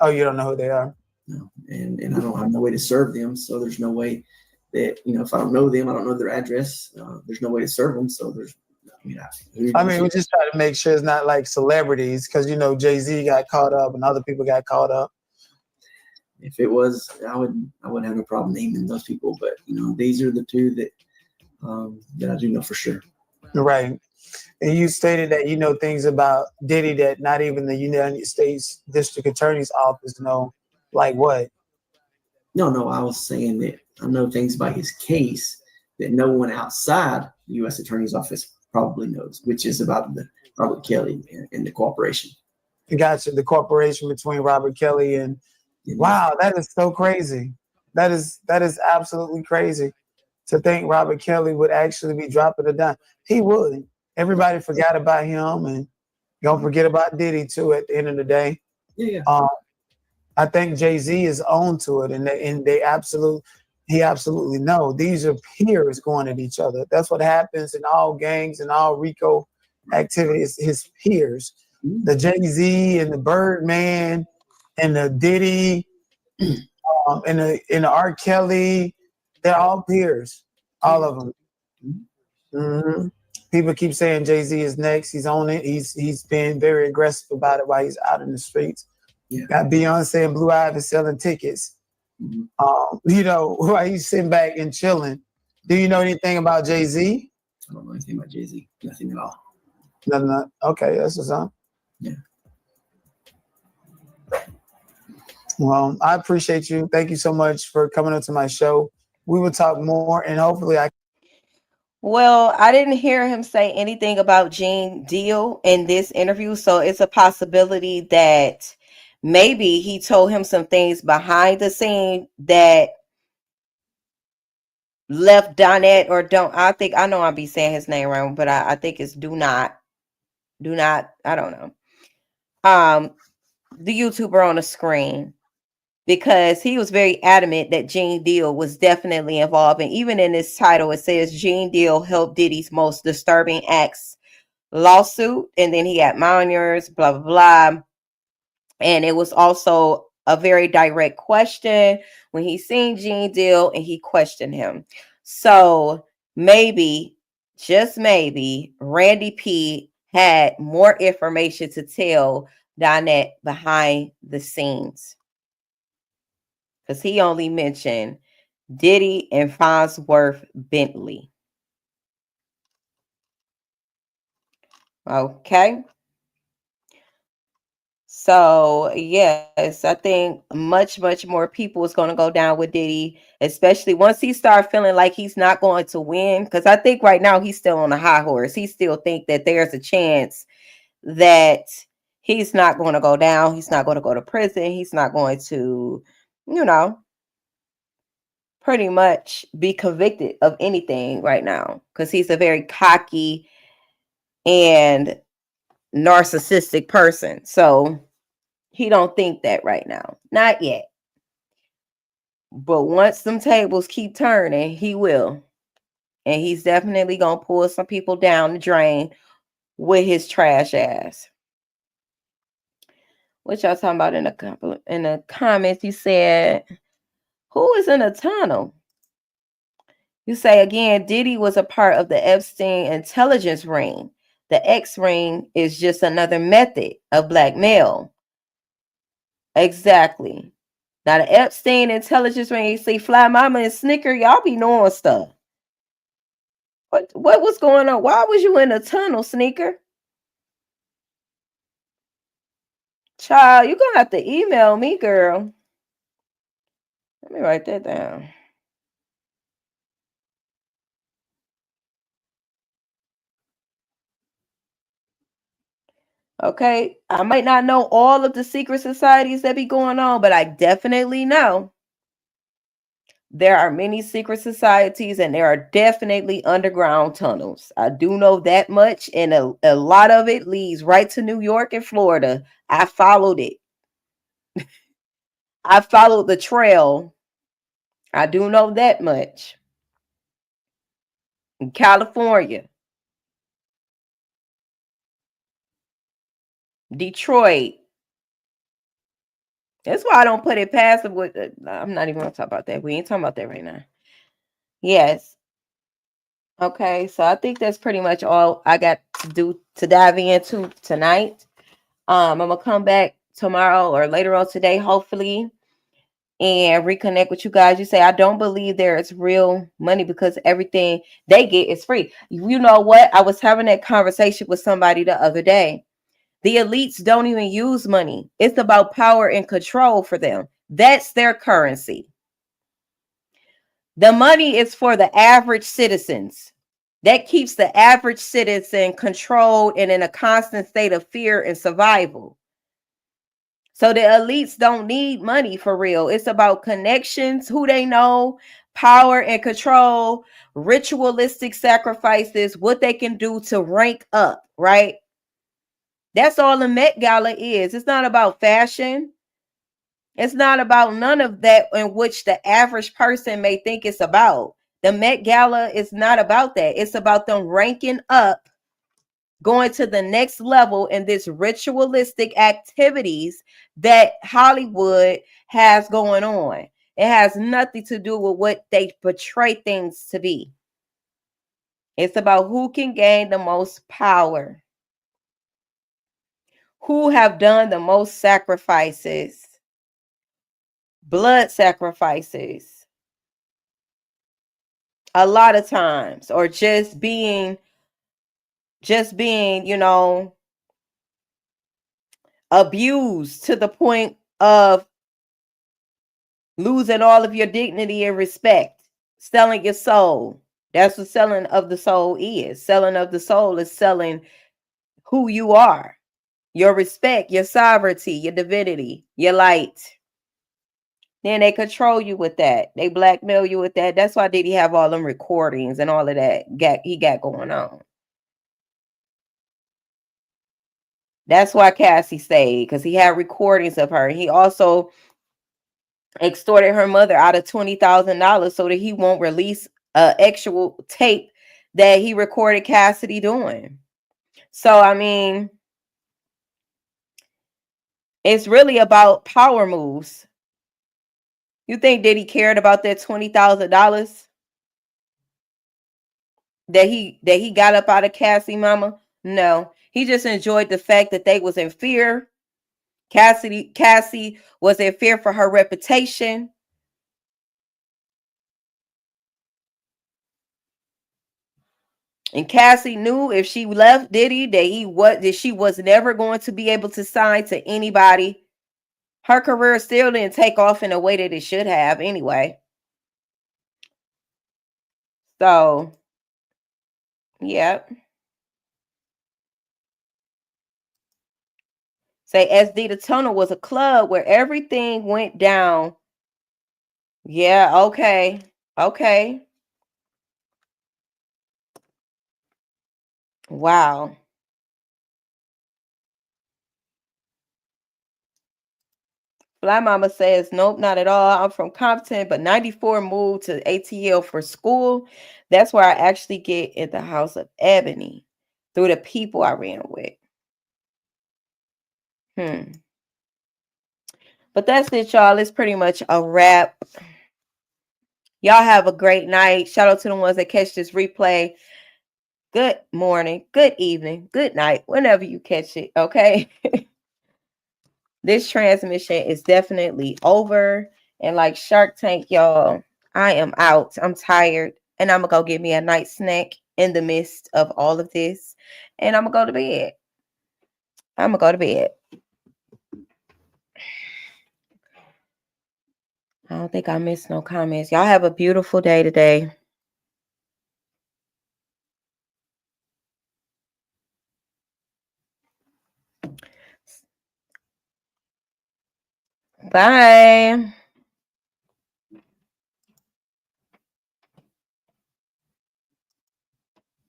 Oh, you don't know who they are? No, and I don't have no way to serve them. So there's no way that, if I don't know them, I don't know their address. There's no way to serve them. So there's, I mean, we just try to make sure it's not like celebrities, because Jay-Z got caught up and other people got caught up. If it was, I wouldn't have no problem naming those people. But these are the 2 that I do know for sure. Right. And you stated that you know things about Diddy that not even the United States District Attorney's Office know. Like what? No, I was saying that I know things about his case that no one outside the U.S. Attorney's Office probably knows, which is about the Robert Kelly and the corporation. Gotcha. The corporation between Robert Kelly and wow, that is so crazy. That is absolutely crazy to think Robert Kelly would actually be dropping a dime. He would. Everybody forgot about him, and don't forget about Diddy too. At the end of the day, yeah. I think Jay-Z is on to it, and he absolutely know these are peers going at each other. That's what happens in all gangs and all RICO activities. His peers, the Jay-Z and the Birdman and the Diddy and the R. Kelly, they're all peers, all of them. Mm-hmm. People keep saying Jay-Z is next. He's on it. He's been very aggressive about it while he's out in the streets. Yeah. Got Beyonce and Blue Ivy selling tickets. While he's sitting back and chilling. Do you know anything about Jay-Z? I don't know anything about Jay-Z. Nothing at all. No. Okay, that's what's up. Yeah. Well, I appreciate you. Thank you so much for coming up to my show. We will talk more, and hopefully Well, I didn't hear him say anything about Gene Deal in this interview, so it's a possibility that maybe he told him some things behind the scene that left Donette or don't. I know I'll be saying his name wrong, but I think it's do not, I don't know. The YouTuber on the screen, because he was very adamant that Gene Deal was definitely involved. And even in this title, it says Gene Deal helped Diddy's most disturbing acts lawsuit. And then he had minors, blah, blah, blah. And it was also a very direct question when he seen Gene Deal and he questioned him. So maybe, just maybe, Randy P had more information to tell Donette behind the scenes. Because he only mentioned Diddy and Farnsworth Bentley. Okay. So, yes, I think much more people is going to go down with Diddy, especially once he starts feeling like he's not going to win. Because I think right now he's still on a high horse. He still think that there's a chance that he's not going to go down. He's not going to go to prison. He's not going to, pretty much be convicted of anything right now, because he's a very cocky and narcissistic person. So he don't think that right now. Not yet. But once them tables keep turning, he will. And he's definitely going to pull some people down the drain with his trash ass. What y'all talking about in the comments? You said, who is in a tunnel? You say again, Diddy was a part of the Epstein intelligence ring. The X ring is just another method of blackmail. Exactly. Now the Epstein intelligence ring, you see Fly Mama and Snicker, y'all be knowing stuff. What was going on? Why was you in a tunnel, Sneaker? Child, you're gonna have to email me, girl. Let me write that down. Okay, I might not know all of the secret societies that be going on, but I definitely know there are many secret societies and there are definitely underground tunnels. I do know that much, and a lot of it leads right to New York and Florida. I followed it. I followed the trail. I do know that much. In California, Detroit. That's why I don't put it past them. I'm not even gonna talk about that. We ain't talking about that right now. Yes. Okay, so I think that's pretty much all I got to do to dive into tonight. I'm gonna come back tomorrow or later on today, hopefully, and reconnect with you guys. You say I don't believe there is real money because everything they get is free. You know what? I was having that conversation with somebody the other day. The elites don't even use money. It's about power and control for them. That's their currency. The money is for the average citizens. That keeps the average citizen controlled and in a constant state of fear and survival. So the elites don't need money for real. It's about connections, who they know, power and control, ritualistic sacrifices, what they can do to rank up, right? That's all the Met Gala is. It's not about fashion. It's not about none of that in which the average person may think it's about. The Met Gala is not about that. It's about them ranking up, going to the next level in this ritualistic activities that Hollywood has going on. It has nothing to do with what they portray things to be. It's about who can gain the most power, who have done the most sacrifices, blood sacrifices, a lot of times, or just being, you know, abused to the point of losing all of your dignity and respect, selling your soul. That's what selling of the soul is. Selling of the soul is selling who you are, your respect, your sovereignty, your divinity, your light. Then they control you with that. They blackmail you with that. That's why Diddy have all them recordings and all of that he got going on. That's why Cassie stayed, because he had recordings of her. He also extorted her mother out of $20,000 so that he won't release an actual tape that he recorded Cassidy doing. So, I mean, it's really about power moves. You think Diddy cared about that $20,000 that he got up out of Cassie mama? No. He just enjoyed the fact that they was in fear. Cassie was in fear for her reputation. And Cassie knew if she left Diddy that she was never going to be able to sign to anybody. Her career still didn't take off in a way that it should have anyway. So, yeah. Say SD the Tunnel was a club where everything went down. Yeah, okay. Okay. Wow. Fly Mama says, nope, not at all. I'm from Compton, but 94 moved to ATL for school. That's where I actually get in the house of Ebony through the people I ran with. But that's it, y'all. It's pretty much a wrap. Y'all have a great night. Shout out to the ones that catch this replay. Good morning, good evening, good night, whenever you catch it, okay? This transmission is definitely over. And like Shark Tank, y'all, I am out. I'm tired. And I'm going to go get me a night snack in the midst of all of this. And I'm going to go to bed. I don't think I missed no comments. Y'all have a beautiful day today. Bye.